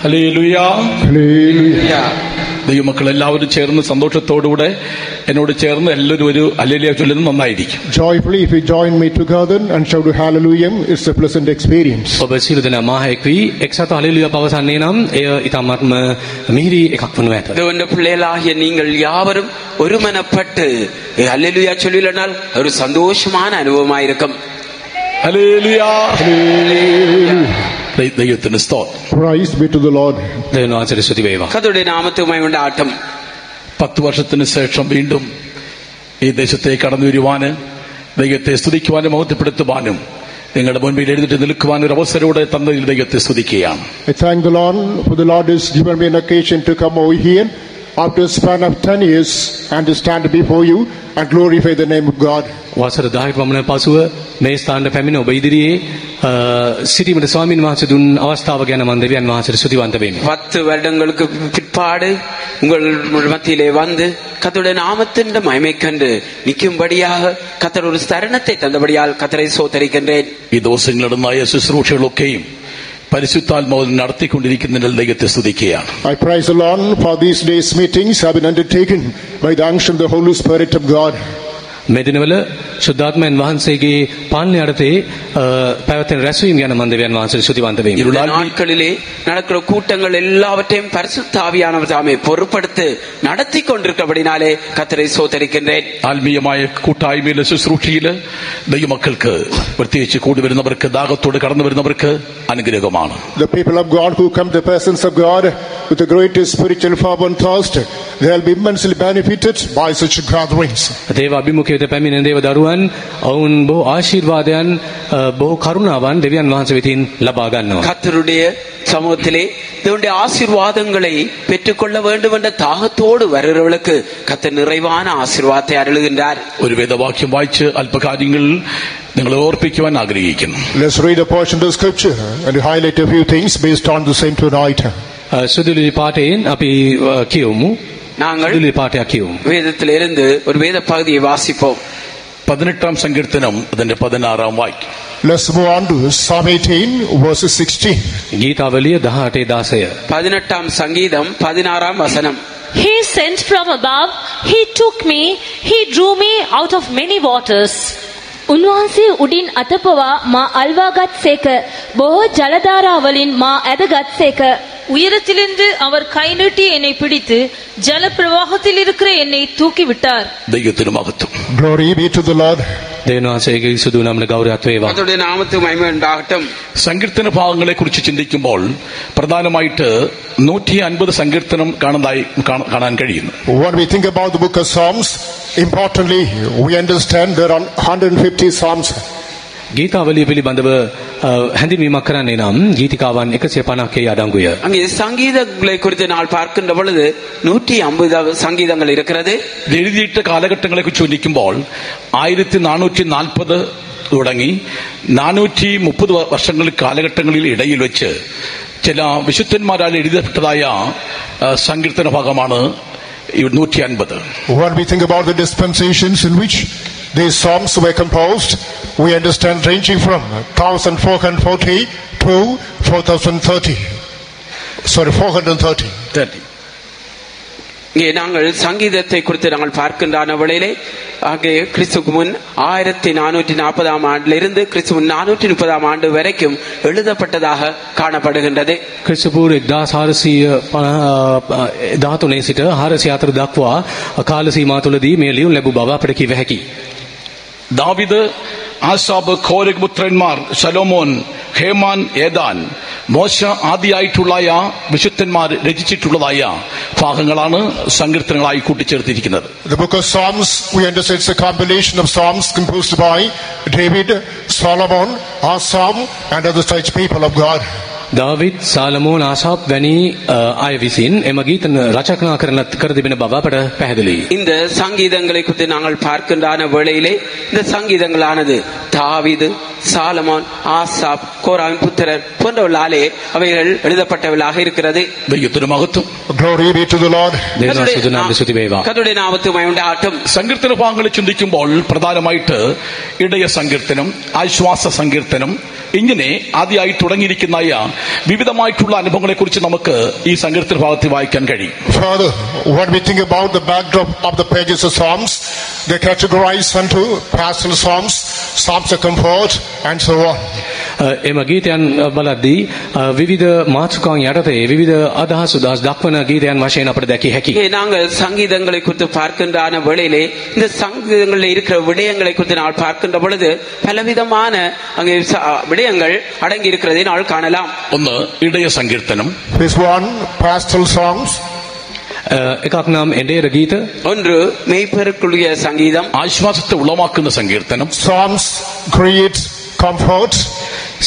Hallelujah. Hallelujah. ദൈവമക്കൾ എല്ലാവരും ചേർന്ന് സന്തോഷത്തോടുകൂടെ എന്നോട് ചേർന്ന് എല്ലാവരും ഒരു ഹല്ലേലൂയ ചൊല്ലുന്നത് നന്നായിരിക്കും. Joyfully, if you join me together and shout hallelujah, it's a pleasant experience. ඔබ සියලු දෙනා මාහයක් වී එක්සත් හලෙලුයා පවසන්නේ නම් එය ඊටාත්ම මිහිරි එකක් වනු ඇත. தேவனுடைய பிள்ளைகளாகிய நீங்கள் யாவரும் ஒருமனப்பட்டு ஹல்லேலூயா சொல்லினால் ஒரு சந்தோஷமான அனுபவமாயிருக்கும். ഹല്ലേലൂയ. Hallelujah. ദൈവത്തിന് സ്തോത്രം. Praise be to the Lord. දෙවියන් වහන්සේට ස්තුති වේවා. கர்த்தருடைய நாமத்துக்கு மகிமை உண்டாகட்டும். 10 വർഷത്തിന് ശേഷം വീണ്ടും ഈ ദേശത്തേക്ക് കടന്നു വരുവാന് ദൈവത്തെ സ്തുതിക്കുവാനും മഹത്വപ്പെടുത്തുവാനും നിങ്ങളുടെ മുൻപിൽ എഴുന്നേറ്റ് നിൽക്കുവാൻ ഒരു അവസരത്തോടെ തന്നതിൽ ദൈവത്തെ സ്തുതിക്കുകയാണ്. I thank the Lord for the Lord has given me an occasion to come over here after a span of 10 years and to stand before you and glorify the name of God. වසර 10ක පමණ පසුව මේ ස්ථානට පැමිණ ඔබ ඉදිරියේ සිටීමට ස්වාමීන් වහන්සේ දුන් අවස්ථාව ගැන මම දෙවියන් වහන්සේට ස්තුතිවන්ත වෙමි. 10 வருடங்களுக்கு பிற்பாடு உங்கள் மத்தியிலே வந்து கர்த்தருடைய நாமத்தின் மகிமை கண்டு நிற்கும்படியாக கர்த்தர் ஒரு தருணத்தை தந்தபடியால் கர்த்தரை ஸ்தோத்திரிக்கின்றேன். ഈ ദിവസങ്ങളിലുണ്ടായ ശുശ്രൂഷകളൊക്കെയും പരിശുദ്ധാത്മാവിൽ നടത്തിക്കൊണ്ടിരിക്കുന്നതിൽ ദൈവത്തെ സ്തുതിക്കുകയാണ്. I praise the Lord for these days meetings have been undertaken by the unction of the Holy Spirit of God. මේ දිනවල සුද්ධාත්මයන් වහන්සේගේ පාලනය යටතේ පැවැත්වෙන රැස්වීම ගැන මම දෙවියන් වහන්සේට ස්තුතිවන්ත වෙමි. இந்த நாட்களிலே நடக்கிற கூட்டங்கள் எல்லாவற்றையும் பரிசுத்த ஆவியானவர் தாமே பொறுப்படுத்தி நடத்தி கொண்டிருக்கிறபடினாலே கர்த்தரை ஸ்தோத்திரிக்கின்றேன். ആത്മീയമായ കൂട്ടായ്മയിലെ ശുശ്രൂഷയില് ദൈവമക്കൾക്ക് പ്രത്യേകിച്ച് കൂടി വരുന്നവർക്ക് ദാഹത്തോട് കടന്നു വരുന്നവർക്ക് അനുഗ്രഹമാണ്. The people of God who come to the presence of God with the greatest spiritual fervor and thirst, they will be immensely benefited by such gatherings. දේව අභිමුඛයට පැමිණෙන දේව දරුවන් ඔවුන් බොහෝ ආශිර්වාදයන් බොහෝ කරුණාවන් දෙවියන් වහන්සේ වෙතින් ලබා ගන්නවා. கர்த்தருடைய சமூகத்திலே தேவனுடைய ஆசீர்வாதங்களை பெற்றுக்கொள்ள வேண்டும் என்ற தாகத்தோடு வருகிறவர்களுக்கு கர்த்தர் நிறைவான ஆசீர்வாதத்தை அருளுகின்றார். ഒരു വേദവാക്യം വായിച്ച് അല്പകാര്യങ്ങൾ നിങ്ങളെ ഓർപ്പിക്കുവാൻ ആഗ്രഹിക്കുന്നു. Let's read a portion of scripture and highlight a few things based on the same tonight. සුදුලි පාඨයෙන් අපි කියමු. நாங்கள் සුදුලි පාඨයක් කියමු. வேதத்திலிருந்து ஒரு வேத பகுதியை வாசிப்போம். 18ാം സങ്കീർത്തനം അതിന്റെ 16ാം വാക്യം. Let's move on to Psalm 18 verses 16. ගීතාවලිය 18:16. 18ஆம் சங்கீதம் 16ஆம் வசனம். He sent from above, he took me, he drew me out of many waters. උන්වහන්සේ උඩින් අතපවා මා අල්වාගත් සේක බොහෝ ජලධාරාවලින් මා ඇදගත් සේක. உயரத்திலிருந்து அவர் கை நீட்டி என்னை பிடித்து ஜல பிரவாகத்தில் இருக்கிற என்னை தூக்கி விட்டார். ദൈവത്തിന് മഹത്വം. Glory be to the Lord. දෙවියන් වහන්සේගේ සුදු නාමයට ගෞරවයක් වේවා. கர்த்தருடைய நாமத்துக்கு மகிமை உண்டாகட்டும். സങ്കീർത്തന ഭാഗങ്ങളെ കുറിച്ച് ചിന്തിക്കുമ്പോൾ പ്രധാനമായിട്ട് 150 സങ്കീർത്തനം കാണാൻ കഴിയുന്നു. When we think about the book of Psalms, importantly, we understand there are 150 Psalms. ගීතාවලිය පිළිබඳව හැඳින්වීමක් කරන්නේ නම් ගීතිකාවන් 150ක අඩංගුය. அங்கே சங்கீதங்களை குறித்து நான் பார்க்கின்ற பொழுது 150 சங்கீதங்கள் இருக்கிறது. എഴുതിയിട്ട കാലഘട്ടങ്ങളെ കുറിച്ച് ചിന്തിക്കുമ്പോൾ 1440 തുടങ്ങി 430 വർഷങ്ങൾ കാലഘട്ടങ്ങളിൽ ഇടയിൽ വെച്ച് ചില വിശുദ്ധന്മാരാൽ എഴുതപ്പെട്ടതായ സങ്കീർത്തന ഭാഗമാണ് 150. When we think about the dispensations in which these Psalms were composed, we understand ranging from 1440 to 430. Sorry, 430. இங்கே நாங்கள் சங்கீதத்தை குறித்து நாங்கள் பார்க்கின்ற வேளையிலே ஆகிய கிறிஸ்துவுக்கு முன் 1440ஆம் ஆண்டிலிருந்து கிறிஸ்து 430ஆம் ஆண்டு வரைக்கும் எழுதப்பட்டதாக காணப்படுகின்றது. ක්‍රිස්තු පූර්ව 1413 සිට 404 දක්වා කාල සීමා තුළදී මේ ලියුම් ලැබු බව අපිට කිව හැකියි. ദാവീദ്, ആസാബ്, കോരഗ് പുത്രന്മാർ, ശലോമോൻ, ഹേമാൻ, ഏദാൻ, മോശ ആദിയായിട്ടുള്ളായ വിശുദ്ധന്മാർ രചിച്ചിട്ടുള്ളതായ ഭാഗങ്ങളാണ് സങ്കീർത്തനങ്ങളായി കൂട്ടിച്ചേർത്തിരിക്കുന്നത്. The book of Psalms, we understand, it's a compilation of Psalms composed by David, Solomon, Asaph, and other such people of God. දාවිද්, සාලමෝන්, ආසාප් වැනි අය විසින් එම ගීත රචනා කර තිබෙන බව අපට පැහැදිලියි. இந்த சங்கீதங்களை குறித்து நாங்கள் பார்க்கின்ற வேளையிலே இந்த சங்கீதங்களானது தாவீது, சாலமோன், ஆசாப், கோராவின் புத்திரர் போன்றவர்களாலே அவைகள் எழுதப்பட்டவர்களாக இருக்கிறது. Glory be to the Lord. കർത്താവിന്റെ നാമത്തിനായി ഉണ്ടാകട്ടെ. സങ്കീർത്തന ഭാഗങ്ങളെ ചിന്തിക്കുമ്പോൾ പ്രധാനമായിട്ട് ഇടയ സങ്കീർത്തനം, ആശ്വാസ സങ്കീർത്തനം, ഇങ്ങനെ ആദ്യമായി തുടങ്ങിയിരിക്കുന്ന വിവിധമായിട്ടുള്ള അനുഭവങ്ങളെ കുറിച്ച് നമുക്ക് ഈ സങ്കീർത്തന ഭാഗത്ത് വായിക്കാൻ കഴിയും. Further, when we think about the backdrop of the pages of Psalms, they categorize into pastoral psalms, psalms of comfort, and so on. එම ගීතයන් බලද්දී විවිධ මාතෘකාවන් යටතේ විවිධ අදහස් උදාස් දක්වන ගීතයන් වශයෙන් අපට දැකිය හැකියි. நாங்கள் சங்கீதங்களை குறித்து பார்க்கின்ற வேளையிலே இந்த சங்கீதங்களில் இருக்கிற விடயங்களை குறித்து நாங்கள் பார்க்கின்ற பொழுது பலவிதமான அங்கே விடயங்கள் அடங்கி இருக்கிறதை நாங்கள் காணலாம். ഒന്ന് ഇടയ സങ്കീർത്തനം. This one, pastoral songs. එකක් නම් එඬේර ගීත. ஒன்று மேய்ப்பருக்குரிய சங்கீதம். ആശ്വാസത്തെ ഉളവാക്കുന്ന സങ്കീർത്തനം. Psalms create comfort.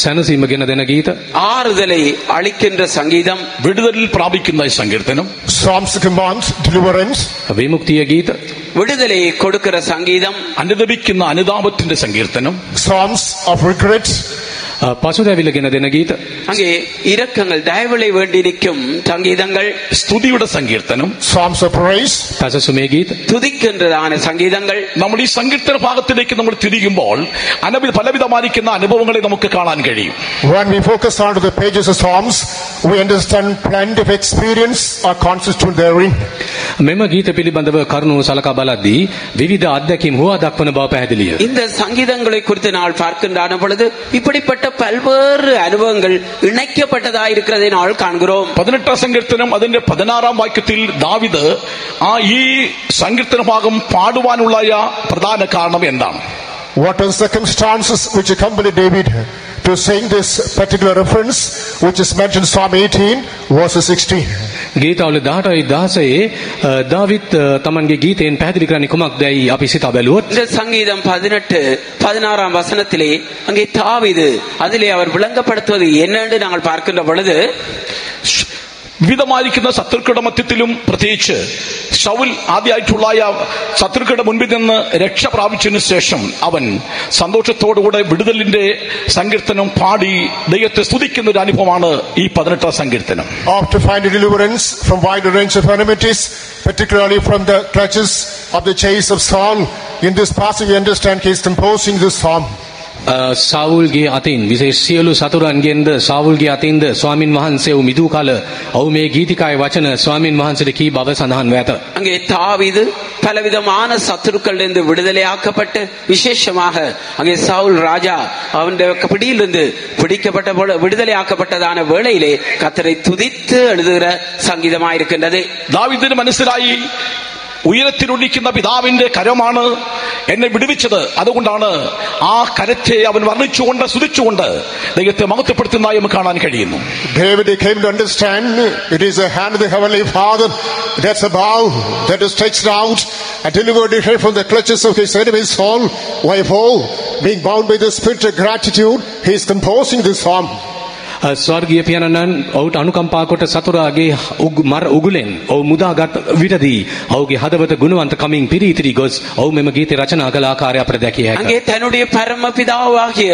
සැනසීම ගෙන දෙන ගීත. ஆறுதலை அளிக்கின்ற சங்கீதம். വിടുതലിൽ പ്രാപിക്കുന്ന സങ്കീർത്തനം. Psalms command deliverance. විමුක්තිය ගීත. விடுதலை கொடுக்கிற சங்கீதம். അനുദപിക്കുന്ന അനുതാപത്തിന്റെ സങ്കീർത്തനം. Psalms of regret. පසුතැවිල්ල ගෙන දෙන ගීත. அங்கே இரக்கங்கள் தயவுகளை வேண்டி நிற்கும் சங்கீதங்கள். സ്തുതിയുടെ സങ്കീർത്തനം. Psalms of praise. පැසසුමේ ගීත. துதிக்கின்றதான சங்கீதங்கள். നമ്മൾ ഈ സങ്കീർത്തന ഭാഗത്തിലേക്ക് നമ്മൾ തിരിയുമ്പോൾ പലവിധമായിരിക്കുന്ന അനുഭവങ്ങളെ നമുക്ക് കാണാൻ കഴിയും. When we focus on the pages of Psalms, we understand plenty of experience are constituted therein. මෙම ගීත පිළිබඳව කරුණු සලකා බලද්දී විවිධ අත්දැකීම් හුවා දක්වන බව පැහැදිලිය. இந்த சங்கீதங்களை குறித்து நாள் பார்க்கின்ற பொழுது இப்படிப்பட்ட பல்வேறு அனுபவங்கள் இணைக்கப்பட்டதா இருக்கிறதை நாள் காண்கிறோம். 18 സങ്കീർത്തനം അതിന്റെ 16 വാക്യത്തിൽ ദാവീദ് ഈ സങ്കീർത്തന ഭാഗം പാടുവാനുള്ള പ്രധാന കാരണം എന്താണ്? What are the circumstances which accompany David to sing this particular reference which is mentioned in Psalm 18 verse 16? ගීතාවල 18 David තමන්ගේ ගීතයෙන් පැහැදිලි කරන්නේ කුමක්දයි අපි සිතා බැලුවොත් இந்த சங்கீதம் 18 16 வசனத்திலே அங்கே தாவீது அதிலே அவர் விளங்கப்படுத்துவது என்னென்று நாங்கள் பார்க்கின்ற பொழுது വിവിധമായിരിക്കുന്ന ശത്രുക്കളുടെ മധ്യത്തിലും പ്രത്യേകിച്ച് ശൗൽ ആദ്യമായിട്ടുള്ള ശത്രുക്കളുടെ മുൻപിൽ നിന്ന് രക്ഷ പ്രാപിച്ചതിനു ശേഷം അവൻ സന്തോഷത്തോടുകൂടെ വിടുതലിന്റെ സങ്കീർത്തനം പാടി ദൈവത്തെ സ്തുതിക്കുന്ന ഒരു അനുഭവമാണ് ഈ 18 സങ്കീർത്തനം. After finding deliverance from wide range of enmities, particularly from the clutches of the chase of Saul, in this passage we understand he is composing this psalm. සාවුල්ගේ අතින් විශේෂ සියලු සතුරන්ගෙන්ද සාවුල්ගේ අතින්ද ස්වාමින් වහන්සේ වූ මිදූ කාල ඔහු මේ ගීතිකායේ වචන ස්වාමින් වහන්සේට කී බව සඳහන් වේ ඇත. அங்கே தாவீது பலவிதமான சத்துருக்களிலிருந்து விடுதலையாக்கப்பட்டு விசேஷமாக அங்கே சவுல் ராஜா அவனுடைய பிடியிலிருந்து பிடிக்கப்பட்ட விடுதலையாக்கப்பட்டதான வேளையிலே கர்த்தரை துதித்து எழுதுகிற சங்கீதமாயிருக்கின்றது. ദാവീദിന് മനസ്സിലായി ഉയരത്തിലൊന്നിക്കുന്ന പിതാവിന്റെ കരമാണ് എന്നെ വിടുവിച്ചത്. അതുകൊണ്ടാണ് ആ കരത്തെ അവൻ വർണ്ണിച്ചുകൊണ്ട് സ്തുതിച്ചുകൊണ്ട് ദൈവത്തെ മഹത്വപ്പെടുത്തുന്നതായി നമുക്ക് കാണാൻ കഴിയുന്നു. David came to understand it is the hand of the Heavenly Father that's above, that is stretched out and delivered him from the clutches of his enemy Saul. Wherefore, being bound by the spirit of gratitude, he is composing this psalm. ස්වර්ගීය පියාණන් ඔහුට අනුකම්පා කොට සතුරාගේ මර උගුලෙන් ඔහු මුදාගත් විටදී ඔහුගේ හදවත ගුණවන්ත කමින් පිරීතිරි ගොස් ඔහු මෙම ගීතය රචනා කළ ආකාරය අපට දැකිය හැකියි. அங்கே தன்னுடைய பரமபிதாவாகிய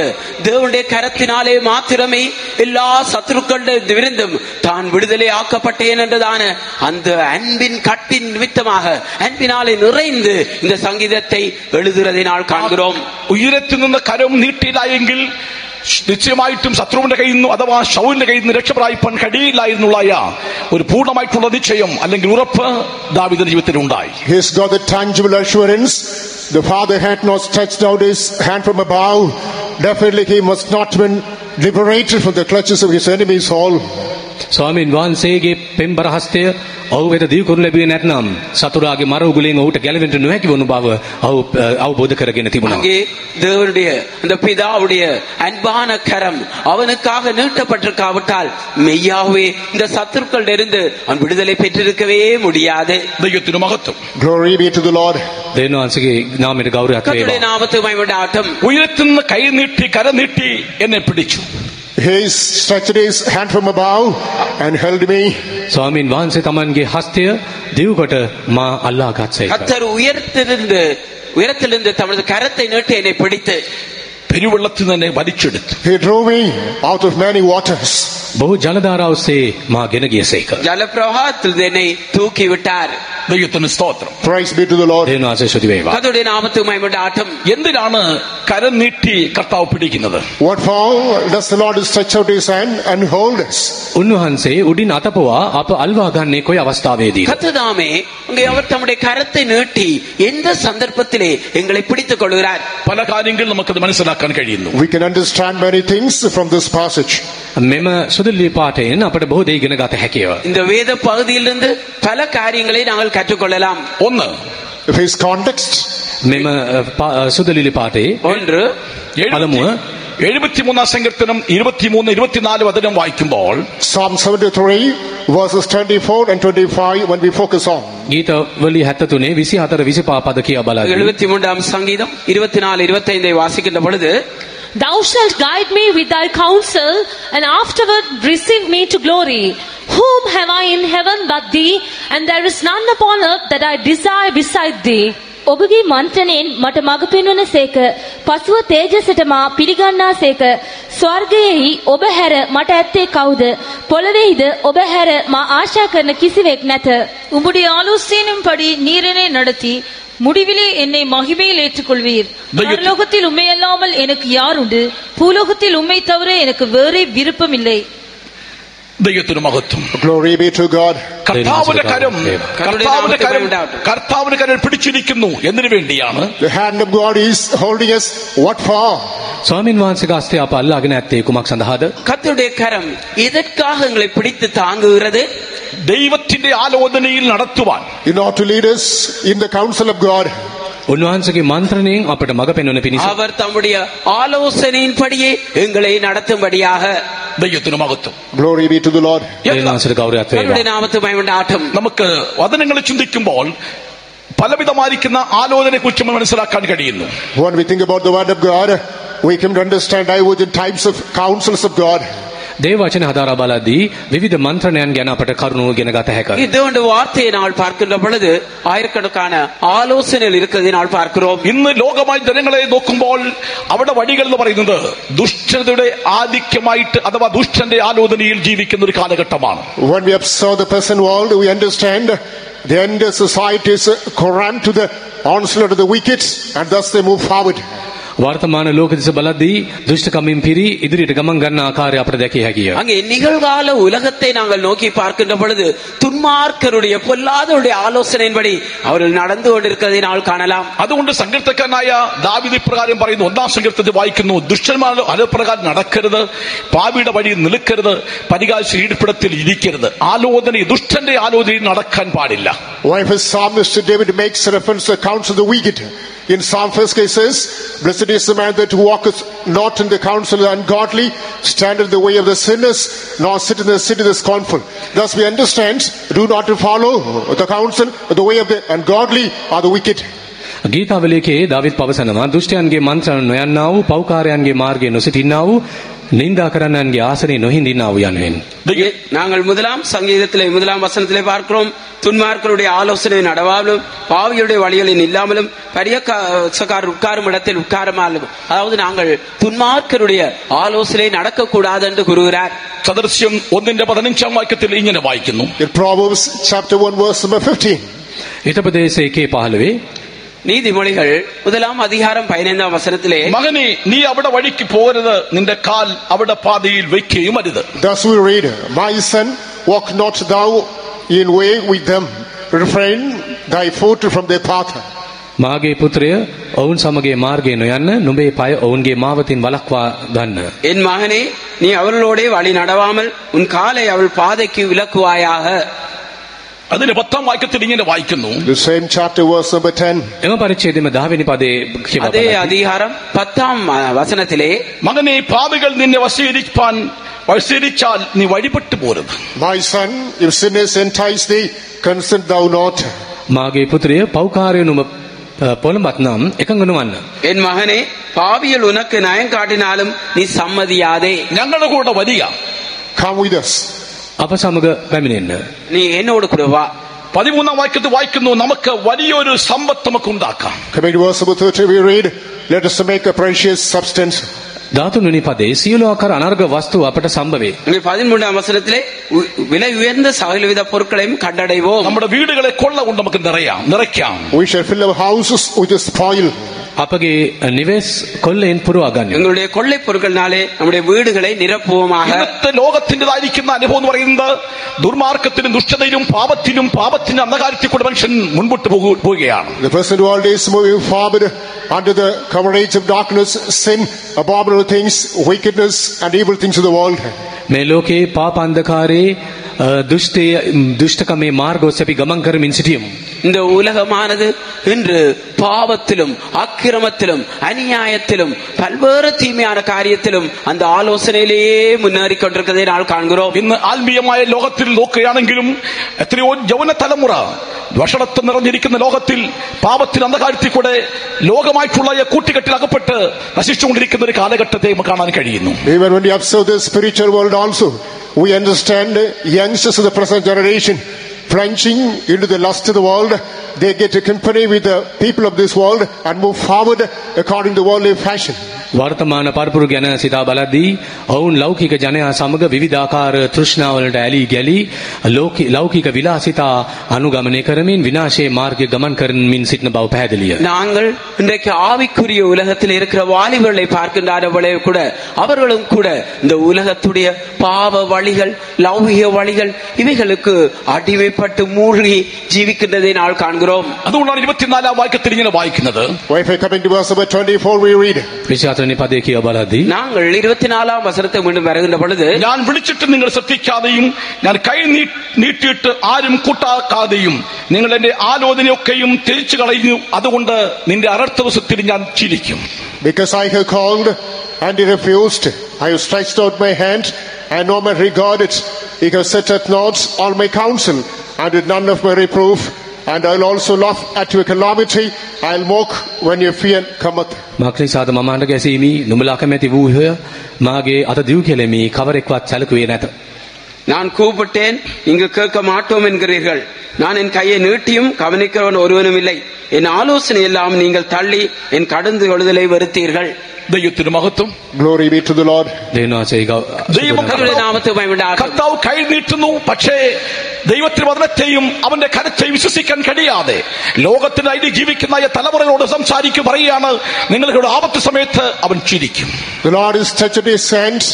தேவனுடைய கரத்தினாலே மாத்திரமே எல்லா சத்துருக்களிடமிருந்தும் தான் விடுதலை ஆக்கப்பட்டேன் என்றதான அந்த அன்பின் கட்டின் நிமித்தமாக அன்பினாலே நிறைந்து இந்த சங்கீதத்தை எழுதுகிறதை நாள் காண்கிறோம். ഉയരത്തിൽ നിന്ന് കരം നീട്ടിയില്ലായെങ്കിൽ നിശ്ചയമായിട്ടും ശത്രുവിന്റെ കയ്യിൽ നിന്നും അഥവാ ശൗലിന്റെ കയ്യിൽ നിന്ന് രക്ഷപ്രാപിപ്പാൻ കഴിയില്ലായിരുന്നുള്ള ഒരു പൂർണ്ണമായിട്ടുള്ള നിശ്ചയം അല്ലെങ്കിൽ ഉറപ്പ് ദാവീദിന്റെ ജീവിതത്തിൽ ഉണ്ടായി. He has got the tangible assurance. The Father had not stretched out his hand from above. Definitely he must not have been liberated from the clutches of his enemy Saul. ස්වාමීන් වහන්සේගේ පෙම්බර හස්තය ඔහු වෙත දීව කරනු ලැබුවේ නැත්නම් සතුරාගේ මර උගුලෙන් ඔහුට ගැලවෙන්න නොහැකි වුණු බව ඔහු අවබෝධ කරගෙන තිබුණා. அங்கே தேவனுடைய அந்த பிதாவுடைய அன்பான கரம் அவனுக்காக நீட்டப்பட்டிருக்காவிட்டால் மெய்யாகவே இந்த சத்துருக்களிலிருந்து அவன் விடுதலை பெற்றிருக்கவே முடியாது. ദൈവത്തിന് മഹത്വം. Glory be to the Lord. දෙවියන් වහන්සේගේ නාමයට ගෞරවයක් கர்த்தருடைய වේවා. நாமத்துக்கு மகிமையுண்டாகட்டும். ഉയരത്തിൽ നിന്ന് കൈ നീട്ടി കര നീട്ടി എന്നെ പിടിച്ചു. He stretched his hand from above and held me. ස්වාමීන් වහන්සේ තමන්ගේ හස්තය දිව කොට මා අල්ලා ගත්සේක. கர்த்தர் உயரத்திலிருந்து தமது கரத்தை நீட்டி என்னை பிடித்து പെരുവെള്ളത്തിൽ തന്നെ വലിച്ചെടുത്തു. He drew me out of many waters. බොහෝ ජලධාරා ඔස්සේ මා ගෙන ගියසේක. ஜல பிரவாகத்தில் என்னை தூக்கி விட்டார். ദൈവത്തിന് സ്തോത്രം. Praise be to the Lord. දේවනාසේ ශ්‍රුති වේවා. கர்த்தருடைய நாமத்துக்கு மகிமையுண்டாகட்டும். എന്തിനാണ് കരം നീട്ടി കർത്താവ് പിടിക്കുന്നത്? What for does the Lord stretch out his hand and hold us? උන්වහන්සේ උඩින් අතපොවා අප අල්වා ගන්නේ කොයි අවස්ථාවේදීද? கர்த்ததாமே உங்க அவர் தம்முடைய கரத்தை நீட்டி எந்த சந்தர்ப்பத்திலே எங்களை பிடித்துக் கொள்கிறார்? പല കാര്യങ്ങൾ നമുക്കത് മനസ്സിലാക്കാൻ കഴിയുന്നു. We can understand many things from this passage. මෙම සුදුලි පාඨයෙන් අපට බොහෝ දේ ඉගෙන ගත හැකිය. இந்த வேத பகுதியிலிருந்து பல காரியங்களை நாங்கள் கற்றுக்கொள்ளலாம். ഒന്ന്, His context. මෙම සුදුලි පාඨයේ ஒன்று, පළමුව 73 സങ്കീർത്തനം 23 24 വചനം വായിക്കുമ്പോൾ Psalm 73 verses 24 and 25 when we focus on. ගීතවලි 73 24 25 පද කියා බලද්දී 73ஆம் சங்கீதம் 24 25 வாசிக்கின்ற பொழுது, Thou shalt guide me with thy counsel, and afterward receive me to glory. Whom have I in heaven but thee? And there is none upon earth that I desire beside thee. ඔබගේ මන්ත්‍රණයෙන් මට මඟ පෙන්වන සේක, පසුව තේජසට මා පිළිගන්නා සේක. ස්වර්ගයෙහි ඔබ හැර මට ඇත්තේ කවුද? පොළොවේහිද ඔබ හැර මා ආශා කරන කිසිවෙක් නැත. உம்முடைய ஆலோசனையின்படி நீர் என்னை நடத்தி முடிவிலே என்னை மகிமையில் ஏற்றுக்கொள்வீர். பரலோகத்தில் உம்மை அல்லாமல் எனக்கு யார் உண்டு? பூலோகத்தில் உம்மை தவிர எனக்கு வேறே விருப்பம் இல்லை. ദൈവത്തിന് മഹത്വം. Glory be to God. കർത്താവിന്റെ കരം പിടിച്ചിരിക്കുന്നു. എന്തിനു വേണ്ടിയാണ്? The hand of God is holding us. What for? ස්වාමින් වහන්සේගේ හස්තය අප අල්ලාගෙන ඇත්තේ කුමක් සඳහාද? கர்த்தருடைய கரம் எதற்காக எங்களை பிடித்து தாங்குகிறது? ദൈവത്തിന്റെ ആലോചനയിൽ നടത്തുവാൻ, In order to lead us in the counsel of God. උන්වහන්සේගේ මන්ත්‍රණයෙන් අපට මඟ පෙන්වන පිණිස அவர் தம்முடைய ஆலோசனையின்படியே எங்களை நடத்தும்படியாக. ദൈവത്തിന് മഹത്വം. Glory be to the Lord. දේවනාසයට ගෞරවයක් වේවා. கர்த்தருடைய நாமத்துக்கு மகிமையுண்டாகட்டும். നമുക്ക് വചനങ്ങൾ ചിന്തിക്കുമ്പോൾ പലവിധമായിരിക്കുന്ന ആലോചനയെ കുറിച്ച് നമ്മൾ മനസ്സിലാക്കാൻ കഴിയുന്നു. When we think about the word of God, we can understand divergent types of counsels of God. දේව වචන හදාරා බලද්දී විවිධ මන්ත්‍රණයන් ගැන අපට කරුණු ඉගෙන ගත හැකියි. தேவனுடைய வார்த்தையை நாங்கள் பார்க்கின்ற பொழுது ஆயிரக்கணக்கான ஆலோசனைகள் இருக்கிறதை நாங்கள் பார்க்கிறோம். ഇന്ന് ലോകമായി ജനങ്ങളെ നോക്കുമ്പോൾ അവിടെ വഴികൾ എന്ന് പറയുന്നത് ദുഷ്ടതയുടെ ആധിക്യമായിട്ട് അഥവാ ദുഷ്ടന്റെ ആലോചനയിൽ ജീവിക്കുന്ന ഒരു കാലഘട്ടമാണ്. When we observe the present world, we understand the end of society is corrupt to the onslaught of the wicked, and thus they move forward. වර්තමාන ලෝක දිස බලද්දී දුෂ්ටකමින් පිරි ඉදිරියට ගමන් ගන්න ආකාරය අපට දැකිය හැකිය. அங்கே நிகழ்கால உலகத்தை நாங்கள் நோக்கி பார்க்கின்ற பொழுது துன்மார்க்கருடைய பொல்லாதவருடைய ஆலோசனையின்படி அவர்கள் நடந்து கொண்டிருக்கிறதை நாங்கள் காணலாம். അതുകൊണ്ട് സങ്കീർത്തകനായ ദാവീദ് ഇപ്രകാരം പറയുന്നു. 1-ാം സങ്കീർത്തനത്തിൽ വായിക്കുന്നു, ദുഷ്ടന്മാർ അതുപ്രകാരം നടക്കരുത്, പാപിയുടെ വഴി നിൽക്കരുത്, പരിഹാസ ഇരിപ്പിടത്തിൽ ഇരിക്കരുത്. ആലോചന, ദുഷ്ടന്റെ ആലോചനയിൽ നടക്കാൻ പാടില്ല. Why his psalmist David makes reference to the counsel of the wicked. In Psalm 1 it says, Blessed is the man that walketh not in the counsel of the ungodly, stand in the way of the sinners, nor sit in the seat of the scornful. Thus we understand, do not to follow the counsel of the way of the ungodly or the wicked. ගීතාවලියේ දාවිද් පවසනවා දුෂ්ටයන්ගේ මන්ත්‍රණ නොයන්නා වූ පෞකාරයන්ගේ මාර්ගයේ නොසිටින්නා වූ නින්දා කරන්නන්ගේ ආසනයේ නොහිඳින්නා වූ යනුවෙන්. நாங்கள் முதலாம் சங்கீதத்திலே முதலாம் வசனத்திலே பார்க்கிறோம், துன்மார்க்கருடைய ஆலோசனை நடவாமலும் பாவியுடைய வழிகளில் இல்லாமலும் பரியக்காரர் உட்காரும் இடத்தில் உட்காரமாலும், அதாவது நாங்கள் துன்மார்க்கருடைய ஆலோசனை நடக்கக்கூடாது என்று கூறுகிறார். സദൃശ്യം 1-15 വാക്യത്തിൽ ഇങ്ങനെ വായിക്കുന്നു. In Proverbs chapter 1 verse number 15. හිතපදේශ 1:15 நீதிமொழிகள் 1-ாம் அதிகாரம் 15-ாம் வசனத்திலே, മകനെ, നീ അവിടെ വഴിക്ക് പോകരുത്, നിന്റെ കാൽ അവിടെ പാതയിൽ വയ്ക്കുകയും അരുത്. Thus we read, My son, walk not thou in way with them, refrain thy foot from their path. මාගේ පුත්‍රය ඔවුන් සමගයේ මාර්ගයේ නොයන්න, නුඹේ පය ඔවුන්ගේ මාවතින් වළක්වා ගන්න. என் மகனே, நீ அவர்களோடே வழி நடவாமல் உன் காலை அவள் பாதைக்கு விலக்குவாயாக. അതിന് 10-ാം വാക്യത്തിൽ ഇങ്ങനെ വായിക്കുന്നു. The same chapter verse number 10. එම පරිච්ඡේදයේ 10 වෙනි පදයේ කියවා அதே බලන්න. அதிகாரம் 10-ாம் வசனத்திலே, മകനെ, പാപികൾ നിന്നെ വശീകരിച്ചാൽ നീ വഴിപെട്ടു പോരുത്. My son, if sinners entice thee, consent thou not. මාගේ පුත්‍රය පෞකාරය නුඹ පොළඹත් නම් එකඟ නොවන්න. என் மகனே, பாவியில் உனக்கு நயம் காட்டினாலும் நீ சம்மதியாதே. ഞങ്ങളുടെ കൂടെ വരിക. Come with us. අප සමග පැමිණෙන්න. நீ என்னோடு கூட வா. 13-ാം വാക്യത്തിൽ വായിക്കുന്നു, നമുക്ക് വലിയൊരു സമ്പത്ത് നമുക്ക് ഉണ്ടാക്കാം. Coming to verse number 30, we read, let us make a precious substance. 13 පදේ සියලු ආකාර අනර්ග වස්තු අපට සම්භවේ. இங்கே 13ஆம் வசனத்திலே விலை உயர்ந்த சகலவித பொருட்களையும் கண்டடைவோம். നമ്മുടെ വീടുകളെ കൊള്ള കൊണ്ട് നമുക്ക് നിറയ്ക്കാം. We shall fill our houses with the spoil. අපගේ නිවෙස් කොල්ලෙන් පුරවා ගන්න. எங்களுடைய கொள்ளை பொருட்களாலே நம்முடைய வீடுகளை நிரப்புவோமாக. ഇന്നത്തെ ലോകത്തിൻ്റെതായിരിക്കുന്ന അനുഭവം എന്ന് പറയുന്നത് ദുർമാർഗത്തിനും ദുഷ്ടതയിലും പാപത്തിന്റെ അന്ധകാരത്തിൽ കൂടെ മനുഷ്യൻ മുൻപോട്ട് പോവുകയാണ്. The present world is moving forward under the coverage of darkness, sin, abominable things, wickedness and evil things of the world. මේ ලෝකේ පාප අන්ධකාරයේ දුෂ්ටකමේ මාර්ගෝස් අපි ගමන් කරමින් සිටියමු. இந்த உலகமானது இன்று பாவத்திலும் அக்கிரமத்திலும் அநியாயத்திலும் பல்வேறு தீமையான காரியத்திலும் அந்த ஆலோசனையிலேயே முன்னேறி கொண்டிருக்கிறதை நாள் காண்கிறோம். ഇന്ന് ആത്മീയമായ ലോകത്തിൽ നോക്കുകയാണെങ്കിലും എത്രയോ യൗവന തലമുറ വഷളത്വം നിറഞ്ഞിരിക്കുന്ന ലോകത്തിൽ പാപത്തിന് അന്ധകാരത്തിൽ കൂടെ ലോകമായിട്ടുള്ള കൂട്ടുകെട്ടിൽ അകപ്പെട്ട് നശിച്ചുകൊണ്ടിരിക്കുന്ന ഒരു കാലഘട്ടത്തെ നമുക്ക് കാണാൻ കഴിയുന്നു. Even when we observe the spiritual world also, we understand youngsters of the present generation plunging into the lust of the world. They get to company with the people of this world and move forward according to worldly fashion. වර්තමාන පරපුර ගැන සිතා බලද්දී ඔවුන් ලෞකික ජනයා සමග විවිධාකාර තෘෂ්ණාවලට ඇලී ගැලී ලෞකික විලාසිතා අනුගමනය කරමින් විනාශයේ මාර්ගයේ ගමන් කරමින් සිටින බව පැහැදිලිය. நாங்கள் இன்றைக்கு ஆவிக்குரிய உலகத்தில் இருக்கிற வாலிபர்களை பார்க்கின்றவர்களே கூட அவர்களும் கூட இந்த உலகத்துடைய பாவ வழிகள் லௌகிக வழிகள் இவைகளுக்கு அடிமைப்பட்டு மூழ்கி ஜீவிக்கின்றதை நாள் காண்கிறோம். അതുകൊണ്ടാണ് 24 വാക്യത്തിൽ ഇങ്ങനെ വായിക്കുന്നത്. Coming to verse number 24 we read. පදේ කියව බලද්දී நாங்கள் 24ஆம் வசனத்தை மீண்டும் வருகின்ற பொழுது ഞാൻ വിളിച്ചിട്ട് നിങ്ങൾ ശ്രദ്ധിക്കാതെയും ഞാൻ കൈ നീട്ടിയിട്ട് ആരും കൂട്ടാക്കാതെയും നിങ്ങൾ എന്റെ ആലോചനയൊക്കെയും തിരിച്ചു കളയുന്നു. അതുകൊണ്ട് നിന്റെ അനർത്ഥവസത്തിൽ ഞാൻ ചിരിക്കും. Because I have called and he refused, I have stretched out my hand and no man regarded. He has set at naught all my counsel and did none of my reproof. And I'll also laugh at your calamity. I'll mock when your fear cometh. මාක්‍රීසාද මමාණ්ඩ ගැසීමි නුඹලා කැමැති වූහ මාගේ අත දිව් කෙලෙමි කවරෙක්වත් සැලකුවේ නැත. நான் கூப்பிட்டேன் இங்கு கேட்க மாட்டோம் என்கிறீர்கள். நான் என் கையை நீட்டியும் கவனிக்கிறவன் ஒருவனும் இல்லை. என் ஆலோசனை எல்லாம் நீங்கள் தள்ளி என் கடந்து கொள்ளுதலை வெறுத்தீர்கள். ദൈവത്തിന് മഹത്വം. Glory be to the Lord. കർത്താവ് കൈ നീട്ടുന്നു. പക്ഷേ ദൈവത്തിന്റെ വചനത്തെയും അവന്റെ കരത്തെയും വിശ്വസിക്കാൻ കഴിയാതെ ലോകത്തിന്റെ അടി ജീവിക്കുന്ന തലമുറയോട് സംസാരിക്കും പറയുകയാണ് നിങ്ങളുടെ ആപത്ത് സമയത്ത് അവൻ ചിരിക്കും. The Lord is touched his hands,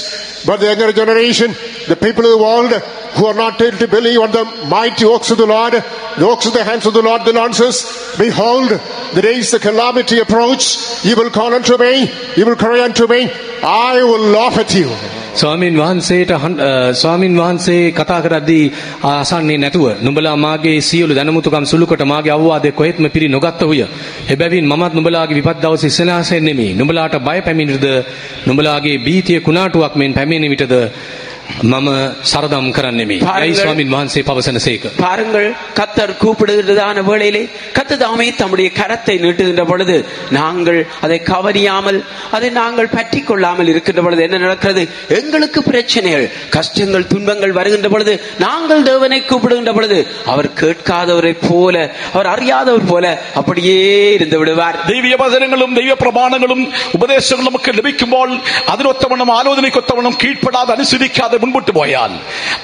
but the younger generation, the people of the world who are not able to believe on the mighty works of the Lord, the works of the hands of the Lord, the Lord says, behold, the days the calamity approach, you will call unto me, you will cry unto me, I will laugh at you. ස්වාමීන් වහන්සේ කතා කරද්දී ආසන්නේ නැතුව නුඹලා මාගේ සියලු දැනුමුතුකම් සුළුකොට මාගේ අවවාදේ කොහෙත්ම පිරි නොගත්තහුය. එබැවින් මමත් නුඹලාගේ විපත් දවසේ ඉස්සෙනාසෙන් නෙමි. නුඹලාට බය පැමිණෙද්ද නුඹලාගේ බීතිය කුණාටුවක් මෙන් පැමිණෙන විටද මම සරදම් කරන්නෙමි. යයි ස්වාමීන් වහන්සේ පවසනසේක. பாருங்கள், கர்த்தர் கூப்பிடுகிறதான வேளையிலே கர்த்ததாமே தம்முடைய கரத்தை நீட்டுகின்ற பொழுது நாங்கள் அதை கவனியாமல் அதை நாங்கள் பற்றி கொள்ளாமல் இருக்கின்ற பொழுது என்ன நடக்கிறது? எங்களுக்கு பிரச்சனைகள் கஷ்டங்கள் துன்பங்கள் வருகின்ற பொழுது நாங்கள் தேவனை கூப்பிடுகின்ற பொழுது அவர் கேட்காதவரை போல அவர் அறியாதவர் போல அப்படியே இருந்து விடுவார். ദൈവീയ വചനങ്ങളും ദൈവ പ്രമാണങ്ങളും ഉപദേശങ്ങളും നമുക്ക് ലഭിക്കുമ്പോൾ അതിനൊത്തവണ്ണം ആലോചനയ്ക്കൊത്തവണ്ണം കീഴ്പ്പെടാതെ അനുസരിക്കാതെ മുൻപോട്ട് പോയാൽ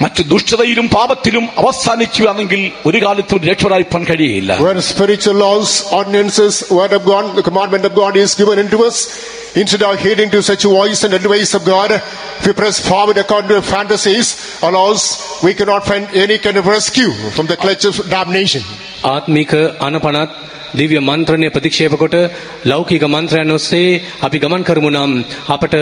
മറ്റു ദുഷ്ടതയിലും പാപത്തിലും അവസാനിക്കുകയാണെങ്കിൽ ഒരു കാലത്തും രക്ഷപ്പെടാൻ കഴിയില്ല. When spiritual laws, ordinances, word of God, the commandment of God is given unto us, instead of heeding to such voice and advice of God, if we press forward according to fantasies or laws, we cannot find any kind of rescue from the clutches of damnation. ආත්මික අනපනත් දිව්‍ය මන්ත්‍රණය ප්‍රතික්ෂේප කොට ලෞකික මන්ත්‍රයන් ඔස්සේ අපි ගමන් කරමු නම් අපට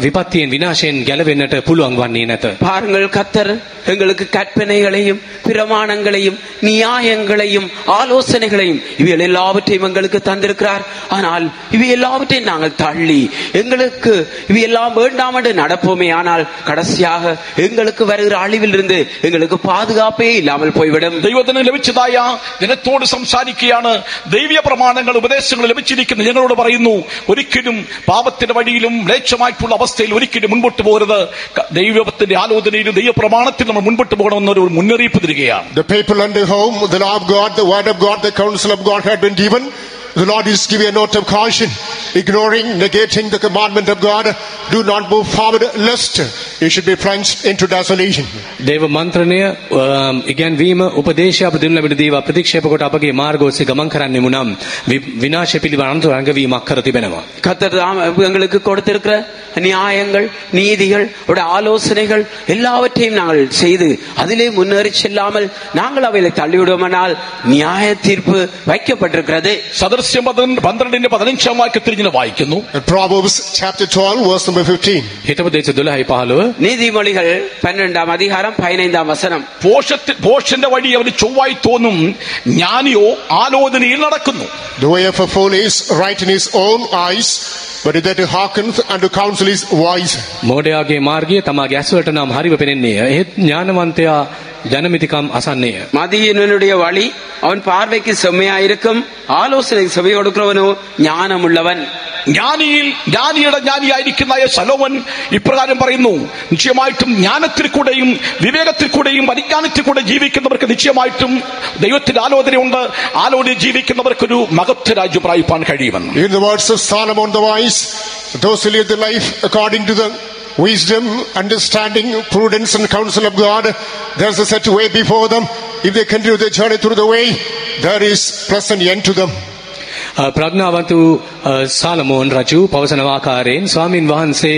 විපත්තියෙන් විනාශයෙන් ගැලවෙන්නට පුළුවන් වන්නේ නැත. பாருங்கள், கர்த்தர் எங்களுக்கு கற்பனைகளையும் பிரமாணங்களையும் நியாயங்களையும் ஆலோசனைகளையும் இவை எல்லாவற்றையும் எங்களுக்கு தந்திருக்கிறார். ஆனால் இவை எல்லாவற்றையும் நாங்கள் தள்ளி எங்களுக்கு இவை எல்லாம் வேண்டாம் என்று நடப்போமே ஆனால் கடைசியாக எங்களுக்கு வருகிற அழிவில் இருந்து எங்களுக்கு பாதுகாப்பே இல்லாமல் போய்விடும். ദൈവത്തിന് ലഭിച്ചതായ ജനത്തോട് സംസാരിക്കുകയാണ്. ദൈവീയ പ്രമാണങ്ങൾ ഉപദേശങ്ങൾ ലഭിച്ചിരിക്കുന്ന ഞങ്ങളോട് പറയുന്നു, ഒരിക്കലും പാപത്തിന്റെ വഴിയിലും മ്ലേച്ഛമായിട്ടുള്ള അവസ്ഥയിൽ ഒരിക്കലും മുൻപോട്ട് പോകരുത്. ദൈവത്തിന്റെ ആലോചനയിലും ദൈവ പ്രമാണത്തിലും നമ്മൾ മുൻപോട്ട് പോകണമെന്നൊരു മുന്നറിയിപ്പ് തരികയാണ്. The people under whom the law of God, the word of God, the counsel of God had been given, the Lord is giving a note of caution. ignoring, negating the commandment of God, do not move forward lest you should be plunged into desolation. දේව මන්ත්‍රණය ඉගැන්වීම උපදේශය අප දෙනු ලැබෙන දේව ප්‍රතික්ෂේප කොට අපගේ මාර්ග ඔස්සේ ගමන් කරන්නෙමු නම් විනාශය පිළිබඳ අංගවීමක් කර තිබෙනවා. கர்த்தர் எங்களுக்கு கொடுத்திருக்கிற நியாயங்கள் நீதிகள் ஆலோசனைகள் எல்லாவற்றையும் நாங்கள் செய்து அதிலே முன்னேறி செல்லாமல் நாங்கள் அவைகளை தள்ளிவிடுவோமானால் நியாய தீர்ப்பு வைக்கப்பட்டிருக்கிறது. സദൃശ്യം 12:15 വാക്യത്തിൽ ഇങ്ങനെ വായിക്കുന്നു. Proverbs chapter 12 verse number 15. හිතපදේශ 12:15 நீதிமொழிகள் 12ஆம் அதிகாரம் 15ஆம் வசனம். ഭോഷന്റെ വഴി അവന് ചൊവ്വായി തോന്നും, ജ്ഞാനിയോ ആലോചനയിൽ നടക്കുന്നു. The way of a fool is right in his own eyes, but he that hearkeneth unto counsel is wise. මෝඩයාගේ මාර්ගය තමාගේ ඇස්වලට නම් හරිව පෙනෙන්නේය. එහෙත් ඥානවන්තයා ජනමිතිකම් අසන්නේය. மதியீனனுடைய வழி அவன் பார்வைக்கு செம்மையாயிருக்கும், ஆலோசனைக்கு செவி கொடுக்கிறவனோ ஞானம் உள்ளவன். ജ്ഞാനിയുടെ ജ്ഞാനിയായിരിക്കുന്ന ശലോമോൻ ഇപ്രകാരം പറയുന്നു, നിശ്ചയമായിട്ടും ജ്ഞാനത്തിൽ കൂടെയും വിവേകത്തിൽ കൂടെയും പരിജ്ഞാനത്തിൽ കൂടെ ജീവിക്കുന്നവർക്ക് നിശ്ചയമായിട്ടും ദൈവത്തിന്റെ ആലോചനയുണ്ട്. ആലോചന ജീവിക്കുന്നവർക്കൊരു മഹത്വ രാജ്യം പ്രാപിപ്പാൻ കഴിയുമെന്ന്. In the words of Solomon the wise, those who live the life according to the wisdom, understanding, prudence and counsel of God, there is a set way before them. If they continue their journey through the way, there is pleasant end to them. ප්‍රඥාවන්ත සාලමෝන් රජු පවසන ආකාරයෙන් ස්වාමින් වහන්සේ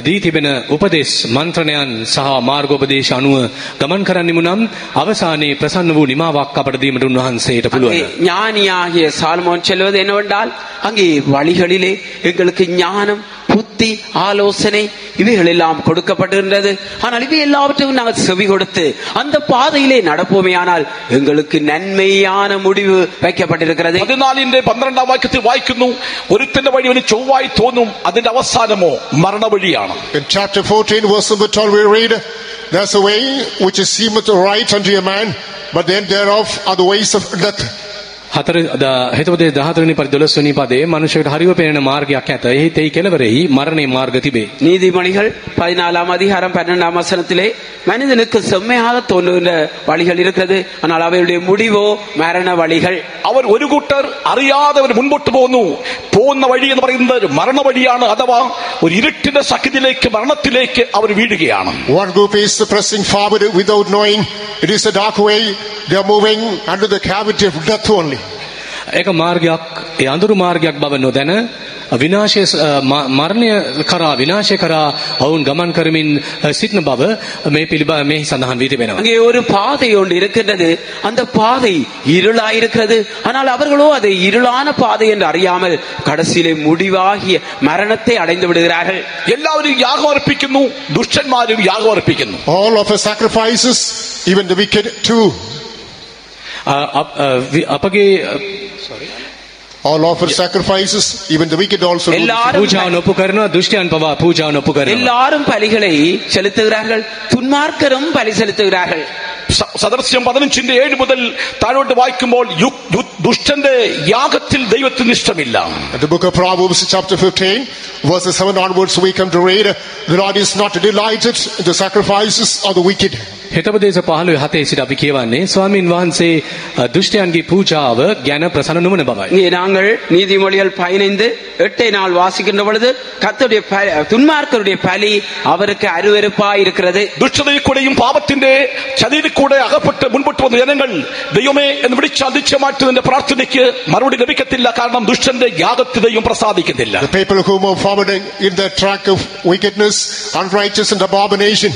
දී තිබෙන උපදේශ මන්ත්‍රණයන් සහ මාර්ගෝපදේශ අනුව ගමන් කරන්නෙමු නම් අවසානයේ ප්‍රසන්න වූ නිමාවක් අපට දීමට උන්වහන්සේට පුළුවන්. ஞானியாகிய சாலமோன் சொல்வது என்னவென்றால், அங்கே வழிகளிலே எங்களுக்கு ஞானம், புத்தி, ஆலோசனை இவைகள் எல்லாம் கொடுக்கப்பட்டிருந்தது. ஆனால் இவை எல்லாவற்றையும் நாங்கள் செவி கொடுத்து அந்த பாதையிலே நடப்போமேயானால் எங்களுக்கு நன்மையான முடிவு வைக்கப்பட்டிருக்கிறது. 14:12 വാക്യത്തിൽ വായിക്കുന്നു, ഒരുത്തന്റെ വഴി അവന് ചൊവ്വായി തോന്നും, അതിന്റെ അവസാനമോ മരണവഴിയാണ്. In chapter 14 verse number 12 we read, there's a way which seemeth right unto a man, but the end thereof are the ways of death. හිතපදේ 14 පරිදි 12 වෙනි පදයේ මනුෂ්‍යයට හරිව පෙනෙන මාර්ගයක් ඇත. එහි තෙයි කෙලවරෙහි මරණේ මාර්ග තිබේ. நீதிமொழிகள் 14ஆம் அதிகாரம் 12ஆம் வசனத்திலே மனிதனுக்கு செம்மையாக தோன்றுகின்ற வழிகள் இருக்கிறது, ஆனால் அவைகளுடைய முடிவோ மரண வழிகள். അവർ ഒരു കൂട്ടർ അറിയാതെ അവർ മുൻപോട്ട് പോകുന്ന വഴി എന്ന് പറയുന്നത് മരണ വഴിയാണ്. അഥവാ ഒരു ഇരുട്ടിന്റെ സഖ്യത്തിലേക്ക്, മരണത്തിലേക്ക് അവർ വീഴുകയാണ്. One group is pressing forward without knowing it is a dark way. They are moving under the cavity of death only. ඒක මාර්ගයක්, ඒ අඳුරු මාර්ගයක් බව නොදැන විනාශය මරණය කරා විනාශය කරා වුන් ගමන් කරමින් සිටින බව මේ පිළිබඳ මේ සඳහන් වී තිබෙනවා. அங்கே ஒரு பாதை ஒன்று இருக்கின்றது, அந்த பாதை இருளாயிருக்கிறது. ஆனால் அவர்களோ அதை இருளான பாதை என்று அறியாமல் கடைசியிலே முடிவாகிய மரணத்தை அடைந்து விடுகிறார்கள். എല്ലാവരും യാഗം അർപ്പിക്കുന്നു, ദുഷ്ടന്മാരും യാഗം അർപ്പിക്കുന്നു. All offer sacrifices, even the wicked too. All offer sacrifices, even the wicked also. පූජාව නොපු කරනවා, දුෂ්ටයන් පවා පූජාව නොපු කරනවා. எல்லாரும் பலிகளை செலுத்துகிறார்கள், துன்மார்க்கரும் பலி செலுத்துகிறார்கள். സദൃശ്യം 15:7 മുതൽ താഴോട്ട് വായിക്കുമ്പോൾ ദുഷ്ടന്റെ യാഗത്തിൽ ദൈവത്തിന് ഇഷ്ടമില്ല. The book of Proverbs chapter 15 verses 7 onwards we come to read, the Lord is not delighted in the sacrifices of the wicked. හිතපදේශ 15:7 සිට අපි කියවන්නේ ස්වාමින් වහන්සේ දුෂ්ටයන්ගේ පූජාව ගැන ප්‍රසන්න නොවන බවයි. இங்கே நாங்கள் நீதிமொழிகள் 15:8 நாள் வாசிக்கின்ற பொழுது கர்த்தருடைய துன்மார்க்கருடைய பலி அவருக்கு அருவருப்பாய் இருக்கிறது. ദുഷ്ടതയിൽ കൂടെയും പാപത്തിന്റെ ചതിയിൽ കൂടെ അകപ്പെട്ട് മുൻപോട്ട് വന്ന ജനങ്ങൾ ദൈവമേ എന്ന് വിളിച്ചാൽ നിശ്ചയമായിട്ട് നിന്റെ പ്രാർത്ഥനയ്ക്ക് മറുപടി ലഭിക്കത്തില്ല. കാരണം ദുഷ്ടന്റെ യാഗത്തിൽ ദൈവം പ്രസാദിക്കുന്നില്ല. The people who move forward in the track of wickedness, unrighteous and abomination,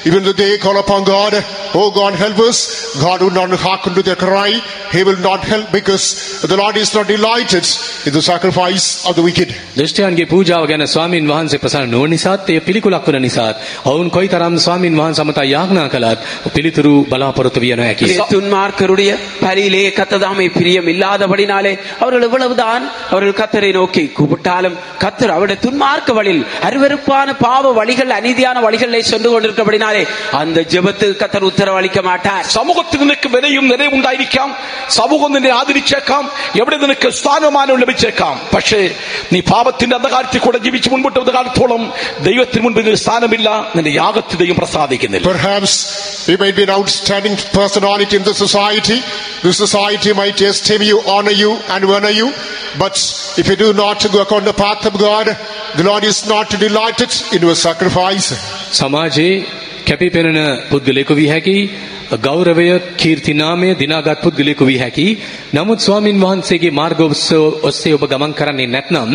even though they call upon God, oh God help us, God will not hearken to their cry. He will not help because the Lord is not delighted in the sacrifice of the wicked. දුෂ්ටයන්ගේ පූජාව ගැන ස්වාමින් වහන්සේ ප්‍රසන්න නොවන නිසාත්, ඒ පිළිකුලක් වන නිසාත් ඔවුන් කොයිතරම් ස්වාමින් වහන්සේ අමතා යාඥා කළත් පිළිතුරු බලාපොරොත්තු විය නොහැකි. துன்மார்க்கருடைய பலியிலே கர்த்ததாமே பிரியம் இல்லாதபடினாலே அவர்கள் எவ்வளவுதான் அவர்கள் கர்த்தரை நோக்கி கூப்பிட்டாலும் கர்த்தர் அவருடைய துன்மார்க்க வழியில் அருவருப்பான பாவ வழிகள், அநீதியான வழிகளிலே சென்று கொண்டிருக்கிறபடினாலே அந்த ஜெபத்துக்கு கர்த்தர் உத்தரவளிக்க மாட்டார். സമൂഹത്തിൽ നിനക്ക് വിലയും നിലയും ഉണ്ടായിരിക്കാം, സമൂഹം നിന്നെ ആദരിച്ചേക്കാം, എവിടെ നിനക്ക് സ്ഥാനമാനം ലഭിച്ചേക്കാം. പക്ഷേ നീ പാപത്തിന്റെ അന്ധകാരത്തിൽ കൂടെ ജീവിച്ച് മുൻപോട്ട് വന്ന കാലത്തോളം ദൈവത്തിന് മുൻപിൽ നിന്റെ സ്ഥാനമില്ല, നിന്റെ യാഗത്തിൽ ദൈവം പ്രസാദിക്കുന്നില്ല. Perhaps you might be an outstanding personality in the society. The society might esteem you, honor you, and honor you. But if you do not go according to the path of God, the Lord is not delighted in your sacrifice. සමාජයේ කැපිපෙනෙන පුද්ගලයෙකු වී හැකි, ගෞරවය කීර්ති නාමය දිනාගත් පුද්ගලයෙකු වී හැකි. නමුත් ස්වාමින් වහන්සේගේ මාර්ග ඔස්සේ ඔබ ගමන් කරන්නේ නැත්නම්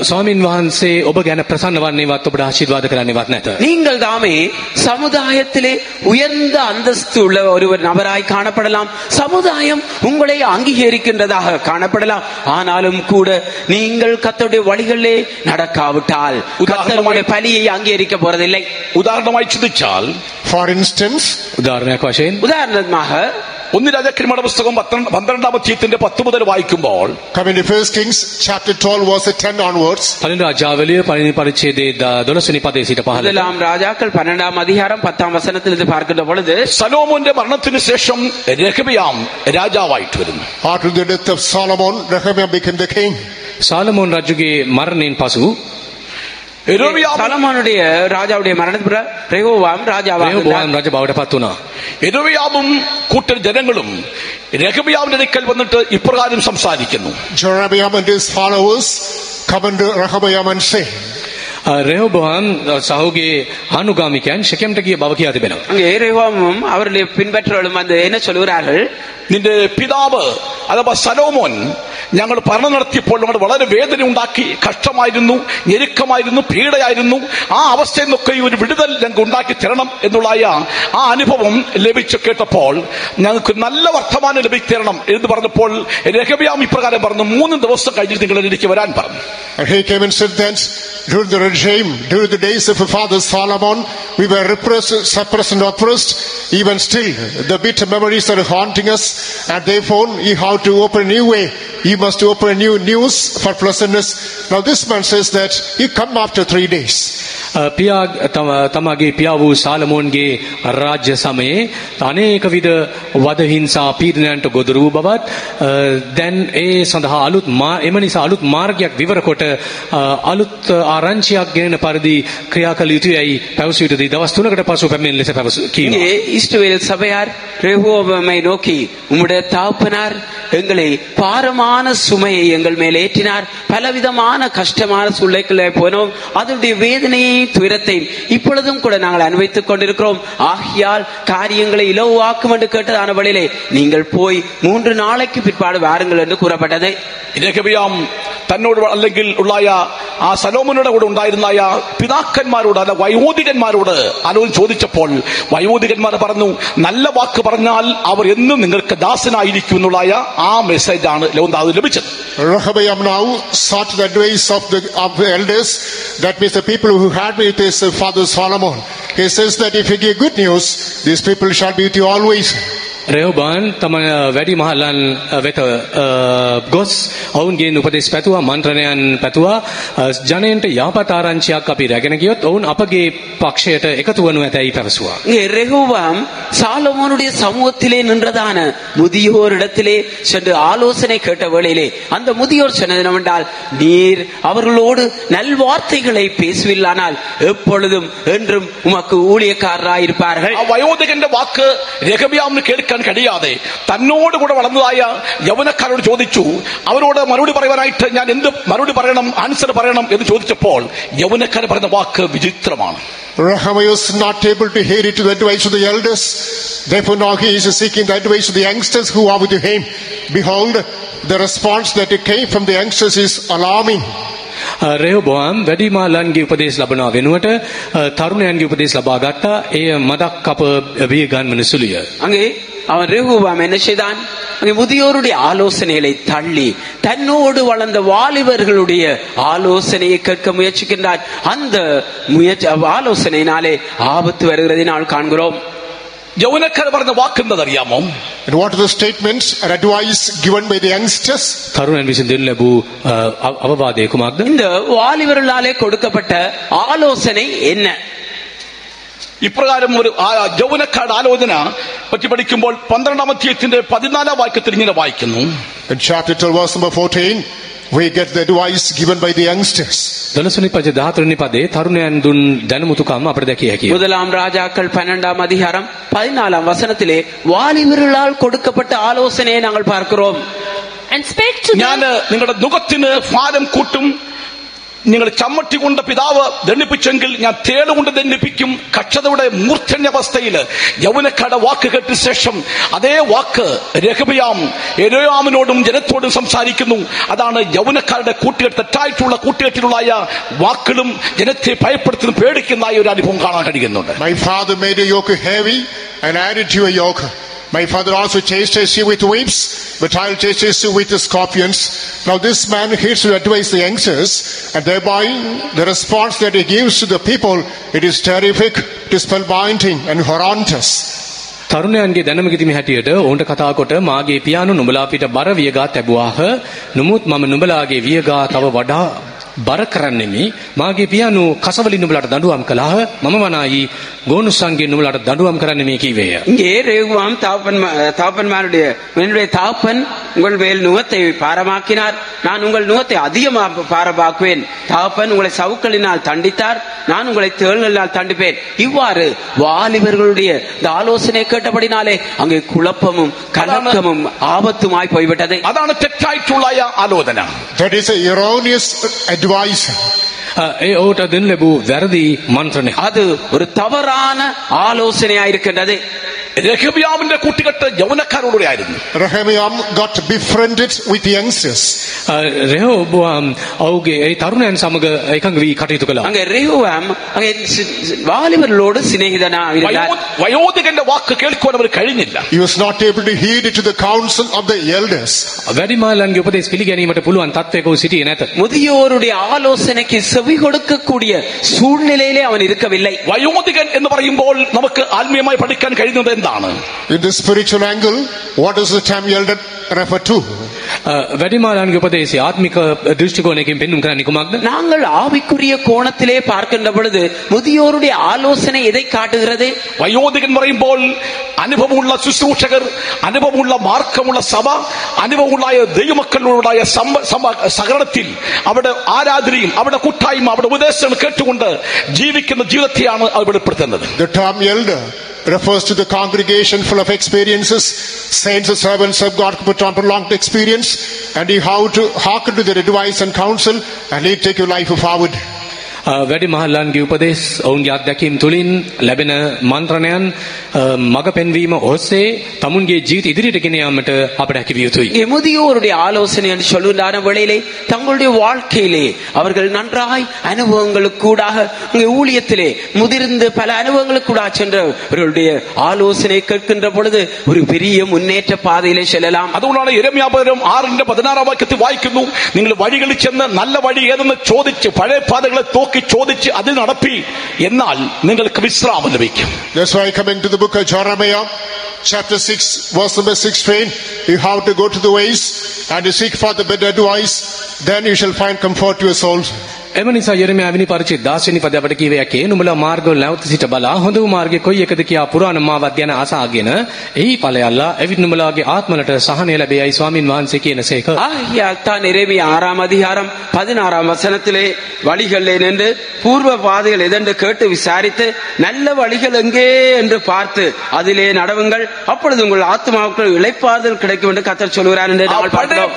ස්වාමින් වහන්සේ ඔබ ගැන ප්‍රසන්න වන්නේවත් ඔබට ආශිර්වාද කරන්නේවත් නැත. நீங்கள் தாமே சமுதாயத்திலே உயர்ந்த அந்தஸ்து உள்ள ஒருவர் நபராய் காணப்படலாம், சமுதாயம் உங்களை அங்கீகரிக்கின்றதாக காணப்படலாம். ஆனாலும் கூட நீங்கள் கர்த்தருடைய வழிகளிலே நடக்காவிட்டால் கர்த்தருடைய பலியை அங்கீகரிக்க போறதில்லை. ഉദാഹരണമായി ചിന്തിച്ചാൽ, For instance, උදාහරණයක් වශයෙන් உதாரணமாக ഒന്ന് രാജാക്കന്മാരുടെ പുസ്തകം 12-ാം അധ്യായത്തിന്റെ 10 മുതൽ വായിക്കുമ്പോൾ, coming to 1 Kings chapter 12 verse 10 onwards, පළවෙනි රාජාවලිය පළවෙනි පරිච්ඡේදයේ 12 වෙනි පදයේ සිට 15. முதலாம் ராஜாக்கள் 12ஆம் அதிகாரம் 10ஆம் வசனத்திலிருந்து பார்க்கின்ற பொழுது, സലോമോന്റെ മരണത്തിന് ശേഷം രെഹബയാം രാജാവായിട്ട് വരുന്നു. after the death of Solomon, Rehoboam became the king. සාලමෝන් රජුගේ මරණයෙන් පසු சலமானுடைய ராஜாவுடைய மரணத்துல ரெகோவாம் ராஜாவாக රෙහෝබෝවාම් රජ බවට පත් වුණා. യെരൊബെയാമും കൂട്ടർ ജനങ്ങളും രെഹബയാമിന്റെ അടുക്കൽ വന്നിട്ട് ഇപ്രകാരം സംസാരിക്കുന്നു. Jeroboam and his followers come unto Rehoboam and say, ரெஹோபோவாம் சஹோගේ ආනුගාමිකයන් ෂෙකෙම්ට ගිය බව කියා තිබෙනවා. அங்கே ரெகோவாமும் அவருடைய பின்பற்றவர்களும் வந்து என்ன சொல்கிறார்கள்? നിന്റെ പിതാവ് അഥവാ സലോമോൻ ഞങ്ങൾ ഭരണം നടത്തിയപ്പോൾ നമ്മൾ വളരെ വേദന ഉണ്ടാക്കി, കഷ്ടമായിരുന്നു, ഞെരുക്കമായിരുന്നു, പീഡയായിരുന്നു. ആ അവസ്ഥയിൽ നിന്നൊക്കെ ഒരു വിടുതൽ ഞങ്ങൾക്ക് ഉണ്ടാക്കി തരണം എന്നുള്ള ആ അനുഭവം ലഭിച്ചു കേട്ടപ്പോൾ ഞങ്ങൾക്ക് നല്ല വർത്തമാനം ലഭിക്കണം എന്ന് പറഞ്ഞപ്പോൾ രെഹബയാം ഇപ്രകാരം പറഞ്ഞു, 3 ദിവസം കഴിഞ്ഞിട്ട് നിങ്ങൾ എനിക്ക് വരാൻ പറഞ്ഞു. and he came and said that during the regime, during the days of our father Solomon, we were repressed, suppressed and oppressed. Even still, the bitter memories are haunting us, and therefore you have to open a new way. You must open a new news for pleasantness. Now this man says that you come after 3 days. තමාගේ පියා වූ සාලමෝන්ගේ රාජ්‍ය සමයේ අනේක විද වද හිංසා පීඩනයන්ට ගොදුරු වූ බවත් දැන් ඒ සඳහා එම නිසා අලුත් මාර්ගයක් විවර කොට අලුත් ආරංචියක් ගෙනෙන පරිදි ක්‍රියා කළ යුතුයයි පැවසූ යුතුයි. දවස් 3කට පසු පැමිණෙන ලෙස කීවා. இஸ்ரவேல் சபையார் ரெகோவாமை நோக்கி, உம்முடைய தகப்பனார் எங்களை பாரமான சுமையை எங்கள் மேல் ஏற்றினார், பலவிதமான கஷ்டமான சூழ்நிலைகளை போனோம், அதனுடைய வேதனையை துயரத்தை இப்பொழுதும் கூட நாங்கள் அனுபவித்துக் கொண்டிருக்கிறோம். ஆகையால் காரியங்களை இலவாக்கும் என்று கேட்டதான வழியிலே நீங்கள் போய் 3 நாளைக்கு பிற்பாடு வாருங்கள் என்று கூறப்பட்டது. രെഹബയാം തന്നോട് അല്ലെങ്കിൽ ഉള്ളായ ആ സലോമോനോട് കൂടെ ഉണ്ടായിരുന്നായ പിതാക്കന്മാരോട് അല്ല വയോധികന്മാരോട് ആലോചന ചോദിച്ചപ്പോൾ വയോധികന്മാർ പറഞ്ഞു, നല്ല വാക്ക് പറഞ്ഞാൽ അവർ എന്നും നിങ്ങൾക്ക് ദാസനായിരിക്കും എന്നുള്ളായ ആ മെസ്സേജാണ് ലഭിച്ചത്. Rehoboam now sought the advice of the elders, that means the people who had with his father Solomon. He says that if you give good news, these people shall be with you always. රෙහෝබෝවාම් තම වැඩි මහල්ලන් වෙත ගොස් ඔවුන්ගේ උපදෙස් පැතුවා, මන්ත්‍රණයන් පැතුවා. ජනයන්ට යහපත් ආරංචියක් අපි රැගෙන ගියොත් ඔවුන් අපගේ පක්ෂයට එකතු වනු ඇතැයි පැවසුවා. ரெகோவாம் சாலமோனுடைய சமூகத்திலே நின்றதான முதியோரிடத்திலே சென்று ஆலோசனை கேட்ட வேளையிலே அந்த முதியோர் சொன்னது என்னவென்றால், நீர் அவர்களோடு நல்வார்த்தைகளை பேசுவில்லானால் எப்பொழுதும் என்றும் உமக்கு ஊழியக்காரராயிருப்பார்கள். വയോധികന്റെ വാക്ക് രെഹബയാമിന് കേൾക്കാൻ കഴിയാതെ തന്നോട് കൂടെ വളർന്നതായ യൗവനക്കാരോട് ചോദിച്ചു. അവരോട് മറുപടി പറയുവാനായിട്ട് ഞാൻ എന്ത് മറുപടി പറയണം, ആൻസർ പറയണം എന്ന് ചോദിച്ചപ്പോൾ യൗവനക്കാരൻ പറയുന്ന വാക്ക് വിചിത്രമാണ്. Rehoboam was not able to hear it to the advice of the elders. Therefore now he is seeking the advice of the youngsters who are with him. Behold, the response that came from the youngsters is alarming. රෙහෝබෝවාම් වැඩිමහල්ලන්ගේ උපදෙස් ලබනවා වෙනුවට තරුණයන්ගේ උපදෙස් ලබා ගත්තා. එය මදක් අප විය ගන්වන සුළුය. அங்கே அவன் ரெகோவாம் என்ன செய்தான்? அங்கே முதியோருடைய ஆலோசனைகளை தள்ளி தன்னோடு வளர்ந்த வாலிபர்களுடைய ஆலோசனையை கேட்க முயற்சிக்கின்றான். அந்த ஆலோசனையினாலே ஆபத்து வருகிறதை நான் காண்கிறோம். യൗവനക്കാർ പറഞ്ഞ വാക്കെന്താ അറിയാമോ? And what are the statements and advice given by the youngsters? තරුණයන් විසින් දෙනු ලැබූ අවවාදය කුමක්ද? இந்த வாலிபர்களாலே கொடுக்கப்பட்ட ஆலோசனை என்ன? ഇപ്രകാരം ഒരു യൗവനക്കാരുടെ ആലോചന പറ്റി പഠിക്കുമ്പോൾ 12-ാം അധ്യായത്തിന്റെ 14-ാം വാക്യത്തിൽ ഇങ്ങനെ വായിക്കുന്നു. In chapter 12 verse number 14 we get the advice given by the youngsters. 12 පද 13 පදේ තරුණයන් දුන් දැනුමුතුකම් අපිට දැකිය හැකියි. முதலாம் ராஜாக்கள் 12ஆம் அதிகாரம் 14ஆம் வசனத்திலே வாலிபர்களால் கொடுக்கப்பட்ட ஆலோசனையை நாங்கள் பார்க்கிறோம். And spake to ഞാൻ them, നിങ്ങളുടെ നുകത്തിന് ഭാരം കൂട്ടും, നിങ്ങൾ ചമ്മട്ടി കൊണ്ട് പിതാവ് ദണ്ഡിപ്പിച്ചെങ്കിൽ ഞാൻ തേളുകൊണ്ട് ദണ്ഡിപ്പിക്കും. കക്ഷതയുടെ മൂർധന്യാവസ്ഥയിൽ യൗവനക്കാരുടെ വാക്ക് കേട്ട ശേഷം അതേ വാക്ക് രഹബയാം യെരോയാമിനോടും ജനത്തോടും സംസാരിക്കുന്നു. അതാണ് യൗവനക്കാരുടെ കൂട്ടുകെട്ട്, തെറ്റായിട്ടുള്ള കൂട്ടുകെട്ടിലുള്ള വാക്കുകളും ജനത്തെ ഭയപ്പെടുത്തുന്ന പേടിക്കുന്ന ഒരു അനുഭവം കാണാൻ കഴിയുന്നുണ്ട്. My father made a yoke heavy and added to a yoke. My father also chastised you with whips, but I'll chastise you with the scorpions. Now this man hates to advise the youngsters, and thereby the response that he gives to the people, it is terrific, it is spellbinding and horrendous. තරුණයන්ගේ දැනුම කිරීම හැටියට ඔවුන්ට කතා කොට මාගේ පියාණන් නුඹලා පිට බර වියගා තැබුවාහ. නමුත් මම නුඹලාගේ වියගා තව වඩා බර කරන්නෙමි. මාගේ පියාණන් කසවලින් නුඹලාට දඬුවම් කළාහ. මම වනායි ගෝනුස්සන්ගේ නුඹලාට දඬුවම් කරන්නෙමි කීවේය. இங்கே ரேகுவாம் தாப்பன்மாருடைய என்னுடைய தாப்பன் உங்கள் மேல் நுகத்தை பாரமாக்கினார், நான் உங்கள் நுகத்தை அதிகமாக பாரமாக்குவேன். தாப்பன் உங்களை சவுக்களினால் தண்டித்தார், நான் உங்களை தேள்களினால் தண்டிப்பேன். இவ்வாறு வாலிபர்களுடைய இந்த ஆலோசனை கேட்டபடினாலே அங்கே குழப்பமும் கலக்கமும் ஆபத்துமாய் போய்விட்டது. അതാണ് തെറ്റായിട്ടുള്ള ആലോചന. That is a erroneous advice. ඒ ඔහුට දෙන්න ලැබූ වැරදි මන්ත්‍රණය. அது ஒரு தவறான ஆலோசனையாயிருக்கின்றது. രഹബയാമിന്റെ കൂട്ടുകെട്ട് യൗവനക്കാരോടെ ആയിരുന്നു. Rehoboam got befriended with the youngsters. රෙහෝබෝම් ඔහුගේ ඒ තරුණයන් සමග එකඟ වී කටයුතු කළා. அங்கே ரேகுவாம் அங்கே வாலிபர்களோடு சிநேகிதனா இருந்தார். വയോധികന്റെ വാക്ക് കേൾക്കുവാൻ അവർ കഴിഞ്ഞില്ല. He was not able to heed to the counsel of the elders. වැඩිමාල්ලන්ගේ උපදෙස් පිළිගැනීමට පුළුවන් තත්වයක වූ සිටියේ නැත. முதியோருடைய ஆலோசனைக்கு செவி கொடுக்கக்கூடிய சூழ்நிலையிலே அவன் இருக்கவில்லை. വയോധികൻ എന്ന് പറയുമ്പോൾ നമുക്ക് ആത്മീയമായി പഠിക്കാൻ കഴിയുന്നത് എന്താണ്? In the spiritual angle, what does the term elder refer to? වැඩිමාල්ලන්ගේ උපදේශය ආත්මික දෘෂ්ටිකෝණයකින් පෙන්වුම් කරන්නේ කුමක්ද? நாங்கள் ஆவிக்குரிய கோணத்திலே பார்க்கின்ற பொழுது முதியோருடைய ஆலோசனை எதை காட்டுகிறது? വയോധികൻ പറയുമ്പോൾ അനുഭവമുള്ള ശുശ്രൂഷകർ, അനുഭവമുള്ള മാർക്കമുള്ള സഭ, അനുഭവമുള്ള ദൈവമക്കളോടായ സഹകരണത്തിൽ അവിടെ ആരാധനയും അവിടെ കൂട്ടായ്മ അവിടെ ഉപദേശങ്ങൾ കേട്ടുകൊണ്ട് ജീവിക്കുന്ന ജീവിതത്തെയാണ് അത് വെളിപ്പെടുത്തുന്നത്. The term elder refers to the congregation full of experiences, saints and servants of God put on prolonged experience, and you have to hearken to their advice and counsel and lead take your life forward. වැඩිමහල්ලන්ගේ උපදෙස් ඔවුන්ගේ අත්දැකීම් තුලින් ලැබෙන මන්ත්‍රණයන් මඟ පෙන්වීම ඔස්සේ තමුන්ගේ ජීවිත ඉදිරියට ගෙන යාමට අපට හැකි විය යුතුයි. முதியோருடைய ஆலோசனை என்று சொல்லுகின்ற வேளையிலே தங்களுடைய வாழ்க்கையிலே அவர்கள் நன்றாய் அனுபவங்களுக்கூடாக ஊழியத்திலே முதிர்ந்து பல அனுபவங்களுக்கூடாக சென்றவர்களுடைய ஆலோசனை கேட்கின்ற பொழுது ஒரு பெரிய முன்னேற்ற பாதையிலே செல்லலாம். അതുകൊണ്ടാണ് യെരമ്യാ 6:16 വാക്യത്തിൽ വായിക്കുന്നു, നിങ്ങൾ വഴികളിൽ ചെന്ന് നല്ല വഴി ഏതെന്ന് ചോദിച്ച് പഴയ പാതകളെ ചോദിച്ച് അതിൽ നടപ്പി, എന്നാൽ നിങ്ങൾക്ക് വിശ്രാമം ലഭിക്കും. That's why coming to the book of Jeremiah chapter 6 verse number 16, you have to go to the ways and you seek for the better advice, then you shall find comfort to your souls. එම නිසා යෙරමියා වෙනි පරිච්ඡේද 10 වෙනි පද අපට කියවේ යකේ නුඹලා මාර්ගවල නැවත සිට බලා හොඳ වූ මාර්ගය කොයි එකද කියා පුරාණ මාවත් යන අසාගෙන එහි ඵලයල්ලා එවිට නුඹලාගේ ආත්මලට සහනය ලැබෙයි ස්වාමින් වහන්සේ කියනසේක. ஆகியால்தான் எரேமியா 6ஆம் அதிகாரம் 16ஆம் வசனத்திலே வழிகளிலே நின்று பூர்வ பாதைகள் எதென்று கேட்டு விசாரித்து நல்ல வழிகள் எங்கே என்று பார்த்து அதிலே நடவுங்கள், அப்பொழுது உங்கள் ஆத்மாவுக்கு இளைப்பாறுதல் கிடைக்கும் என்று கர்த்தர் சொல்கிறார் என்று நாங்கள் பார்க்கிறோம்.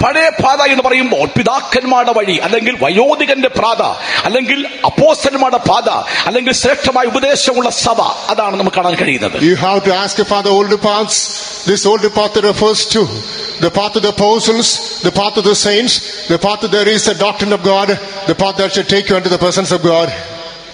പഴയ പാത എന്ന് പറയുമ്പോൾ പിതാക്കന്മാരുടെ വഴി അല്ലെങ്കിൽ വയോധികന്റെ പാത അല്ലെങ്കിൽ അപ്പോസ്തലന്മാരുടെ പാത അല്ലെങ്കിൽ ശ്രേഷ്ഠമായ ഉപദേശമുള്ള സഭ, അതാണ് നമുക്ക് കാണാൻ കഴിയുന്നത്. You have to ask for the older paths. This older path refers to the path of the apostles, the path of the saints, the path that there is the doctrine of God, the path that shall take you into the presence of God.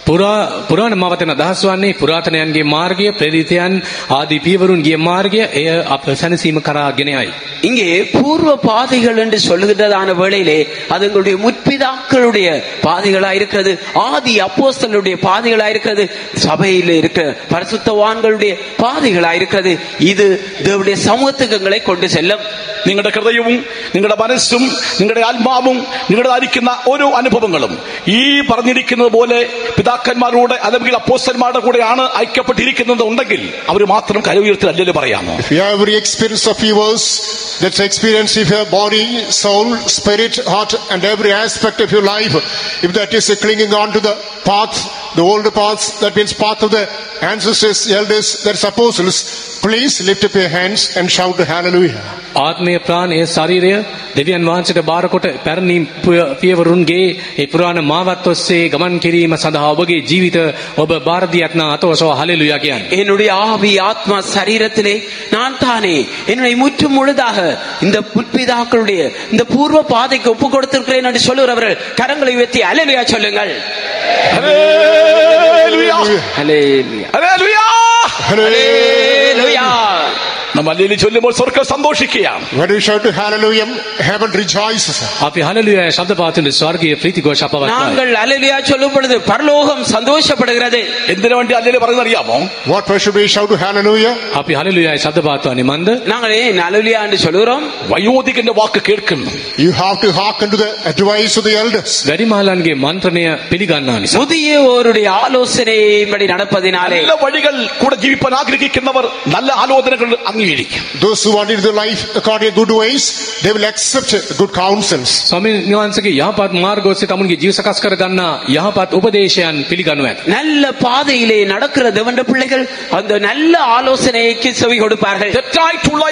පුරාණ මාවතන අදහස් වන්නේ පුරාතනයන්ගේ මාර්ගය, ප්‍රේරිතයන් ආදී පියවරුන්ගේ මාර්ගය, එය අප සැනසීම කරා ගෙන යයි. இங்கே பூர்வ பாதைகள் என்று சொல்லுகின்றதான வேளையிலே அது எங்களுடைய முற்பிதாக்களுடைய பாதைகளாக இருக்கிறது, ஆதி அப்போஸ்தலருடைய பாதைகளாக இருக்கிறது, சபையில் இருக்கிற பரிசுத்தவான்களுடைய பாதைகளாக இருக்கிறது. இது தேவனுடைய சமூகத்துவங்களை கொண்டு செல்லும். നിങ്ങളുടെ ഹൃദയവും നിങ്ങളുടെ മനസ്സും നിങ്ങളുടെ ആത്മാവും നിങ്ങളുടേതായിരിക്കുന്ന ഓരോ അനുഭവങ്ങളും ഈ പറഞ്ഞിരിക്കുന്നത് പോലെ പിതാക്കന്മാരോട് അല്ലെങ്കിൽ അപ്പോസ്തലന്മാരുടെ കൂടെയാണ് ഐക്യപ്പെട്ടിരിക്കുന്നത് ഉണ്ടെങ്കിൽ അവർ മാത്രം കരയുയർത്തിൽ അല്ലല്ലോ പറയാമോ? If you have every experience of yours, that's experience of your body, soul, spirit, heart, and every aspect of your life. If that is clinging on to the path, the old path, that means path of the ancestors, elders, that's apostles, please lift up your hands and shout hallelujah. ආත්මය ප්‍රාණය ශරීරය දෙවියන් වහන්සේට බාරකොට පැරණි පියවරුන්ගේ ඒ පුරාණ මාවත් ඔස්සේ ගමන් කිරීම සඳහා ඔබගේ ජීවිත ඔබ බාර දී යත්නා අතවසව හලෙලුයා කියන්නේ. என்னுடைய ஆவி ஆத்மா சரீரத்திலே நான் தானே என்னுடைய முற்றும் முழுதாக இந்த முற்பிதாக்களுடைய இந்த பூர்வ பாதைக்கு ஒப்பு கொடுத்திருக்கிறேன் என்று சொல்லுகிறவர்கள் கரங்களை உயர்த்தி ஹல்லேலூயா சொல்லுங்கள். ഹല്ലേലൂയ ஹல்லேலூயா ഹല്ലേലൂയ ஹல்லேலூயா. നമ്മൾ ഹല്ലേലൂയ ചൊല്ലുമ്പോൾ സ്വർഗ്ഗം സന്തോഷിക്കുകയാണ്. When you shout heaven, heaven rejoices. අපි හලෙලුයා ශබ්ද පාතුන ස්වර්ගීය ප්‍රීති ഘോഷ අපවත් நாங்கள் ஹல்லேலூயா சொல்லும் பொழுது பரலோகம் சந்தோஷப்படுகிறது. എന്തിനു വേണ്ടി ഹല്ലേലൂയ പറയുന്നത് അറിയാമോ? What way should we shout hallelujah? අපි හලෙලුයා ශබ්ද පාතුවන්නේ මන්ද? நாங்கள் ஏன் ஹல்லேலூயா என்று சொல்கிறோம்? വയോധികന്റെ വാക്ക് കേൾക്കുന്നു. You have to hearken to the advice of the elders. වැඩිමාලන්ගේ මන්ත්‍රණය පිළිගන්නා නිසා. முதியோருடைய ஆலோசனையின்படி நடப்பதினாலே നല്ല വഴികൾ കൂടെ ജീവിക്കാൻ ആഗ്രഹിക്കുന്നവർ നല്ല ആലോചനകൾ അംഗീകരിക്കും. Those who want into the life according to good ways, they will accept good counsels. ස්වාමීන් වහන්සේගේ යහපත් මාර්ග ඔස්සේ තමුන්ගේ ජීව සකස් කර ගන්නා යහපත් උපදේශයන් පිළිගනු ඇත. நல்ல பாதையிலே நடக்கிற தேவனுடைய பிள்ளைகள் அந்த நல்ல ஆலோசனைக்கு செவி கொடுப்பார்கள். തെറ്റായിട്ടുള്ള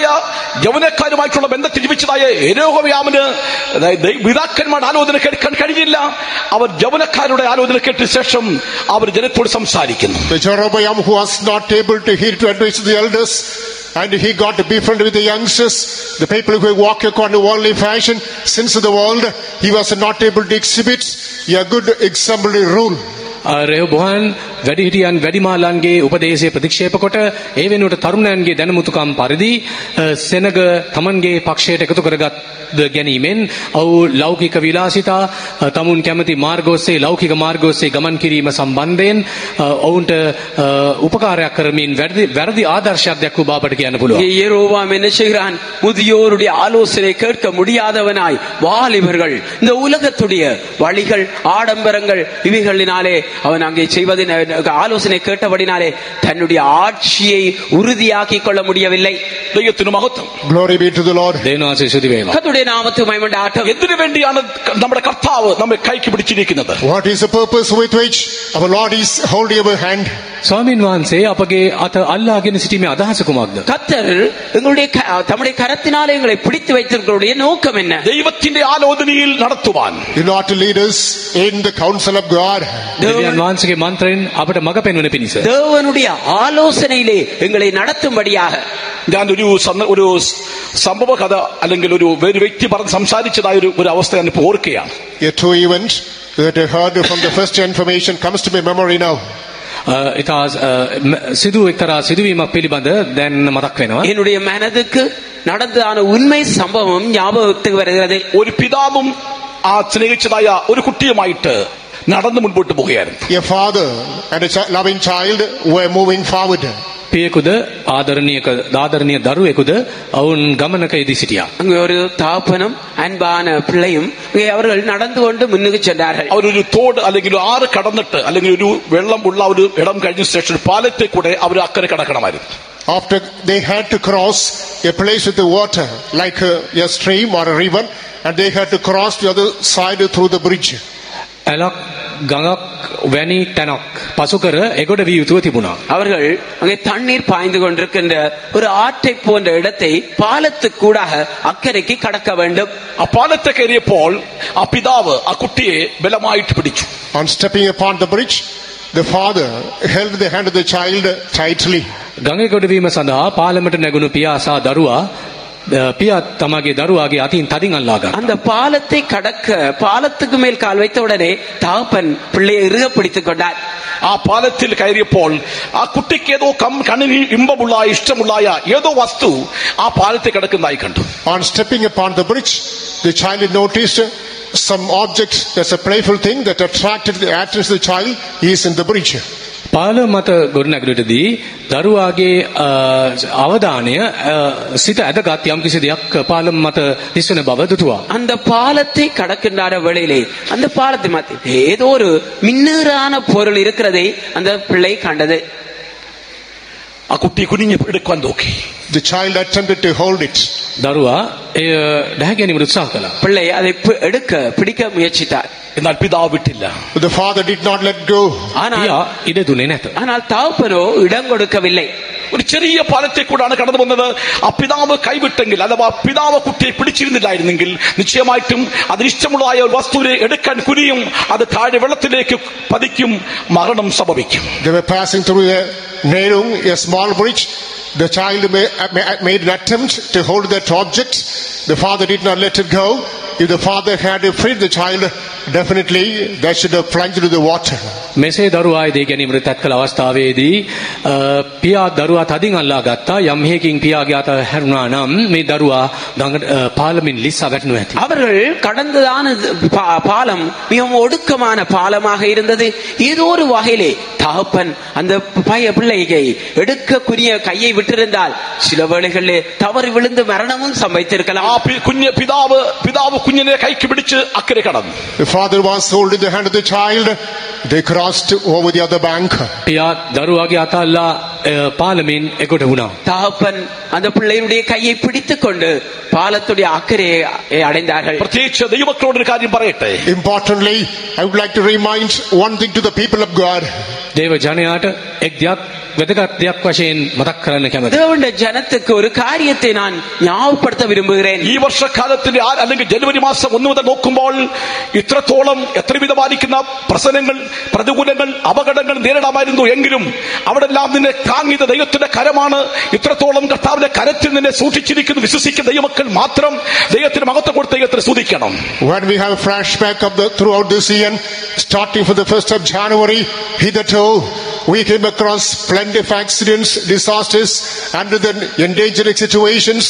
യൗവനക്കാരുമായിട്ടുള്ള ബന്ധത്തിൽ ജീവിച്ചതായ യെരോബെയാമിന് പിതാക്കന്മാരുടെ ആലോചന കേൾക്കാൻ കഴിഞ്ഞില്ല. അവർ യൗവനക്കാരുടെ ആലോചന കേട്ട ശേഷം അവർ ജനത്തോട് സംസാരിക്കുന്നു. The Jeroboam who was not able to hear to advice of the elders, and he got to befriend with the youngsters, the people who walk according to worldly fashion, sins of the world, he was not able to exhibit a good exemplary rule. රෙහොබෝවන් වැඩිහිටියන් වැඩිමාලන්ගේ උපදේශය ප්‍රතික්ෂේප කොට ඒ වෙනුවට තරුණයන්ගේ දැනුමුතුකම් පරිදි සෙනග තමන්ගේ පක්ෂයට එකතු කරගත් ගැනීමෙන් ඔහු ලෞකික විලාසිතා තමුන් කැමති මාර්ග ඔස්සේ ලෞකික මාර්ග ඔස්සේ ගමන් කිරීම සම්බන්ධයෙන් ඔවුන්ට උපකාරයක් කරමින් වැරදි ආදර්ශයක් දැක්වූ බවට කියන්න පුළුවන්. யெரோவாம் என்ன செய்கிறான்? முதியோருடைய ஆலோசனை கேட்க முடியாதவனாய் வாலிபர்கள் இந்த உலகத்துடைய வழிகள் ஆடம்பரங்கள் இவைகளினாலே அவன் அங்கே செய்வதின் ஆலோசனை கேட்டபடினாலே தன்னுடைய ஆட்சியை உறுதியாக்கிக் கொள்ள முடியவில்லை. ദൈവത്തിന് മഹത്വം. Glory be to the Lord. දේවනාසේ ස්තුති වේවා. கர்த்தருடைய நாமத்துக்கு மகிமை உண்டாகட்டும். എന്തിനു വേണ്ടിയാണ് നമ്മുടെ കർത്താവ് നമ്മെ കൈക്ക് പിടിച്ചിരിക്കുന്നത്? What is the purpose with which our Lord is holding our hand? ස්වාමීන් වහන්සේ අපගේ අත අල්ලාගෙන සිටීමේ අදහස කුමක්ද? கர்த்தர் எங்களுடைய தம்முடைய கரத்தினாலே எங்களை பிடித்து வைத்திருக்கிறதுடைய நோக்கம் என்ன? ദൈവത്തിന്റെ ആലോചനയിൽ നടത്തുവാൻ. You know, to lead us in the counsel of God. දෙවියන් වහන්සේගේ මන්ත්‍රයෙන් අපට මඟ පෙන්වන පිණිස. தேவனுடைய ஆலோசனையிலே எங்களை நடத்தும்படியாக. ഞാൻ ഒരു സംഭവ കഥ അല്ലെങ്കിൽ ഒരു വ്യക്തി പറഞ്ഞ് സംസാരിച്ചതായ ഒരു അവസ്ഥ ഞാൻ ഇപ്പോൾ ഓർക്കുകയാണ്. A true event that I heard from the first information comes to my memory now. ඉතා එක්තරා සිදුවීමක් පිළිබඳ දැන් මතක් වෙනවා. என்னுடைய மனதுக்கு நடந்ததான உண்மை சம்பவம் ஞாபகத்துக்கு வருகிறது. ഒരു പിതാവും ആ സ്നേഹിച്ചതായ ഒരു കുട്ടിയുമായിട്ട് നടന്ന് മുൻപോട്ട് പോവുകയായിരുന്നു. A father and a loving child were moving forward. පියෙකුද ආදරණීය දරුවෙකුද ඔවුන් ගමනක යෙදී සිටියා. அங்கே ஒரு தாப்பனும் அன்பான பிள்ளையும் அவர்கள் நடந்து கொண்டு முன்னுக்கு சென்றார்கள். അവരൊരു തോട് അല്ലെങ്കിൽ ആറ് കടന്നിട്ട് അല്ലെങ്കിൽ ഒരു വെള്ളം ഉള്ള ഒരു ഇടം കഴിഞ്ഞ ശേഷം പാലത്തെ കൂടെ അവർ അക്കരെ കടക്കണമായിരുന്നു. After they had to cross a place with the water like a stream or a river, and they had to cross the other side through the bridge. ඇලක් ගඟක් වැනි තැනක් පසුකර එගොඩ විය යුතුව තිබුණා. அவர்கள் அங்கே தண்ணீர் பாய்ந்து கொண்டிருக்கின்ற ஒரு ஆற்றை போன்ற இடத்தை பாலத்துக்கூடாக அக்கறைக்கு கடக்க வேண்டும். ആ പാലത്തെ കയറിയപ്പോൾ ആ പിതാവ് ആ കുട്ടിയെ ബലമായിട്ട് പിടിച്ചു. On stepping upon the bridge, the father held the hand of the child tightly. ගඟේ ගොඩවීම සඳහා පාලමට නැගුණු පියා සහ දරුවා පියා තමගේ දරුවාගේ අතින් තදින් අල්ලා ගත්තා. அந்த பாலத்தை கடக்க பாலத்துக்கு மேல் கால் வைத்த உடனே தகப்பன் பிள்ளையை இறுக பிடித்துக் கொண்டார். ആ പാലത്തിൽ കയറിയപ്പോൾ ആ കുട്ടിക്ക് ഏതോ കണ്ണിന് ഇമ്പമുള്ള ഇഷ്ടമുള്ള ഏതോ വസ്തു ആ പാലത്തിൽ കിടക്കുന്നതായി കണ്ടു. On stepping upon the bridge, the child noticed some object, that's a playful thing that attracted the attention of the child is in the bridge. පාල මත ගොඩනැගිලටදී දරුවාගේ අවධානය සිත ඇදගත් යම් කිසි දෙයක් පාලම මත දිස්වන බව දුටුවා. அந்த பாலத்தை கடக்கின்ற வேளையிலே அந்த பாலத்தை மத்தியில் ஏதோ ஒரு மின்னேறான பொருள் இருக்கிறதை அந்த பிள்ளை கண்டது. ആ കുട്ടി കുനിഞ്ഞ് എടുക്കാൻ നോക്കി. The child attempted to hold it. දරුවා එය ඩැහැ ගැනීමට උත්සාහ කළා. பிள்ளை அதை பிடிக்க முயற்சித்தார். എന്നാൽ പിതാവ് വിട്ടില്ല. The father did not let go. පියා ඉඩ දුන්නේ නැත. ஆனால் தகப்பனோ இடம் கொடுக்கவில்லை. ഒരു ചെറിയ പാലത്തെ കൂടാണ് കടന്നു വന്നത്. ആ പിതാവ് കൈവിട്ടെങ്കിൽ അഥവാ പിതാവ് കുട്ടിയെ പിടിച്ചിരുന്നില്ലായിരുന്നെങ്കിൽ നിശ്ചയമായിട്ടും അതിനിഷ്ടമുള്ളതായ ഒരു വസ്തുവിനെ എടുക്കാൻ കുനിയും, അത് താഴെ വെള്ളത്തിലേക്ക് പതിക്കും, മരണം സംഭവിക്കും. They were passing through a Nerung, a small bridge. The child made an attempt to hold that object. The father did not let it go. If the father had freed the child, definitely they should have plunged into the water. මෙසේ දරුවා ඉදී ගැනීමට තත් කළ අවස්ථාවේදී පියා දරුවා තදින් අල්ලා ගත්තා. යම් හේකින් පියාගේ අත හැරුණා නම් මේ දරුවා පාලමින් ලිස්සා වැටෙනු ඇති. அவர்கள் கடந்ததான பாலம் மிகவும் ஒடுக்கமான பாலமாக இருந்தது. ஏதோ ஒரு வகையிலே தகப்பன் அந்த பிள்ளையை எடுக்கக்கூடிய கையை விட்டிருந்தால் சில வேளைகளிலே தவறி விழுந்து மரணமும் சம்பவித்திருக்கலாம். പിതാവ് കുഞ്ഞിനെ കൈക്ക് പിടിച്ച് അക്കരെ കടന്നു. The father was holding the hand of the child. They crossed over the other bank. පියා දරුවාගේ අත අල්ලා පාලමින් එගොඩ වුණා. தகப்பன் அந்த பிள்ளையுடைய கையை பிடித்துக் கொண்டு பாலத்துடைய அக்கறையை அடைந்தார்கள். പ്രത്യേകിച്ച് ദൈവമക്കളോട് ഒരു കാര്യം പറയട്ടെ. Importantly, I would like to remind one thing to the people of God. දේව ජනයාට එක් දෙයක් වැදගත් දෙයක් වශයෙන් මතක් කරන්න කැමතියි. தேவனுடைய ஜனத்துக்கு ஒரு காரியத்தை நான் ஞாபகப்படுத்த விரும்புகிறேன். ഈ വർഷക്കാലത്തിന്റെ അല്ലെങ്കിൽ ജനുവരി മാസം 1 മുതൽ നോക്കുമ്പോൾ ഇത്രത്തോളം എത്ര വിധമായിരിക്കുന്ന പ്രശ്നങ്ങൾ, പ്രതികൂലങ്ങൾ, അപകടങ്ങൾ നേരിടാമായിരുന്നു. എങ്കിലും അവിടെല്ലാം നിന്നെ താങ്ങിയത് ദൈവത്തിന്റെ കരമാണ്. ഇത്രത്തോളം കർത്താവിന്റെ കരത്തിൽ നിന്നെ സൂക്ഷിച്ചിരിക്കുന്നു വിശ്വസിക്കുന്ന ദൈവമക്കൾ മാത്രം ദൈവത്തിന് മഹത്വം കൊടുത്ത് ദൈവത്തെ സ്തുതിക്കണം. When we have a flashback of throughout this year, starting from the 1st of January, hitherto we came across plenty of accidents, disasters, and then endangering situations.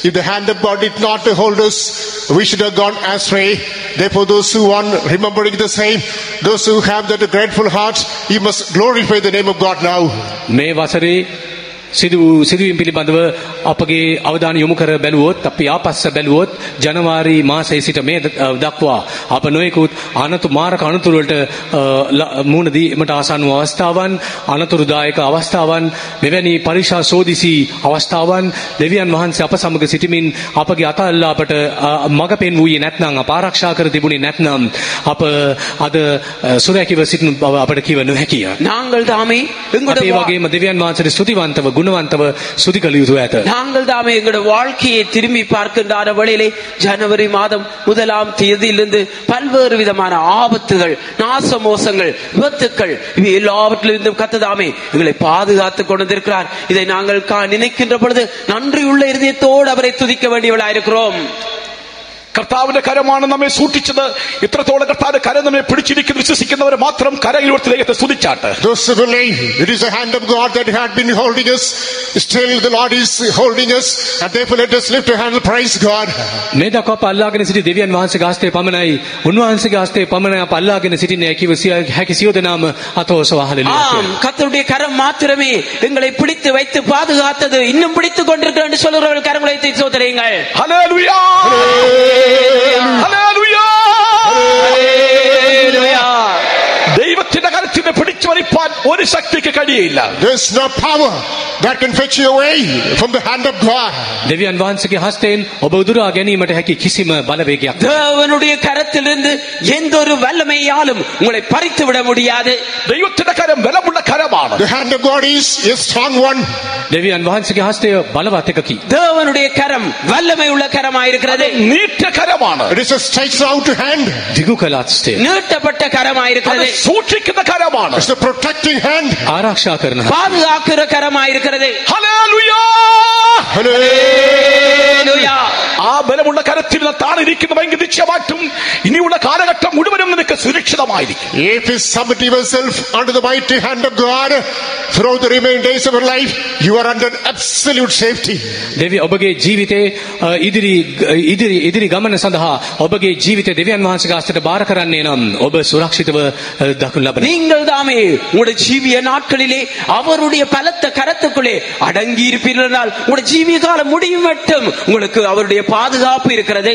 If the hand of God did not hold us, we should have gone astray. Therefore, those who are remembering the same, those who have that grateful heart, you must glorify the name of God now. මේ වසරේ සිදුවීම් පිළිබඳව අපගේ අවධානය යොමු කර බැලුවොත්, අපි ආපස්ස බැලුවොත් ජනවාරි මාසයේ සිට මේ දක්වා අප නොයෙකුත් මාරක අනතුරු වලට මුහුණ දීමට ආසන්න වූ අවස්ථාවන්, අනතුරුදායක අවස්ථාවන්, මෙවැනි පරීක්ෂා සෝදිසි අවස්ථාවන් දෙවියන් වහන්සේ අප සමග සිටමින් අපගේ අත අල්ලා අපට මඟ පෙන්වුවේ නැත්නම්, අප ආරක්ෂා කර තිබුණේ නැත්නම් අප අද සුරැකිව සිටින බව අපට කිව නොහැකිය. நாங்கள் தாமே ඒ වගේම දෙවියන් වහන්සේට ස්තුතිවන්තව குணவந்தව சுதி කළ යුතු ඇත. நாங்கள் தாமே எங்களுடைய வாழ்க்கையை திரும்பி பார்க்கின்ற வேளையிலே ஜனவரி மாதம் 1ஆம் தேதியிலிருந்து பல்வேறு விதமான ஆபத்துகள், நாசமோசங்கள், விபத்துக்கள், இவை எல்லாவற்றிலிருந்தும் கர்த்ததாமே எங்களை பாதுகாத்துக் கொண்டிருக்கிறார். இதை நாங்கள் நினைக்கின்ற பொழுது நன்றியுள்ள இதயத்தோடு அவரை துதிக்க வேண்டியவர்களாயிருக்கிறோம். കർത്താവിന്റെ കരമാണ് നമ്മെ സൂക്ഷിച്ചത്. ഇത്രത്തോളം കർത്താവിന്റെ കരം നമ്മെ പിടിച്ചിരിക്കുന്നു വിശ്വസിക്കുന്നവരെ മാത്രം കരയിലോട്ട് ദൈവത്തെ സ്തുതിച്ചാട്ടെ. Those who believe it is the hand of God that had been holding us, still the Lord is holding us, and therefore let us lift a hand and praise God. මේ දක්වා අප අල්ලාගෙන සිටි දෙවියන් වහන්සේගේ හස්තේ පමණයි, උන්වහන්සේගේ හස්තේ පමණයි අප අල්ලාගෙන සිටින්නේ කිව හැකි සියලු දෙනාම අතෝසවා හලෙලුයා. ஆம், கர்த்தருடைய கரம் மாத்திரமே எங்களை பிடித்து வைத்து பாதுகாத்தது. இன்னும் பிடித்துக் கொண்டிருக்கிறது என்று சொல்கிறவர்கள் கரங்களை வைத்து ஸ்தோத்திரியுங்கள். ஹல்லேலூயா, ഹല്ലേലൂയ, ഹല്ലേലൂയ. ദൈവത്തിന്റെ കരത്തിനെ പിടിച്ചു വലിപ്പാൻ ഒരു ശക്തിക്ക് കഴിയില്ല. There is no power that can fetch you away from the hand of God. දෙවියන් වහන්සේගේ හස්තයෙන් ඔබ උදුරා ගැනීමට හැකි කිසිම බලවේගයක් தேவனுடைய கரத்திலிருந்து எந்த ஒரு வல்லமையாலும் உங்களை பறித்து விட முடியாது. ദൈവത്തിന്റെ കരം ബലമുള്ള കരമാണ്. The hand of God is a strong one. දෙවියන් වහන්සේගේ හස්තය බලවත් එකකි. தேவனுடைய கரம் வல்லமை உள்ள கரமாயிருக்கிறது. നീട്ട കരമാണ്. It is a stretched out hand. දිගු කළ හස්තය. நீட்டப்பட்ட கரமாயிருக்கிறது. സൂക്ഷിക്കുന്ന കരമാണ്. It's a protecting hand. ආරක්ෂා කරන பாதுகாக்கிற கரமாயிருக்கிறது. Hallelujah, Hallelujah. ആ ബലമുള്ള ബലമുള്ള കരത്തിൽ താണിരിക്കുന്നുവെങ്കിൽ നിശ്ചയമായിട്ടും ഇനിയുള്ള കാലഘട്ടം മുഴുവനും നിനക്ക് സുരക്ഷിതമായിരിക്കും. If you submit yourself under the mighty hand of God throughout the remaining days of your life, you are under absolute safety. දෙවියන් ඔබගේ ජීවිතේ ඉදිරි ගමන සඳහා ඔබගේ ජීවිතය දෙවියන් වහන්සේගේ හස්තයට බාර කරන්නේ නම් ඔබ සුරක්ෂිතව දක්වන ලබන. நீங்கள் தாமே உங்களுடைய ஜீவிய நாட்களிலே அவருடைய பலத்த கரத்துக்குள்ளே அடங்கி இருப்பீர்களால் உங்களுடைய ஜீவிய காலம் முடியும் மட்டும் உங்களுக்கு அவருடைய பாதுகாப்பு இருக்கிறது.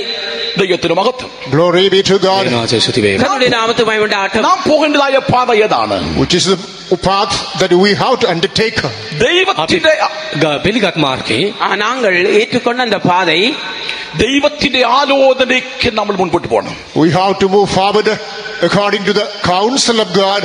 ദൈവത്തിന് മഹത്വം. Glory be to God. கர்த்தருடைய நாமத்துக்கு மகிமை உண்டாகட்டும். നാം പോകേണ്ടതായ പാത ഏതാണ്? Which is the path that we have to undertake. ദൈവത്തിന്റെ බෙලිගත් මාර්ගයේ நாங்கள் ஏற்றுக்கொண்ட அந்த பாதை ദൈവത്തിന്റെ ആലോചനയ്ക്ക് നമ്മൾ മുൻപോട്ട് പോകണം. We have to move forward according to the counsel of God.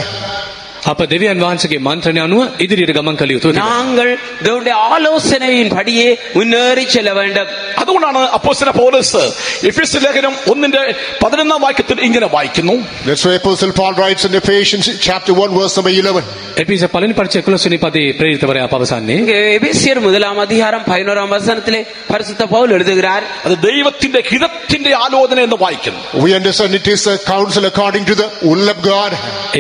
අප දෙවියන් වහන්සේගේ මන්ත්‍රණය අනුව ඉදිරියට ගමන් කළ යුතුයි. நாங்கள் தேவனுடைய ஆலோசனையின் படியே முன்னேறி செல்ல வேண்டும். അതുകൊണ്ടാണ് അപ്പോസ്തലൻ പൗലോസ് എഫെസ്യ ലേഖനം 1:11 ഇങ്ങനെ വായിക്കുന്നു. That's why Apostle Paul writes in Ephesians chapter 1 verse number 11. එපිස පළවෙනි පරිච්ඡේදය 11 වෙනි පදයේ ප්‍රේරිතවරයා පවසන්නේ இங்கே எபேசியர் 1:11 வசனத்திலே பரிசுத்த பவுல் எழுதுகிறார். അത് ദൈവത്തിന്റെ ഹിതത്തിന്റെ ആലോചന എന്ന് വായിക്കുന്നു. We understand it is a counsel according to the will of God.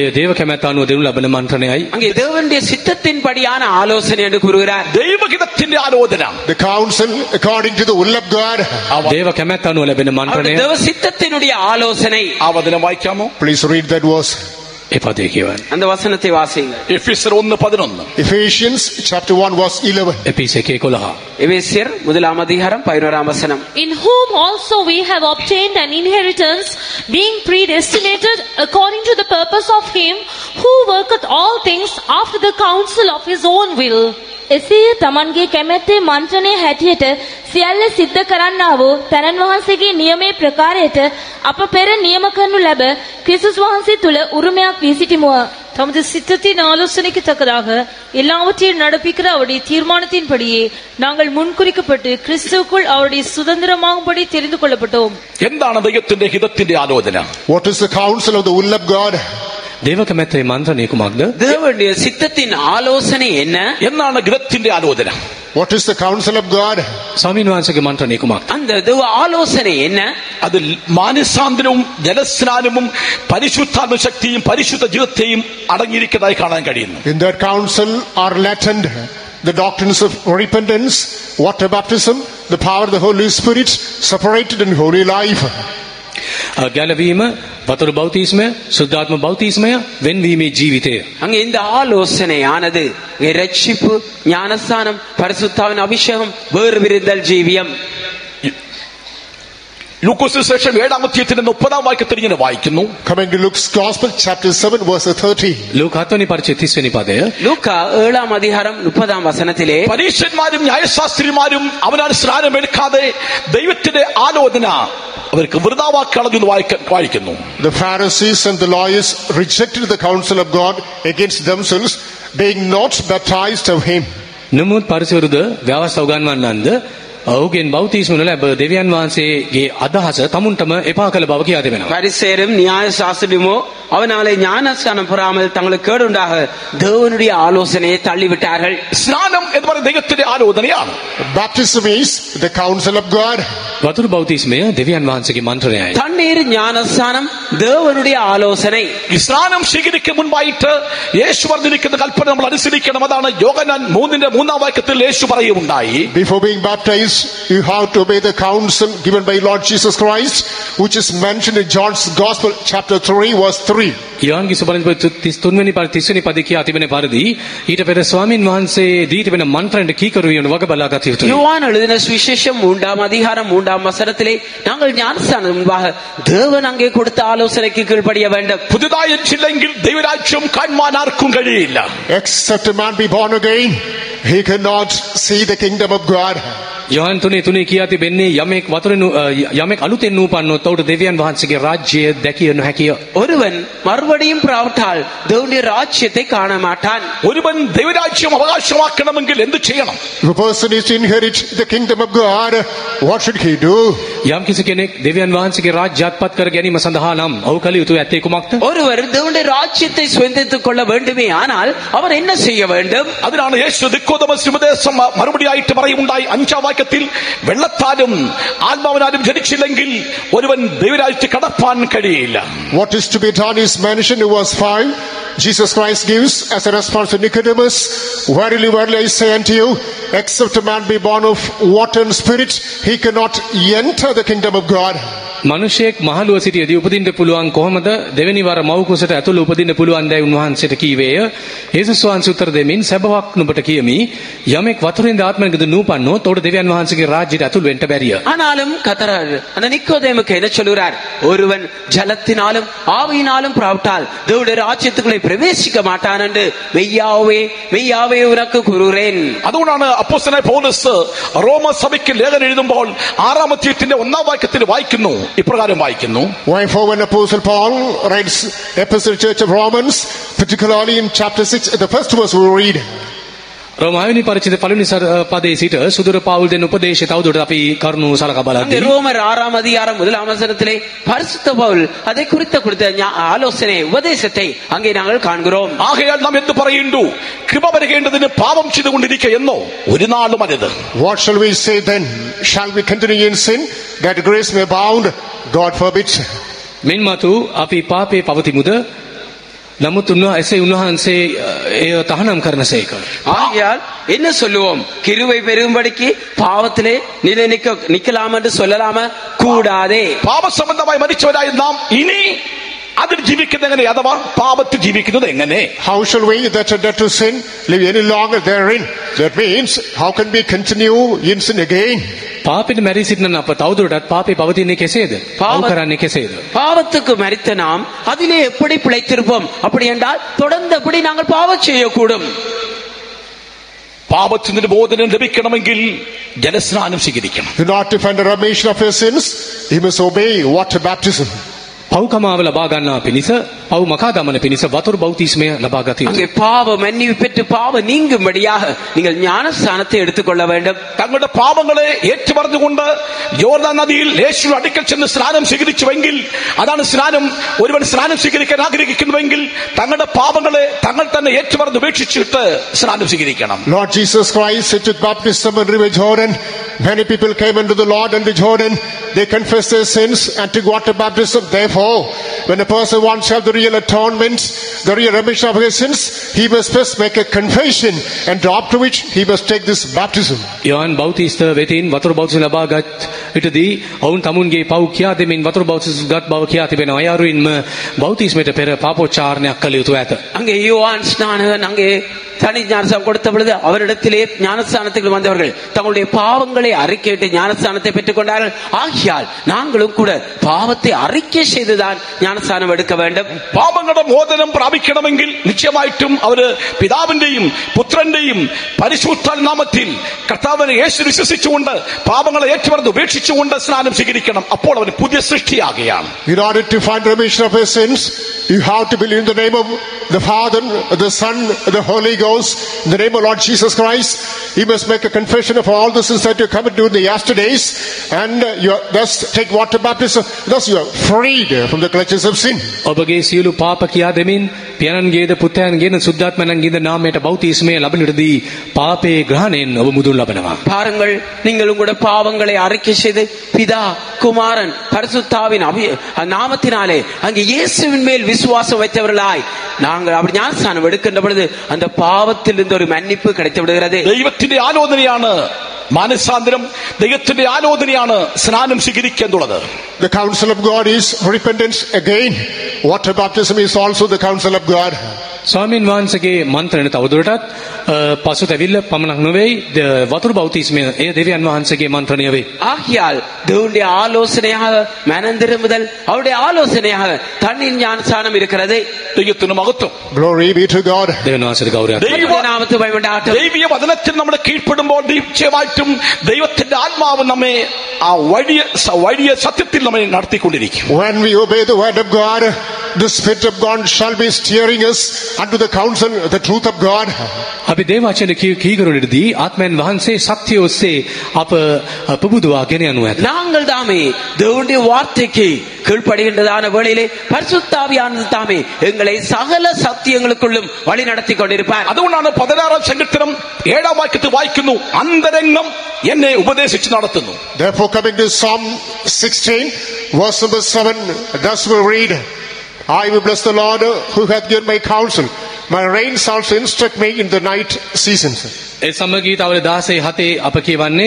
ඒ දේව කැමැත්ත අනුව දෙනු ලබන මන්ත්‍රණයයි. அங்கே தேவனுடைய சித்தத்தின்படியான ஆலோசனை என்று கூறுகிறார். ദൈവഹിതത്തിന്റെ ആലോചന. The counsel according to the will of God. දේව කැමැත්ත අනුව ලැබෙන මන්ත්‍රණය. தேவ சித்தத்தினுடைய ஆலோசனை. ആ വചനം വായിക്കാമോ? Please read that verse. ඒ පදේ කියවන්න. அந்த வசனத்தை வாசியுங்கள். എഫെസ്യർ 1:11. Ephesians chapter 1 verse 11. එපිස 1:11. எபேசியர் 1:11 வசனம். In whom also we have obtained an inheritance, being predestinated according to the purpose of him who worketh all things after the counsel of his own will. එසේ තමන්ගේ කැමැත්තේ මන්ත්‍රණය හැටියට සියල්ල සිද්ධ කරන්නා වූ තනන් වහන්සේගේ නියමයේ ප්‍රකාරයට අප පෙර නියම කරනු ලැබ ක්‍රිස්තුස් වහන්සේ තුල උරුමයක් වී සිටිමුව. தமது சித்தத்தின் ஆலோசனைக்கு தக்கதாக எல்லாவற்றையும் நடப்பிக்கிற அவருடைய தீர்மானத்தின்படியே நாங்கள் முன்குறிக்கப்பட்டு கிறிஸ்துவுக்குள் அவருடைய சுதந்திரமாகும்படி தெரிந்து கொள்ளப்பட்டோம். എന്താണ് ദൈവത്തിന്റെ ഹിതത്തിന്റെ ആലോചന? What is the counsel of the will of God? දේව කැමැත්තේ මන්ත්‍රණය කුමක්ද? தேவனுடைய சித்தத்தின் ஆலோசனை என்ன? എന്നാണ് ഹിതത്തിന്റെ ആലോചന? What is the counsel of God? ස්වාමීන් වහන්සේගේ මන්ත්‍රණය කුමක්ද? அந்த தேவ ஆலோசனை என்ன? അതിൽ മാനസാന്തരവും ജലസ്നാനവും പരിശുദ്ധാത്മ ശക്തിയും പരിശുദ്ധ ജീവിതത്തെയും അടങ്ങിയിരിക്കുന്നതായി കാണാൻ കഴിയുന്നു. In that counsel are latent the doctrines of repentance, water baptism, the power of the Holy Spirit, separated in holy life. ගැලවීම, වතුර බෞතිස්මය, සුද්ධාත්ම බෞතිස්මය, වෙන්වීමේ ජීවිතය. அங்க இந்த ஆலோசனையானது இரட்சிப்பு, ஞானஸ்தானம், பரிசுத்தாவின் அபிஷேகம், வேறு விருந்தல் ஜீவியம். ലൂക്കോസ് ശേഷം 7:30 ഇങ്ങനെ വായിക്കുന്നു. Coming to Luke's Gospel chapter 7 verse 30. ලූක 7 වෙනි පරිච්ඡේදය 30 වෙනි පදය. லூக்கா 7:30 വചനത്തിലെ പരീശന്മാരും ന്യായശാസ്ത്രിമാരും അവനാൽ സ്നാനം എടുക്കാതെ ദൈവത്തിന്റെ ആലോചന അവർക്ക് വൃഥാവാക്കി കളഞ്ഞു വായിക്കുന്നു. The Pharisees and the lawyers rejected the counsel of God against themselves, being not baptized of him. නමුත් පරිසවරුද ව්‍යවස්ථා උගන්වන්නන්ද ඔහුගෙන් බෞතිස්ම නොලැබ දෙවියන් වහන්සේගේ අදහස තමුන්ටම එපා කළ බව කියා දෙනවා. பரிசேயரும் நியாய சாஸ்திரியுமோ அவனாலே ஞானஸ்தானம் பெறாமல் தங்களுக்கு கேடுண்டாக தேவனுடைய ஆலோசனையை தள்ளிவிட்டார்கள். സ്നാനം എന്ന് പറയുന്നത് ദൈവത്തിന്റെ ആലോചനയാണ്. Baptism is the counsel of God. වතුර බෞතිස්මය දෙවියන් වහන්සේගේ මන්ත්‍රණයයි. தண்ணீர் ஞானஸ்தானம் தேவனுடைய ஆலோசனை. ഈ സ്നാനം സ്വീകരിക്കും മുൻപായിട്ട് യേശു പറഞ്ഞിരിക്കുന്ന കൽപ്പന നമ്മൾ അനുസരിക്കണം. അതാണ് യോഹന്നാൻ 3:3 യേശു പറയുകയുണ്ടായി. Before being baptized, you have to obey the counsel given by Lord Jesus Christ, which is mentioned in John's Gospel chapter 3 verse 3. යෝහන්ගේ සුබලන් 33 වෙනි පරිච්ඡේදය 30 වෙනි පදේ කියා තිබෙන පරිදි ඊට පෙර ස්වාමින් වහන්සේ දී තිබෙන මන්ත්‍රණයට කීකරු වෙන වග බලා ගත යුතුයි. யோவான் எழுதின சுவிசேஷம் 3:3 வசனத்திலே நாங்கள் ஞானஸ்தானம் முன்பாக தேவன் அங்கே கொடுத்த ஆலோசனைக்கு கீழ்ப்படிய வேண்டும். പുതുതായി ജനിച്ചില്ലെങ്കിൽ ദൈവരാജ്യം കാണുവാൻ ആർക്കും കഴിയില്ല. Except a man be born again, he cannot see the kingdom of God. යෝහන් 3:3 කියා තිබෙන්නේ යමෙක් අලුතෙන් නූපන්නොත් ඔහුට දෙවියන් වහන්සේගේ රාජ්‍යය දැකිය නොහැකිය. ஒருவன் மறுபடியும் பிறவாவிட்டால் தேவனுடைய ராஜ்யத்தை காண மாட்டான். ഒരുവൻ ദൈവരാജ്യം അവകാശമാക്കണമെങ്കിൽ എന്ത് ചെയ്യണം? If a person is to inherit the kingdom of God, what should he do? යම් කිසි කෙනෙක් දෙවියන් වහන්සේගේ රාජ්‍යයත්පත් කර ගැනීම සඳහා නම් ඔහු කළ යුතු ඇත්තේ කුමක්ද? ஒருவர் தேவனுடைய ராஜ்யத்தை சுதந்திரித்துக் கொள்ள வேண்டுமே ஆனால் அவர் என்ன செய்ய வேண்டும்? അതിനാണ് യേശു നിക്കോദെമസ് ഉപദേശം മറുപടിയായിട്ട് പറയുണ്ടായി 5 വാക്യത്തിൽ വെള്ളത്താലും ആത്മാവിനാലും ജനിച്ചില്ലെങ്കിൽ ഒരുവൻ ദൈവരാജ്യത്തിൽ കടപ്പാൻ കഴിയില്ല. What is to be done is mentioned in verse 5. Jesus Christ gives as a response to Nicodemus, "Verily, verily, I say unto you, except a man be born of water and spirit, he cannot enter the kingdom of God." මිනිසෙක් මහලුව සිටියදී උපදින්න පුළුවන් කොහොමද? දෙවෙනි වර මව් කුසට ඇතුළු උපදින්න පුළුවන් දැයි උන්වහන්සේට කීවේය. යේසුස් වහන්සේ උත්තර දෙමින් සබවක් නුඹට කියමි, යමෙක් වතුරෙන් ආත්මෙන්ද නූපන්නොත් ඔහුට දෙවියන් වහන්සේගේ රාජ්‍යයට ඇතුළු වෙන්න බැරිය. ஆனாலும் கர்த்தர் அந்த நிக்கோதேமுக்கு என்ன சொல்கிறார்? ஒருவன் ஜலத்தினாலும் ஆவியினாலும் பிராவிட்டால் தேவனுடைய ராஜ்யத்துக்குள்ளே பிரவேசிக்க மாட்டான் என்று மெய்யாவே மெய்யாவே உனக்கு கூறுகிறேன். അതുകൊണ്ടാണ് അപ്പോസ്തലനായ പൗലോസ് റോമ സഭയ്ക്ക് ലേഖനം എഴുതുമ്പോൾ 6-ാം അധ്യായത്തിന്റെ 1-ാം വാക്യത്തിൽ വായിക്കുന്നു, ഇപ്രകാരം വായിക്കുന്നു. Wherefore when Apostle Paul writes Epistle to the Church of Romans, particularly in chapter 6, the first verse we read. රෝමායනි පරිච්ඡේද පළවෙනි පදයේ සිට සුදුර පාවුල් දෙන උපදේශය තවදුරටත් අපි කරුණු සලකා බලද්දී ரோமர் 6-ாம் அதிகாரம் 1-ாம் வசனத்திலே பரிசுத்த பவுல் அதை குறித்த ஆலோசனை உபதேசத்தை அங்கே நாங்கள் காண்கிறோம். ആകയാൽ നാം എന്ത് പറയുന്നു? കൃപ വരേണ്ടതിന് പാപം ചെയ്തുകൊണ്ടിരിക്കുക എന്നോ? ഒരു നാളും അരുത്. What shall we say then? Shall we continue in sin that grace may abound? God forbid. මෙන්මතු අපි පාපේ පවතිමුද? නමුත් උන්වහන්සේ එය තහනම් කරනසේක. ஆகையால் என்ன சொல்லுவோம்? கிருபை பெருகும்படிக்கு பாவத்திலே நிக்கலாம் என்று சொல்லலாமா? கூடாதே. പാപ സംബന്ധമായി മരിച്ചവരായ നാം ഇനി അതിൽ ജീവിക്കുന്നത് എങ്ങനെ? അഥവാ പാപത്തിൽ ജീവിക്കുന്നത് എങ്ങനെ? How shall we that are dead to sin live any longer therein? That means how can we continue in sin again? පාපෙට මැරී සිටින අප තවදුරටත් පාපේ පවතින්නේ කෙසේද? පාව කරන්නේ කෙසේද? பாவத்துக்கு மரித்த நாம் அதிலே எப்படி பிழைத்திருப்போம்? அப்படி என்றால் தொடர்ந்து அப்படி நாங்கள் பாவம் செய்யக்கூடும். പാപത്തിന് ബോധനം ലഭിക്കണമെങ്കിൽ ജലസ്നാനം സ്വീകരിക്കണം. In order to find the remission of your sins, you must obey water baptism. පව්කමාව ලබා ගන්නා පිණිස පව් මකා දමන පිණිස වතුරු බෞතිස්මය ලබා ගත அங்கே යුතුයි. பாவ மன்னிப்பு பெற்று பாவ நீங்கும்படியாக நீங்கள் ஞானஸ்நானத்தை எடுத்துக்கொள்ள வேண்டும். തങ്ങളുടെ പാപങ്ങളെ ഏറ്റുപറഞ്ഞുകൊണ്ട് യോർദാൻ നദിയിൽ യേശുവിന്റെ അടുക്കൽ ചെന്ന് സ്നാനം സ്വീകരിച്ചുവെങ്കിൽ, അതാണ് സ്നാനം. ഒരുവൻ സ്നാനം സ്വീകരിക്കാൻ ആഗ്രഹിക്കുന്നുവെങ്കിൽ തങ്ങളുടെ പാപങ്ങളെ തങ്ങൾ തന്നെ ഏറ്റുപറഞ്ഞ് ഉപേക്ഷിച്ചിട്ട് സ്നാനം സ്വീകരിക്കണം. Lord Jesus Christ said to baptism in river Jordan, many people came into the Lord and the Jordan, they confessed their sins and took water baptism. Therefore, when a person wants to have the real atonement, the real remission of his sins, he must first make a confession, and after which he must take this baptism. යෝහන් බෞතිස්ත වෙතින් වතුරු බෞතිස්ම ලබාගත් විටදී ඔවුන් තමුන්ගේ පව් කියා දෙමින් වතුරු බෞතිස්මගත් බව කියා තිබෙනවා. ඒ අරුයින්ම බෞතිස්මයට පෙර පාපෝච්චාරණයක් කළ යුතු ඇත. அங்கே யோவான் ஸ்நானகன் அங்கே தனி ஞானஸ்நானம் கொடுத்த பொழுது அவரிடத்திலே ஞானஸ்நானத்துக்கு வந்தவர்கள் தங்களுடைய பாவங்களை அறிக்கையிட்டு ஞானஸ்நானத்தை பெற்றுக் கொண்டார்கள். ஆகியால் நாங்களும் கூட பாவத்தை அறிக்கை செய்துதான் ஞானஸ்நானம் எடுக்க வேண்டும். പാപങ്ങളുടെ മോചനം പ്രാപിക്കണമെങ്കിൽ നിശ്ചയമായിട്ടും അവര് പിതാവിന്റെയും പുത്രന്റെയും പരിശുദ്ധാത്മാവിന്റെ നാമത്തിൽ കർത്താവിനെ യേശു വിശ്വസിച്ചുകൊണ്ട് പാപങ്ങളെ ഏറ്റുപറഞ്ഞ് ഉപേക്ഷിച്ചുകൊണ്ട് സ്നാനം സ്വീകരിക്കണം. അപ്പോൾ അവന് പുതിയ സൃഷ്ടിയാകുകയാണ്. In order to find remission of his sins, you have to believe in the name of the Father, the Son, the Holy Ghost. In the name of Lord Jesus Christ, you must make a confession of all the sins that you committed in the yesterdays, and you thus take water baptism. Thus you are freed from the clutches of sin. ඔබගේ සියලු පාප කියා දෙමින් පියාණන්ගේද පුත්‍රයන්ගේද සුද්ධාත්මයන්ගේද නාමයට බෞතිස්මය ලබනදී පාපේ ග්‍රහණයෙන් ඔබ මුදුන් ලබනවා. பாருங்கள், நீங்கள் உங்களுடைய பாவங்களை அறிக்கை செய்து பிதா குமாரன் பரிசுத்தாவின் நாமத்தினாலே அங்கே இயேசுவின் மேல் விசுவாசம் வைத்தவர்களாய் நாங்கள் அப்படி ஞானஸ்நானம் எடுக்கின்ற பொழுது அந்த பாவத்தில் இருந்து ஒரு மன்னிப்பு கிடைத்து விடுகிறது. ദൈവത്തിന്റെ ആലോചനയാണ് മാനസാന്തരം. ദൈവത്തിന്റെ ആലോചനയാണ് സ്നാനം സ്വീകരിക്കുക എന്നുള്ളത്. The counsel of God is repentance again. Water baptism is also the counsel of God. ස්වාමීන් වහන්සේගේ මන්ත්‍රණය තවදුරටත් පසුතැවිල්ල පමණක් නෙවෙයි වතුරු බෞතිස්මය එය දෙවියන් වහන්සේගේ මන්ත්‍රණය වේ. ஆகியால் தேவனுடைய ஆலோசனையாக மனம் திரும்புதல் அவருடைய ஆலோசனையாக தண்ணீர் ஞானஸ்நானம் இருக்கிறது. ദൈവത്തിന് മഹത്വം. Glory be to God. දෙවියන් වහන්සේට ගෞරවයක්. നാമത്തെ ഭയപ്പെടാട്ടെ. ദൈവീയ വചനത്തിൽ നമ്മൾ കീഴ്പ്പെടുമ്പോൾ നിശ്ചയമായിട്ടും ദൈവത്തിന്റെ ആത്മാവ് നമ്മെ ആ വഴിയ സത്യത്തിൽ നമ്മെ നടത്തിക്കൊണ്ടിരിക്കും. When we obey the word of God, the Spirit of God shall be steering us unto the counsel, the truth of God. අපි දේව වචන කීකරුවේදී ආත්මයන් වහන්සේ සත්‍ය ඔස්සේ අප ප්‍රබුදවා ගෙන යනු ඇත. நாங்கள் தாமே தேவனுடைய வார்த்தைக்கு கீழ்ப்படுகின்றதான வேளையிலே பரிசுத்த ஆவியானவர் தாமே எங்களை சகல சத்தியங்களுக்குள்ளும் வழி நடத்தி கொண்டிருப்பார். അതുകൊണ്ടാണ് 16-ാം സങ്കീർത്തനം 7-ാം വാക്യത്തിൽ വായിക്കുന്നു, അന്തരംഗം എന്നെ ഉപദേശിച്ച് നടത്തുന്നു. Therefore, coming to Psalm 16, verse number 7, thus we read, I will bless the Lord who hath given my counsel. My reins also instruct me in the night seasons. ඒ සමගී තවල 16:7 අප කියවන්නේ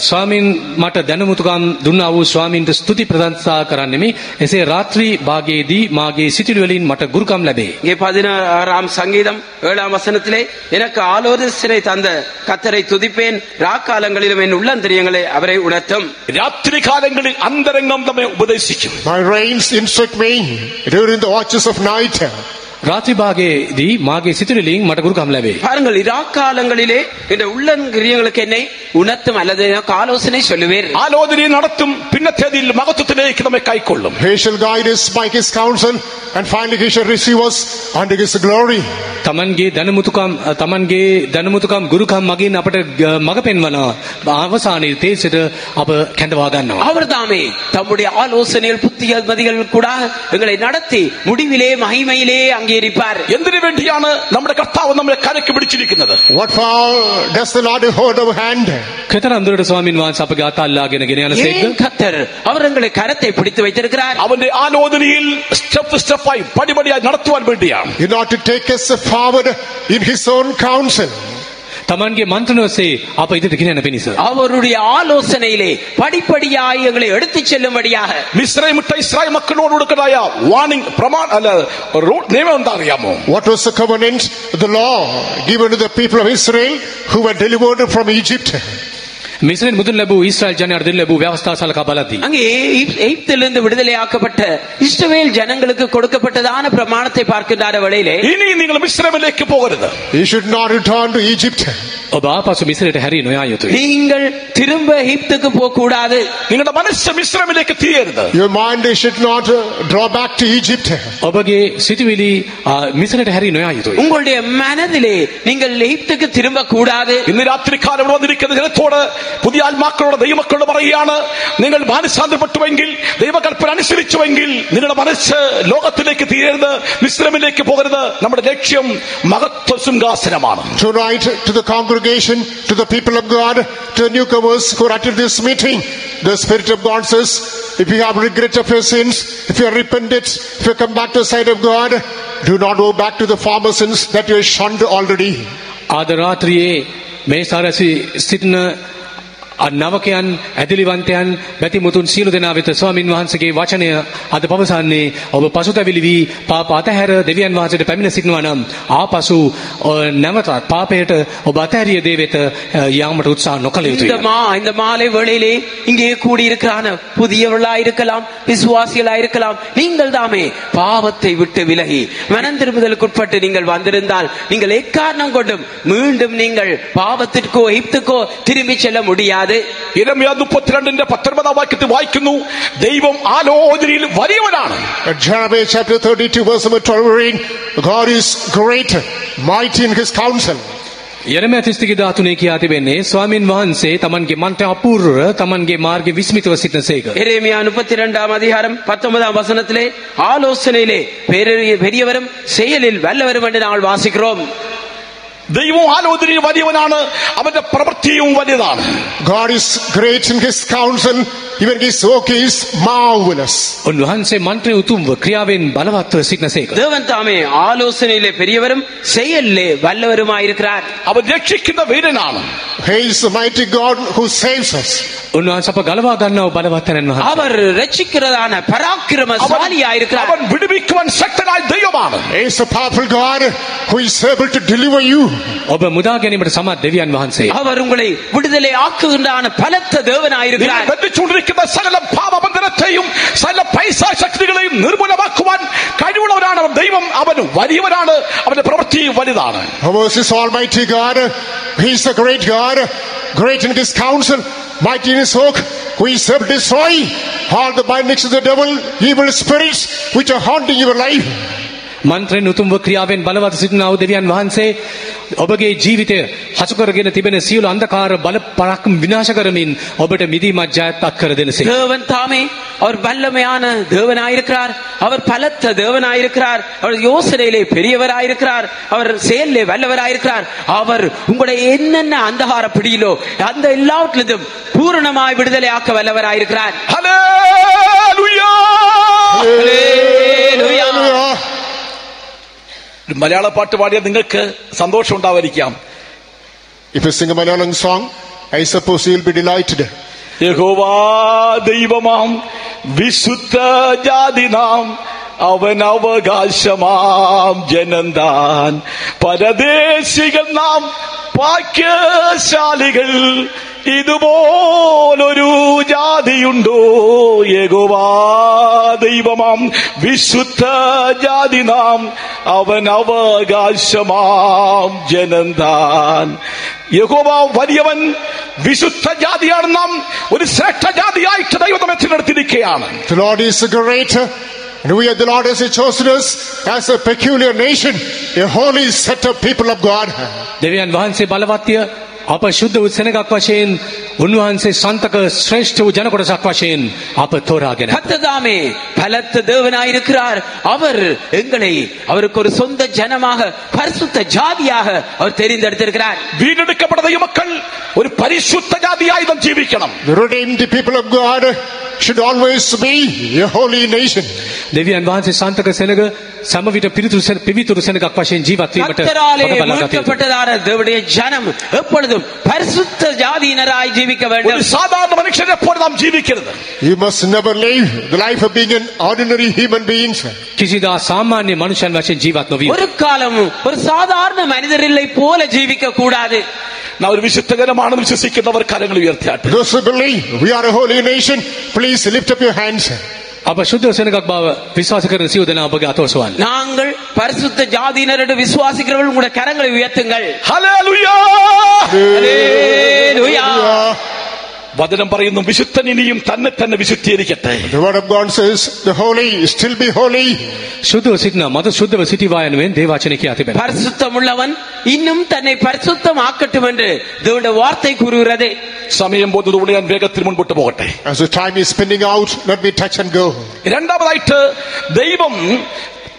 ස්වාමින් මට දැනුමුතුකම් දුන්නා වූ ස්වාමින්ට ස්තුති ප්‍රශංසා කරන්නෙමි. එසේ රාත්‍රී භාගයේදී මාගේ සිතුවිලි වලින් මට ගුරුකම් ලැබේ. இங்கே 16ஆம் சங்கீதம் 7ஆம் வசனத்திலே எனக்கு ஆலோசனை தந்த கர்த்தரை துதிப்பேன், ராக்காலங்களிலும் என் உள்ளந்தரியங்களை அவரை உணர்த்தும். രാത്രി കാലങ്ങളിൽ അന്തരംഗം നമ്മെ ഉപദേശിക്കും. My reins instruct me during the watches of night. රාත්‍රී භාගයේදී මාගේ සිතුවිලි වලින් මට ගුරුකම් ලැබේ. பாருங்கள், இராக்காலங்களிலே இந்த உள்ளங்கிரியங்களுக்கு என்னை உணர்த்தும் அல்லது எனக்கு ஆலோசனை சொல்லுவேன். ആലോചനയെ നടത്തും. പിന്നത്തേതിൽ മഹത്വത്തിലേക്ക് നമ്മെ കൈക്കൊള്ളും. He shall guide us by his counsel, and finally he shall receive us unto his glory. තමන්ගේ දැනුමුතුකම් ගුරුකම් මගින් අපට මඟ පෙන්වනවා. අවසානයේ තේසෙට අප කැඳවා ගන්නවා. அவர் தாமே தம்முடைய ஆலோசனைகள் புத்திமதிகள் கூட எங்களை நடத்தி முடிவிலே மகிமையிலே அங்கீகரிப்பார். എന്തിനു വേണ്ടിയാണ് നമ്മുടെ കർത്താവ് നമ്മളെ കരയ്ക്ക് പിടിച്ചിരിക്കുന്നത്? What for does the Lord hold our hand? කෙතරම් දුරට ස්වාමින් වහන්සේ අපගේ අත අල්ලාගෙන ගෙන යනසේක? ஏன் கர்த்தர் அவர் எங்களை கரத்தை பிடித்து வைத்திருக்கிறார்? അവന്റെ ആലോചനയിൽ സ്റ്റെപ്പ് സ്റ്റെപ്പായി പടിപടിയായി നടത്തുവാൻ വേണ്ടിയാണ്. In order to take us forward in his own counsel. තමන්ගේ මන්ත්‍රණ ඔස්සේ අප ඉදිරියට ගෙන යන පිණිස. அவருடைய ஆலோசனையிலே படிப்படியாய் எங்களை எடுத்துச் செல்லும்படியாக. മിസ്രൈം വിട്ട ഇസ്രായേൽ മക്കളോട് കൊടുക്കലായ വാർണിംഗ് നിയമം എന്താ അറിയാമോ? What was the covenant, the law given to the people of Israel who were delivered from Egypt? මිස්රෙන් මුදල් ලැබූ ඊශ්‍රායල් ජනයාට දෙන ලැබූ ව්‍යවස්ථා සලකා බලද්දී அங்கே எகிப்திலிருந்து விடுதலையாக்கப்பட்ட இஸ்ரவேல் ஜனங்களுக்கு கொடுக்கப்பட்டதான பிரமாணத்தை பார்க்கின்ற வேளையிலே ഇനി നിങ്ങൾ മിസ്രൈമിലേക്ക് പോകരുത്. You should not return to Egypt. ඔබ ආපසු මිස්රයට හැරී නොයා යුතුයි. நீங்கள் திரும்ப எகிப்துக்கு போக கூடாது. നിങ്ങളുടെ മനസ്സ് മിസ്രൈമിലേക്ക് തിരിയരുത്. Your mind should not draw back to Egypt. ඔබගේ සිතුවිලි මිස්රයට හැරී නොයා යුතුයි. உங்களுடைய மனதிலே நீங்கள் எகிப்துக்கு திரும்ப கூடாது. ഇന്ന് രാത്രികാലം വന്നിരിക്കുന്ന ജനത്തോട് പുതിയ ആത്മാക്കളോട് ദൈവമക്കളോട് പറയുകയാണ്, നിങ്ങൾ മാനസാന്തരപ്പെട്ടുവെങ്കിൽ ദൈവകൽപ്പന അനുസരിച്ചുവെങ്കിൽ നിങ്ങളുടെ മനസ്സ് ലോകത്തിലേക്ക് തിരിയരുത്, മിസ്രൈമിലേക്ക് പോകരുത്. നമ്മുടെ ലക്ഷ്യം മഹത്വ സിംഹാസനമാണ്. Tonight, to the congregation, to the people of God, to the newcomers who are attending this meeting, the Spirit of God says, if you have regret of your sins, if you are repented, if you come back to the side of God, do not go back to the former sins that you have shunned already. ආද රාත්‍රියේ මේ සාරසි සිටින නවකයන් ඇදිලිවන්තයන් බැතිමුතුන් සියලු දෙනා වෙත ස්වාමින් වහන්සේගේ වචනය අද පවසන්නේ ඔබ පසුතැවිලි වී පාප අතහැර දෙවියන් වහන්සේට පැමිණ සිටිනවා නම් ආපසු නැවතත් පාපයට ඔබ අතහැරිය දේ වෙත යාමට උත්සාහ නොකළ යුතුයි. இந்த மாலை வேளையிலே இங்கே கூடியிருக்கிறான புதியவர்களாய் இருக்கலாம், விசுவாசிகளாய் இருக்கலாம், நீங்கள் தாமே பாவத்தை விட்டு விலகி மனம் திரும்புதலுக்குட்பட்டு நீங்கள் வந்திருந்தால் நீங்கள் எக்காரணம் கொண்டும் மீண்டும் நீங்கள் பாவத்திற்கோ எகிப்துக்கோ திரும்பி செல்ல முடியாது. യിരെമ്യാ 32:19 വാക്യത്തിൽ വായിക്കുന്നു, ദൈവം ആലോചനയിൽ വലിയവനാണ്. Jeremiah chapter 32 verse number 12 read, God is great, mighty in his counsel. යරමයා 32:13 කියා තිබෙන්නේ ස්වාමින් වහන්සේ තමන්ගේ මන්ත්‍ර අපූර්ව තමන්ගේ මාර්ග විස්මිතව සිටනසේක. எரேமியா 32ஆம் அதிகாரம் 19ஆம் வசனத்திலே ஆலோசனையிலே பெரியவரும் செயலில் வல்லவரும் என்று நாங்கள் வாசிக்கிறோம். ദൈവം ആലോചനയിൽ വലിയവനാണ്, അവന്റെ പ്രവൃത്തിയും വലുതാണ്. God is great in his counsel, even his work is marvelous. උන්වහන්සේ මන්ත්‍රය උතුම්ව ක්‍රියාවෙන් බලවත්ව සිටනසේක. தேவன் தாமே ஆலோசனையிலே பெரியவரும் செயலிலே வல்லவருமாய் இருக்கிறார். അവൻ രക്ഷിക്കുന്ന വീരനാണ്. He is the mighty God who saves us. උන්වහන්සේ අප ගලවා ගන්නව බලවත් වෙනන් වහන්සේ. அவர் ரட்சிக்கிறதான பராக்கிரமசாலியாய் இருக்கிறார். അവൻ വിടുവിക്കുവാൻ ശക്തനായ ദൈവമാണ്. He is a powerful God who is able to deliver you. ඔබ මුදා ගැනීමට සමත් දෙවියන් වහන්සේ. அவர் உங்களை விடுதலை ஆக்குகின்றான பலத்த தேவனாய் இருக்கிறார். ബന്ധിച്ചുകൊണ്ടിരിക്കുന്ന സകല പാപബന്ധനത്തെയും സകല പൈസാ ശക്തികളെയും നിർമൂലമാക്കുവാൻ കഴിവുള്ളവനാണ് അവൻ. ദൈവം അവൻ വലിയവനാണ്, അവന്റെ പ്രവൃത്തി വലുതാണ്. Ours is almighty God. He is a great God, great in his counsel, mighty in his work, who is able to destroy all the bindings of the devil, evil spirits which are haunting your life. මන්ත්‍රයෙන් උතුම්ව ක්‍රියාවෙන් බලවත් සිටිනා වූ දෙවියන් වහන්සේ ඔබගේ ජීවිතය හසු කරගෙන තිබෙන සියලු අන්ධකාර බල පරක්කම් විනාශ කරමින් ඔබට මිදීමත් ජයත් අත් කර දෙනසේ. தேவன் தாமே அவர் வல்லமையான தேவனாயிருக்கிறார், அவர் பலத்த தேவனாயிருக்கிறார், அவர் யோசனையிலே பெரியவராயிருக்கிறார், அவர் செயலிலே வல்லவராயிருக்கிறார். அவர் உங்களுடைய என்னென்ன அந்தகார பிடியிலோ அந்த எல்லாவற்றிலும் பூரணமாய் விடுதலை ஆக்க வல்லவராயிருக்கிறார். Hallelujah, hallelujah. മലയാള പാട്ട് പാടിയാൽ നിങ്ങൾക്ക് സന്തോഷം ഉണ്ടാവാതിരിക്കാം. If you sing a Malayalam song, I suppose you'll be delighted. യഹോവാ ദൈവമാം വിശുദ്ധ ജാതി നാം, അവൻ അവകാശമാം ജനന്താൻ, പരദേശികൾ നാം ഭാഗ്യശാലികൾ, ഇതുപോലൊരു ജാതിയുണ്ടോ? യഹോവാ ദൈവമാം വിശുദ്ധ ജാതി നാം, അവൻ അവകാശമാം ജനന്താൻ. യഹോവ വലിയവൻ, വിശുദ്ധ ജാതിയാണ് നാം, ഒരു ശ്രേഷ്ഠ ജാതിയായിട്ട് ദൈവം തിരഞ്ഞെടുത്തിരിക്കുകയാണ്. The Lord is the greater, and we are the Lord has chosen us as a peculiar nation, a holy set of people of God. දෙවියන් වහන්සේ බලවත්ය. අප ශුද්ධ වූ සෙනගක් වශයෙන් උන්වහන්සේ සන්තක ශ්‍රේෂ්ඨ වූ ජන කොටසක් වශයෙන් අප තෝරාගෙන கர்த்ததாமே பலத்த தேவனாயிருக்கிறார். அவர் எங்களை அவருக்கு ஒரு சொந்த ஜனமாக பரிசுத்த ஜாதியாக அவர் தெரிந்தெடுத்திருக்கிறார். വീണ്ടെടുക്കപ്പെട്ട ദൈവമക്കൾ ഒരു പരിശുദ്ധ ജാതിയായി നാം ജീവിക്കണം. The redeemed people of God should always be a holy nation. දෙවියන් වහන්සේ සන්තක සෙනග සමවිත පිවිතුරු සෙනගක් වශයෙන් ජීවත් වීමට கர்த்தராலே අප බලා ගත යුතුයි. மீட்கப்பட்டதான தேவனுடைய ஜனம் எப்பொழுதும் பரிசுத்த ஜாதியினராய் ஜீவிக்க ഒരു வேண்டும். സാധാരണ മനുഷ്യരെ പോലെ നാം ജീവിക്കരുത്. You must never live the life of being an ordinary human being. කිසිදා සාමාන්‍ය මනුෂ්‍යයන් වශයෙන් ජීවත් නොවිය. ஒரு காலம் ஒரு சாதாரண மனிதரில்லை போல ஜீவிக்க கூடாது. നാം ഒരു വിശുദ്ധ ജനമാണെന്ന് വിശ്വസിക്കുന്നവർ കരങ്ങൾ ഉയർത്തിയാട്ടെ. Those who believe we are a holy nation, please lift up your hands. අප ශුද්ධ සෙනගක් බව විශ්වාස කරන සියලු දෙනා ඔබගේ අත ඔසවන්න. நாங்கள் பரிசுத்த ஜாதியினரோடு விசுவாசிக்கிறவர்கள் உங்களுடைய கரங்களை உயர்த்துங்கள். ഹല്ലേലൂയ. ஹல்லேலூயா. വചനം പറയുന്നു, വിശുദ്ധൻ ഇനിയും തന്നെ തന്നെ വിശുദ്ധീകരിക്കട്ടെ. The word of God says the holy still be holy. ශුද්ධව සිටින මත ශුද්ධව සිටිවා යනුවෙන් දේවචනය කියා තිබෙනවා. பரிசுத்தம் உள்ளவன் இன்னும் தன்னை பரிசுத்தம் ஆக்கட்டும் என்று தேவனுடைய வார்த்தை கூறுகிறது. സമയം പോകുന്നതുകൊണ്ട് ഞാൻ വേഗത്തിൽ മുൻപോട്ട് പോകട്ടെ. As the time is spinning out, let me touch and go. രണ്ടാമതായിട്ട് ദൈവം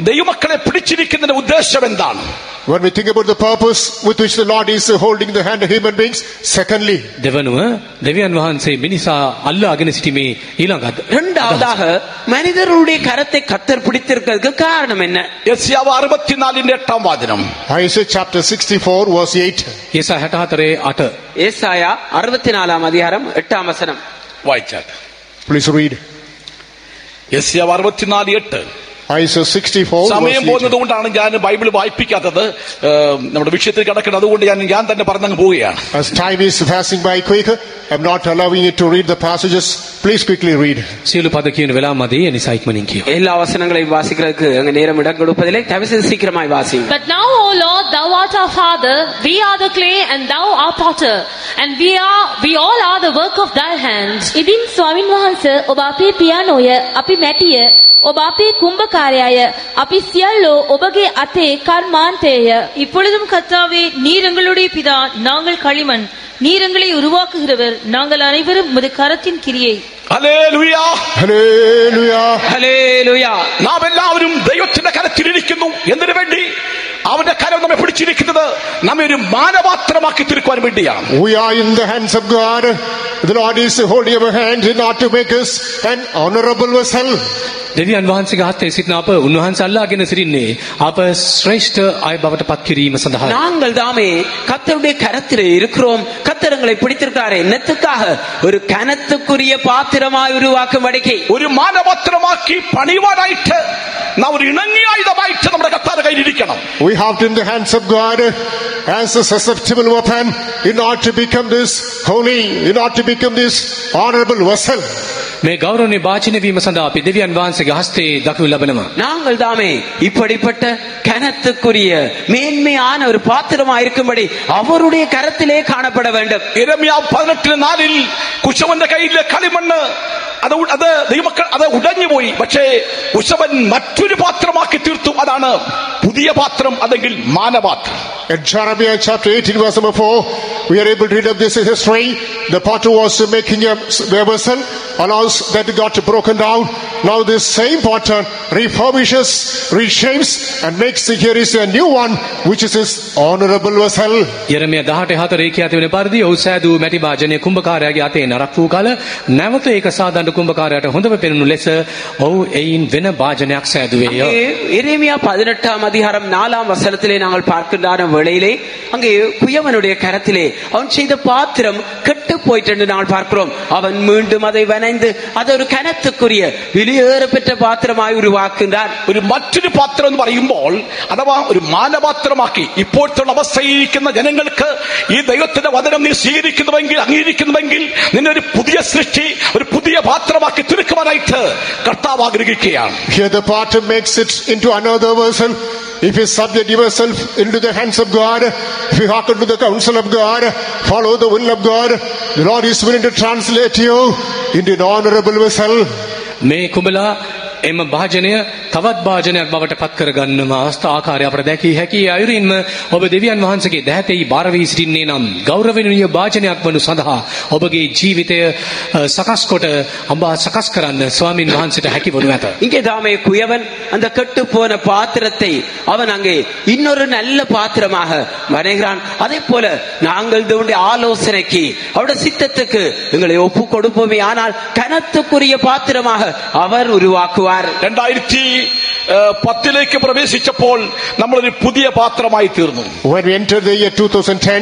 ദൈവമക്കളെ പിടിച്ചിരിക്കുന്നതിന്റെ ഉദ്ദേശം എന്താണ്? When we think about the purpose with which the Lord is holding the hand of human beings, secondly, දෙවනුව දෙවියන් වහන්සේ මිනිසා අල්ලාගෙන සිටීමේ ඊළඟ இரண்டாவதாக மனிதருடைய கரத்தை கர்த்தர் பிடித்திருக்கிறதுக்கு காரணம் என்ன? യെശയ്യാവ് 64 8 വചനം. Isaiah chapter 64 verse 8. ඒසා 64 8 ஏசாயா 64 அதிகாரம் 8 வசனம் വായിച്ചാട്ടെ. Please read. യെശയ്യാവ് 64 8. Isaiah 64 സമയം verse പോകുന്നത് 8. കൊണ്ടാണ് ഞാൻ ബൈബിൾ വായിപ്പിക്കാത്തത്. നമ്മുടെ വിഷയത്തിൽ കിടക്കുന്നത്, അതുകൊണ്ട് ഞാൻ തന്നെ പറഞ്ഞങ്ങ് പോവുകയാണ്. As time is passing by quick, I'm not allowing you to read the passages. Please quickly read. සියලු පද කියන වෙලාව මදි. ඒ නිසා ඉක්මනින් කියව. எல்லா வசனங்களையும் வாசிக்கிறதுக்கு அங்க நேரம் இடம் கொடுப்பதில்லை. தயவுசெய்து சீக்கிரமாய் வாசிங்க. But now, O Lord, thou art our Father, we are the clay and thou our potter, and we all are the work of thy hands. ඉදින් ස්වාමින් වහන්සේ ඔබ අපේ පියානෝය, අපි මැටිය, ඔබ අපේ කුම්භකාරයාය, අපි සියල්ලෝ ඔබගේ අතේ කර්මාන්තයය. இப்பொழுதும் கர்த்தாவே, நீர் எங்களுடைய பிதா, நாங்கள் களிமண். நீர் எங்களை உருவாக்குகிறவர், நாங்கள் அனைவரும் உமது கரத்தின் கிரியை. ഹല്ലേലൂയ. Hallelujah. ഹല്ലേലൂയ. നാം എല്ലാവരും ദൈവത്തിന്റെ കരത്തിലിരിക്കുന്നു. എന്തിനു വേണ്ടി? അവന്റെ കരം നമ്മെ പിടിച്ചിരിക്കുന്നത് നമ്മെ ഒരു മാനപാത്രമാക്കി തീർക്കുവാൻ വേണ്ടിയാണ്. We are in the hands of God. The Lord is holding our hand in order to make us an honorable vessel. දෙවියන් වහන්සේගේ හස්තේ සිටින අප උන්වහන්සේ අල්ලාගෙන සිටින්නේ අප ශ්‍රේෂ්ඨ අය බවට පත් කිරීම සඳහා. நாங்கள் தாமே கர்த்தருடைய கரத்திலே இருக்கிறோம். கர்த்தர் எங்களை பிடித்திருக்கிறார். என்னத்துக்காக? ஒரு கனத்துக்குரிய பாத்திரமாய் உருவாக்கும்படிக்கு. ഒരു മാനപാത്രമാക്കി പണിയുവാനായിട്ട് നാം ഒരു ഇണങ്ങിയ ആയുധമായിട്ട് നമ്മുടെ കർത്താവിന്റെ കയ്യിലിരിക്കണം. We have it in the hands of God as a susceptible weapon in order to become this holy, in order to become this honorable vessel. මේ ගෞරවනීය වාචින වීම සඳහා අපි දෙවියන් වහන්සේගේ හස්තේ දක්වනු ලබනවා. நாங்கள் தாமே இப்படிப்பட்ட கனத்துக்குரிய மேன்மையான ஒரு பாத்திரமாய் இருக்கும்படி அவருடைய கரத்திலே காணப்பட வேண்டும். യെരമ്യാവ് 18:4 കുശവന്റെ കയ്യിലെ കളിമണ്ണ് അത് ദൈവമക്കൾ അത് ഉടഞ്ഞുപോയി. പക്ഷേ കുശവൻ മറ്റൊരു പാത്രമാക്കി തീർത്തു. അതാണ് പുതിയ പാത്രം, അല്ലെങ്കിൽ മാനപാത്രം. In Jeremiah chapter 18 verse number 4, we are able to read of this history. The potter was making a vessel, allows that it got broken down. Now this same potter refurbishes, reshapes, and makes here is a new one, which is his honorable vessel. යරමියා 18:4 කියා තිබෙන පරිදි ඔහු සෑදූ මැටි භාජනය කුඹකාරයාගේ අතේ නරක් වූ කල නැවත ඒක සාදන්න කුඹකාරයාට හොඳම පෙනුණු ලෙස ඔහු එයින් වෙන භාජනයක් සෑදුවේය. எரேமியா 18ஆம் அதிகாரம் 4ஆம் வசனத்திலே நாங்கள் பார்க்கின்ற வேளையிலே அங்கே குயவனுடைய கரத்திலே அவன் செய்த பாத்திரம் கெட்டு போயிட்டு என்று நாங்கள் பார்க்கிறோம். அவன் மீண்டும் அதை வனைந்து அது ஒரு கனத்துக்குரிய വിലയേറെ பெற்ற പാത്രമായി ഉരുവാക്കുന്നാൻ. ഒരു മറ്റൊരു പാത്രം എന്ന് പറയുമ്പോൾ അഥവാ ഒരു മാനപാത്രമാക്കി ഇപ്പോഴത്തെ അവസ്ഥയിരിക്കുന്ന ജനങ്ങൾക്ക് ഈ ദൈവത്തിന്റെ വചനം നീ സ്വീകരിക്കുന്നുവെങ്കിൽ അംഗീകരിക്കുന്നുവെങ്കിൽ നിന്നെ ഒരു പുതിയ സൃഷ്ടി ഒരു പുതിയ പാത്രമാക്കി തീർക്കുവാനായിട്ട് കർത്താവ് ആഗ്രഹിക്കുകയാണ്. Here the potter makes it into another vessel. If you subject yourself into the hands of God, if you hearken to the counsel of God, follow the will of God, the Lord is willing to translate you into an honorable vessel. මේ කුඹලා එම භාජනය තවත් භාජනයක් බවට පත් කරගන්නම අවස්ථා ආකාරය අපට දැකිය හැකි. අයුරින්ම ඔබ දෙවියන් වහන්සේගේ දැහැතෙහි බාර වී සිටින්නේ නම් ගෞරවණීය භාජනයක් වනු සඳහා ඔබගේ ජීවිතය සකස් කොට අඹා සකස් කරන්න ස්වාමින් වහන්සේට හැකි වනු ඇත. இங்கே தாமே குயவன் அந்த கெட்டு போன பாத்திரத்தை அவன் அங்கே இன்னொரு நல்ல பாத்திரமாக வரைகிறான். அதே போல நாங்கள் தேவனுடைய ஆலோசனைக்கு அவருடைய சித்தத்துக்கு எங்களை ஒப்பு கொடுப்போமே ஆனால் கனத்துக்குரிய பாத்திரமாக அவர் உருவாக்குவார். 2010 പ്രവേശിച്ചപ്പോൾ നമ്മളൊരു പുതിയ പാത്രമായി തീർന്നു. When we entered the year 2010,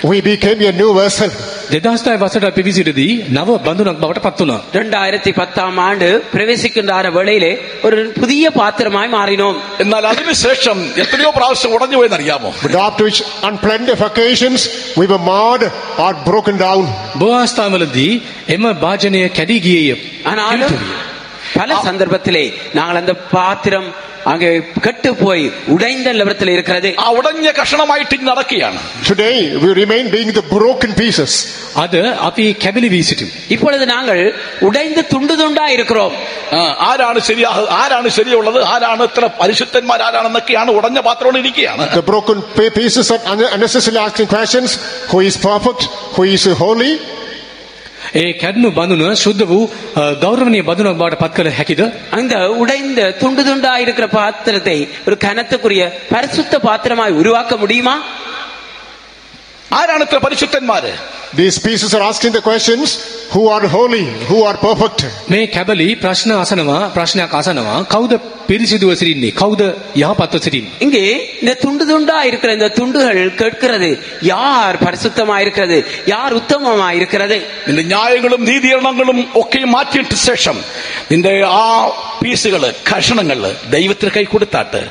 we became a new vessel. 2010 වසරට පිවිසිටදී නව බඳුනක් බවට පත් වුණා. 2010ஆம் ஆண்டு பிரவேசிக்கின்ற வேளையிலே ஒரு புதிய பாத்திரமாய் மாறினோம். എന്നാൽ അതിനുശേഷം എത്രയോ പ്രാവശ്യം ഉടഞ്ഞു പോയെന്ന് അറിയാമോ? But after which on plenty of occasions we were marred or broken down. බොහෝස්ථාවලදී එම භාජනය කැඩී ගියේය. ஆனாலும் பல சந்தர்ப்பத்திலே நாங்கள் அந்த பாத்திரம் அங்கே கெட்டு போய் உடைந்த நிலவரத்தில் இருக்கிறது. ആ ഉടഞ്ഞ കഷണമായിട്ട് നടക്കുകയാണ്. Today we remain being the broken pieces. අද අපි කැබලි වී සිටිමු. இப்பொழுது நாங்கள் உடைந்து துண்டு துண்டா இருக்கிறோம். ആരാണ് ശരിയുള്ളത്, ആരാണ് ഇത്ര പരിശുദ്ധന്മാർ, ആരാണെന്നൊക്കെയാണ് ഉടഞ്ഞ പാത്രം ഇരിക്കുകയാണ്. The broken pieces are unnecessarily asking questions. Who is perfect? Who is holy? ඒ කැඩුණු බඳුන සුද්ධ වූ ගෞරවනීය බඳුනක් බවට පත් කළ හැකිද? அந்த உடைந்த துண்டு துண்டா இருக்கிற பாத்திரத்தை ஒரு கனத்துக்குரிய பரிசுத்த பாத்திரமாய் உருவாக்க முடியுமா? ആരാണ് ഇത്ര പരിശുദ്ധന്മാര്? These pieces are asking the questions, who are holy, who are perfect? මේ කැබලි ප්‍රශ්නයක් අසනවා. කවුද පිරිසිදුව සිටින්නේ? කවුද යහපත්ව සිටින්නේ? இங்கே இந்த துண்டு துண்டா இருக்கிற இந்த துண்டுகள் கேட்கிறது, யார் பரிசுத்தமா இருக்கிறது, யார் உத்தமமா இருக்கிறது? നിന്റെ ന്യായങ്ങളും നീതീകരണങ്ങളും ഒക്കെ മാറ്റിയിട്ട് ശേഷം നിന്റെ ആ പീസുകള് കഷണങ്ങള് ദൈവത്തിന് കൈ കൊടുത്താട്ട്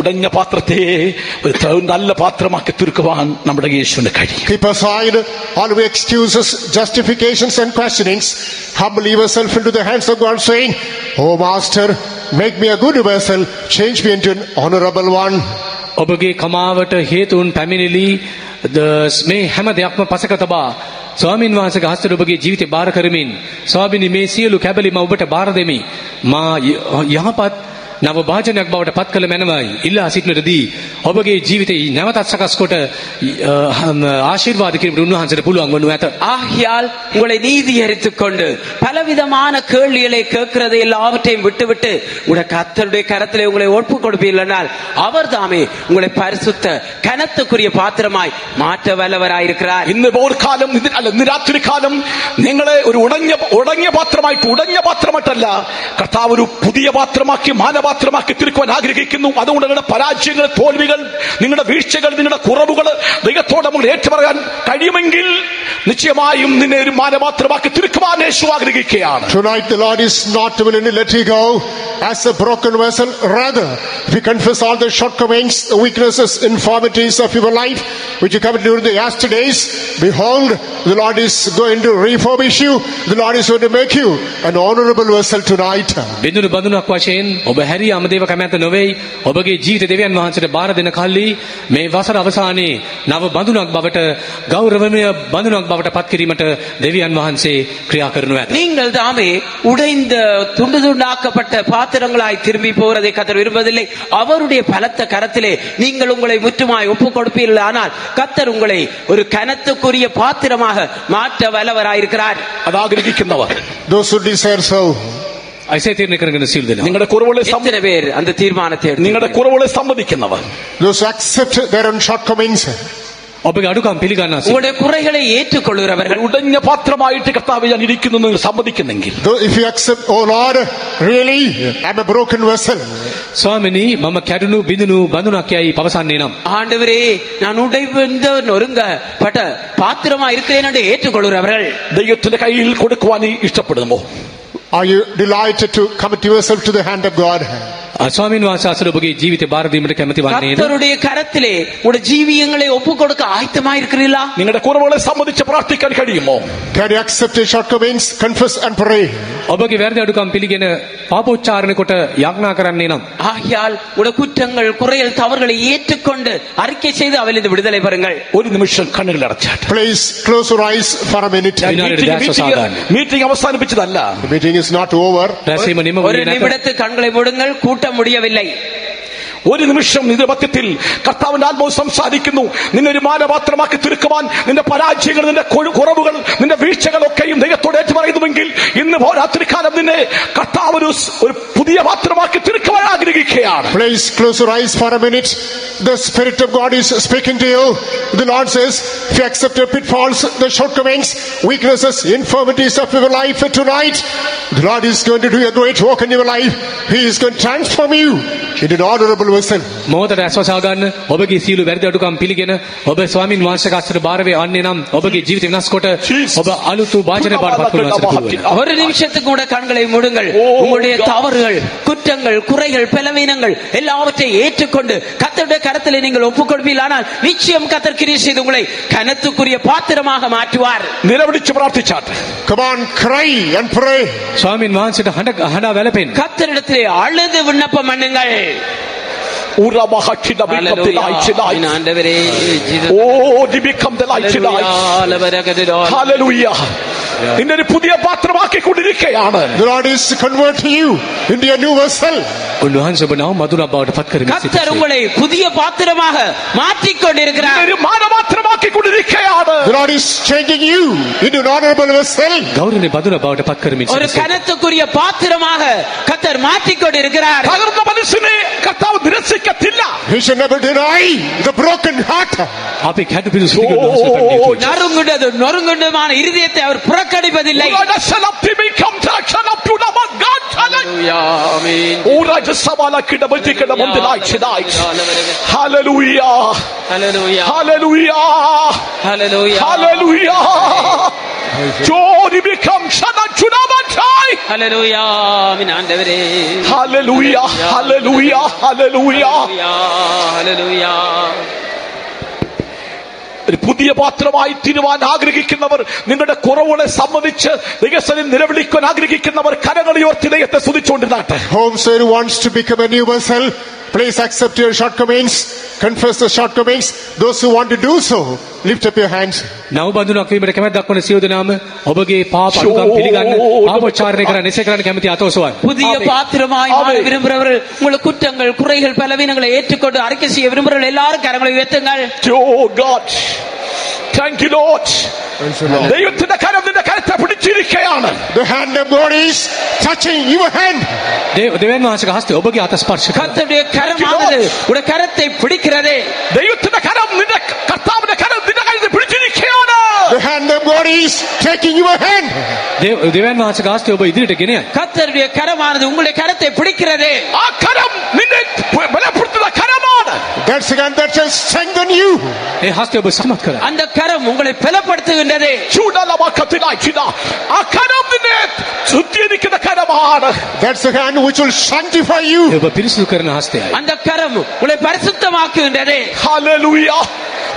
ഉടഞ്ഞ പാത്രത്തെ ഒരു നല്ല പാത്രമാക്കി തീർക്കുവാൻ നമ്മുടെ യേശുവിന് കഴിയും. Keep aside all the excuses, justifications and questionings. Humble yourself into the hands of God, saying, "Oh Master, make me a good vessel, change me into an honorable one." ඔබගේ කමාවට හේතුන් පැමිණිලි මේ හැම දෙයක්ම පසක තබා ස්වාමින් වහන්සේගේ හස්තයට ඔබගේ ජීවිතය බාර කරමින් ස්වාමිනී මේ සියලු කැබලි මම ඔබට බාර දෙමි. මා යහපත් නව භාජනයක් බවට පත් කළ මැනවයි ඉල්ලා සිටිනදී ඔබගේ ජීවිතය නැවතත් සකස් කොට ආශිර්වාද කිරීමට උන්වහන්සේට පුළුවන් වනු ඇත. ஆகையால் உங்களை நீதியரித்துக் கொண்டு பலவிதமான கேள்விகளை கேட்கிறது எல்லாவற்றையும் விட்டுவிட்டு உங்களுடைய கர்த்தருடைய கரத்திலே உங்களை ஒப்பு கொடுப்பீர்களானால் அவர் தாமே உங்களை பரிசுத்த கனத்துக்குரிய பாத்திரமாய் மாற்ற வல்லவராயிருக்கிறார். ഇന്ന് പോർക്കാലം ഇന്ന് രാത്രി കാലം നിങ്ങളെ ഒരു ഉടഞ്ഞ പാത്രമായിട്ടല്ല കർത്താവ് ഒരു പുതിയ പാത്രമാക്കി പാത്രമാക്കി തീർക്കുവാൻ ആഗ്രഹിക്കുന്നു. അതുകൊണ്ട് നിങ്ങളുടെ പരാജയങ്ങൾ, തോൽവികൾ, നിങ്ങളുടെ വീഴ്ചകൾ, നിങ്ങളുടെ കുറവുകൾ ദൈവത്തോട് നമ്മൾ ഏറ്റുപറയാൻ കഴിയുമെങ്കിൽ നിശ്ചയമായും നിന്നെ ഒരു മാനപാത്രമാക്കി തീർക്കുവാൻ യേശു ആഗ്രഹിക്കുകയാണ്. Tonight the Lord is not willing to let you go as a broken vessel. Rather, if you confess all the shortcomings, the weaknesses, infirmities of your life which you committed during the yesterdays, behold, the Lord is going to refurbish you. The Lord is going to make you an honorable vessel tonight. බිඳුණු බඳුනක් වශයෙන් ඔබ හැරී අමදේව කැමැත්ත නොවේයි. ඔබගේ ජීවිත දෙවියන් වහන්සේට බාර දෙන කල්ලි මේ වසර අවසානයේ නව බඳුනක් බවට ගෞරවනීය බඳුනක් බවට පත් කිරීමට දෙවියන් වහන්සේ ක්‍රියා කරනු ඇත. நீங்கள் தாமே உடைந்த துண்டு துண்டாக்கப்பட்ட பாத்திரங்களாய் திரும்பி போகிறதை கர்த்தர் விரும்பவில்லை. அவருடைய பலத்த கரத்திலே நீங்கள் உங்களை முற்றுமாய் ஒப்புக் கொடுப்பீர்கள். ஆனால் கர்த்தர் உங்களை ஒரு கனத்துக்குரிய பாத்திரமாக மாற்ற வல்லவராயிருக்கிறார். അത് ആഗ്രഹിക്കുന്നവർ, Those who desire so. අයිසේ තීරණය කරගෙන සියලු දෙනා നിങ്ങളുടെ കുറവുകളെ எத்தனை பேர் அந்த தீர்மானத்தை எடுத்து നിങ്ങളുടെ കുറവുകളെ സമ്മതിക്കുന്നവർ, Those who accept their own shortcomings. ඔබගේ අඩුකම් පිළිගන්නා සිට உங்களுடைய குறைகளை ஏற்றுக்கொள்கிறவர்கள், ഉടഞ്ഞ പാത്രമായിട്ട് കർത്താവേ ഞാൻ ഇരിക്കുന്നു എന്ന് സമ്മതിക്കുന്നെങ്കിൽ, Though if you accept, oh Lord, really, I'm a broken vessel. ස්වාමිනී මම කැඩුණු බිඳුණු බඳුනක් යයි පවසන්නේ නම් ஆண்டவரே நான் உடைந்த நொறுங்கப்பட்ட பாத்திரமா இருக்கிறேன் என்று ஏற்றுக்கொள்கிறவர்கள், ദൈവത്തിന്റെ കയ്യിൽ കൊടുക്കുവാൻ നീ ഇഷ്ടപ്പെടുമോ? Are you delighted to commit yourself to the hand of God? ස්වාමීන් වහන්සේ අසල ඔබගේ ජීවිතය බාර දීමට කැමති වන්නේද? கர்த்தருடைய கரத்திலே உங்களுடைய ஜீவியங்களை ஒப்புக் கொடுக்க ஆயத்தமா இருக்கிறீர்களா? നിങ്ങളുടെ കുറവുകളെ സംബന്ധിച്ച് പ്രാർത്ഥിക്കാൻ കഴിയുമോ? Can you accept your shortcomings, confess and pray? ඔබගේ වැරදි අඩුකම් පිළිගෙන පාපෝච්චාරණය කොට යාඥා කරන්නේ නම් ஆகையால் உங்களுடைய குற்றங்கள் குறைகள் தவறுகளை ஏற்றுக்கொண்டு அறிக்கை செய்து அவளிருந்து விடுதலை பெறுங்கள். ഒരു നിമിഷം കണ്ണുകൾ അടച്ചാട്ടെ. Please close your eyes for a minute. Meeting അവസാനിപ്പിച്ചതല്ല. The meeting is not over. රැසීම නිම ஒரு වුණේ නැත. நிமிடத்து கண்களை மூடுங்கள், கூட்ட முடியவில்லை. ഒരു നിമിഷം നിന്റെ മധ്യത്തിൽ കർത്താവിന്റെ ആത്മാവ് സംസാരിക്കുന്നു. നിന്നെ ഒരു മാനപാത്രമാക്കി തീർക്കുവാൻ നിന്റെ പരാജയങ്ങൾ, നിന്റെ കുറവുകൾ, നിന്റെ വീഴ്ചകളൊക്കെയും ദൈവത്തോട് ഏറ്റു പറയുന്നുവെങ്കിൽ ഇന്ന് രാത്രികാലം നിന്നെ കർത്താവ് ഒരു പുതിയ പാത്രമാക്കി തീർക്കുവാൻ ആഗ്രഹിക്കുകയാണ്. Please close your eyes for a minute. The Spirit of God is speaking to you. The Lord says, if you accept your pitfalls, the shortcomings, weaknesses, infirmities of your life tonight, the Lord is going to do a great work in your life. He is going to transform you into an honorable vessel. මොහොතට ඇස්වසා ගන්න. ඔබගේ සියලු වැරදි අඩුකම් පිළිගෙන ඔබ ස්වාමින් වහන්සේගේ අස්තර බාර වේ අන්නේ නම් ඔබගේ ජීවිතය විනාශ කොට ඔබ අලුත් වාචනය පාඩපත් කරනවා. ஒரு நிமிஷத்துக்கு கூட கண்களை மூடுங்கள். உங்களுடைய தவறுகள், குற்றங்கள், குறைகள், பலவீனங்கள் எல்லாவற்றையும் ஏற்றுக்கொண்டு கர்த்தருடைய கரத்திலே நீங்கள் ஒப்புக் கொடுப்பீர்கள். ஆனால் நிச்சயம் கர்த்தர் கிரியை செய்து உங்களை கனத்துக்குரிய பாத்திரமாக மாற்றுவார். നിലവിളിച്ച് പ്രാർത്ഥിച്ചാട്ടെ. Come on, cry and pray. ස්වාමින් වහන්සේට හඬා වැළපෙන්න. கர்த்தரிடத்திலே அழுது விண்ணப்பம் பண்ணுங்கள். ஆண்டவரே, നിന്നെ ഒരു പുതിയ പാത്രമാക്കിക്കൊണ്ടിരിക്കുകയാണ്. The Lord is converting you into a new vessel. උන්වහන්සේ ඔබ නව මధుරක් බවට පත් කරමින් கர்த்தர் உங்களை புதிய பாத்திரமாக மாற்றிக் கொண்டிருக்கிறார். ഒരു മാനപാത്രമാക്കിക്കൊണ്ടിരിക്കുകയാണ്. The Lord is changing you into an honorable vessel. ගෞරවනීය මధුරක් බවට පත් කරමින් ஒரு கனத்துக்குரிய பாத்திரமாக கர்த்தர் மாற்றிக் கொண்டிருக்கிறார். തകർന്ന മനസ്സിനെ കർത്താവ് നിരസിക്കത്തില്ല. He shall never deny the broken heart. අපි කැඩු පිළිසු පිළිගන්නවා. நொறுங்குண்டமான இருதயத்தை அவர் புறக்கணிப்பதில்லை. ഒരു പുതിയ പാത്രമായി തീരുവാൻ ആഗ്രഹിക്കുന്നവർ, നിങ്ങളുടെ കുറവുകളെ സംബന്ധിച്ച് ദൈവസന്നിധിയിൽ നിലവിളിക്കാൻ ആഗ്രഹിക്കുന്നവർ കരങ്ങളുയർത്തി ദൈവത്തെ സ്തുതിച്ചുകൊണ്ടിരുന്നാട്ടെ. Whomever wants to become a new vessel, please accept your shortcomings, confess the shortcomings. Those who want to do so, lift up your hands. නව බඳුනක් වීමට කැමැත්ත දක්වන සියලු දෙනාම ඔබගේ පාප අඩුකම් පිළිගන්න, පාපෝච්චාරණය කරන්න, එසේ කරන්න කැමැති අතෝසවන්න. புதிய பாத்திரமாய் மாற விரும்புகிறவர்கள், உங்கள் குற்றங்கள், குறைகள், பலவீனங்களை ஏற்றுக்கொண்டு அறிக்கை செய்ய விரும்புகிறவர்கள் எல்லாரும் கரங்களை உயர்த்துங்கள். Oh God, thank you Lord. ദൈവത്തിന്റെ കരം നിന്റെ കരത്തെ പിടിച്ചിരിക്കുകയാണ്. The hand of God is touching your hand. දෙවියන් වහන්සේගේ හස්තය ඔබගේ අත ස්පර්ශ කරනවා. கர்த்தருடைய கரமானது உடைய கரத்தை பிடிக்கிறது. ദൈവത്തിന്റെ കരം നിന്റെ കർത്താവിന്റെ കരം നിന്റെ കരത്തെ പിടിച്ചിരിക്കുകയാണ്. The hand of God is taking your hand. දෙවියන් වහන්සේගේ හස්තය ඔබ ඉදිරියට ගෙන යනවා. கர்த்தருடைய கரமானது உங்களுடைய கரத்தை பிடிக்கிறது. ആ കരം നിന്നെ ബലപ്പെടുത്തുന്ന കരമാണ്. That's the hand that shall strengthen you. ඒ හස්තය ඔබ සමත් කරනවා. அந்த கரம் உங்களை பலப்படுத்துகின்றது. ആ കരം നിന്നെ ശുദ്ധീകരിക്കുന്ന കരമാണ്. That's the hand which will sanctify you. ඔබ පිරිසිදු කරන හස්තයයි. அந்த கரம் உங்களை பரிசுத்தமாக்குகின்றது. ഹല്ലേലൂയ.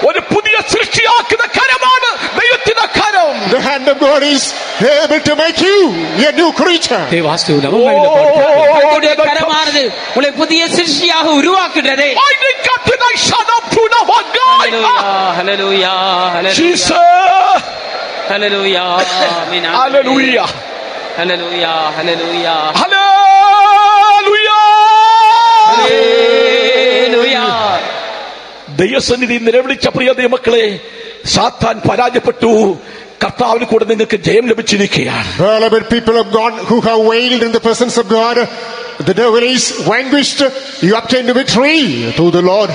ഒരു പുതിയ സൃഷ്ടിയാക്കുന്ന കരമാണ് ദൈവത്തിന്റെ കരം. The hand of God is able to make you a new creature. ඒ හස්තය නවමයිල පාඩපත්. கர்த்தருடைய கரமானது உங்களை புதிய சிருஷ்டியாக உருவாக்குகிறது. ஹல்லேலூயா, ஹல்லேலூயா, ஹல்லேலூயா, ஆமென், ஹல்லேலூயா, ஹல்லேலூயா, ஹல்லேலூயா, ஹல்லேலூயா. ദൈവസന്നിധി നിലവിളിച്ച പ്രിയ ദൈവമക്കളെ, സാത്താൻ പരാജയപ്പെട്ടു. കർത്താവിന് കൂടെ നിങ്ങൾക്ക് ജയം ലഭിച്ചിരിക്കുകയാണ്. Beloved people of God who have wailed in the presence of God, the devil is vanquished. You obtained victory through the Lord.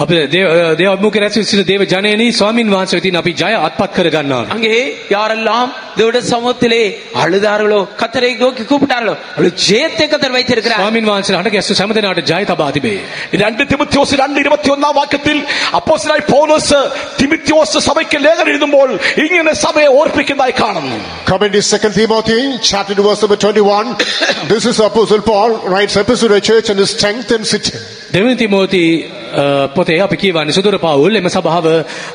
අප දේව අභිමුඛ රැස් සිට දේව ජනයනි ස්වාමින් වහන්සේ වෙතින් අපි ජය අත්පත් කර ගන්නවා. அங்கே யாரெல்லாம் தேவனுடைய சமூகத்திலே அழுதார்களோ, கர்த்தரை நோக்கி கூப்பிட்டார்களோ, அவர்கள் ஜெயத்தை கர்த்தர் வைத்திருக்கிறார். ස්වාමින් වහන්සේ හට ගැස්සු සෑම දෙනාට ජය තබා තිබේ. 2 തിമോഥെയോസ് 2:21 വാക്യത്തിൽ അപ്പോസ്തലനായ പൗലോസ് തിമോഥെയോസ് സഭയ്ക്ക് ലേഖനം എഴുതുമ്പോൾ ഇങ്ങനെ സഭയെ ഓർപ്പിക്കുന്നതായി കാണുന്നു. Come into 2 Timothy chapter 2 verse number 21. This is Apostle Paul writes epistle to the church and strengthens it. දෙවනි තිමෝති පොතේ අපි කියවන්නේ සුදුර පවුල් එම සභාව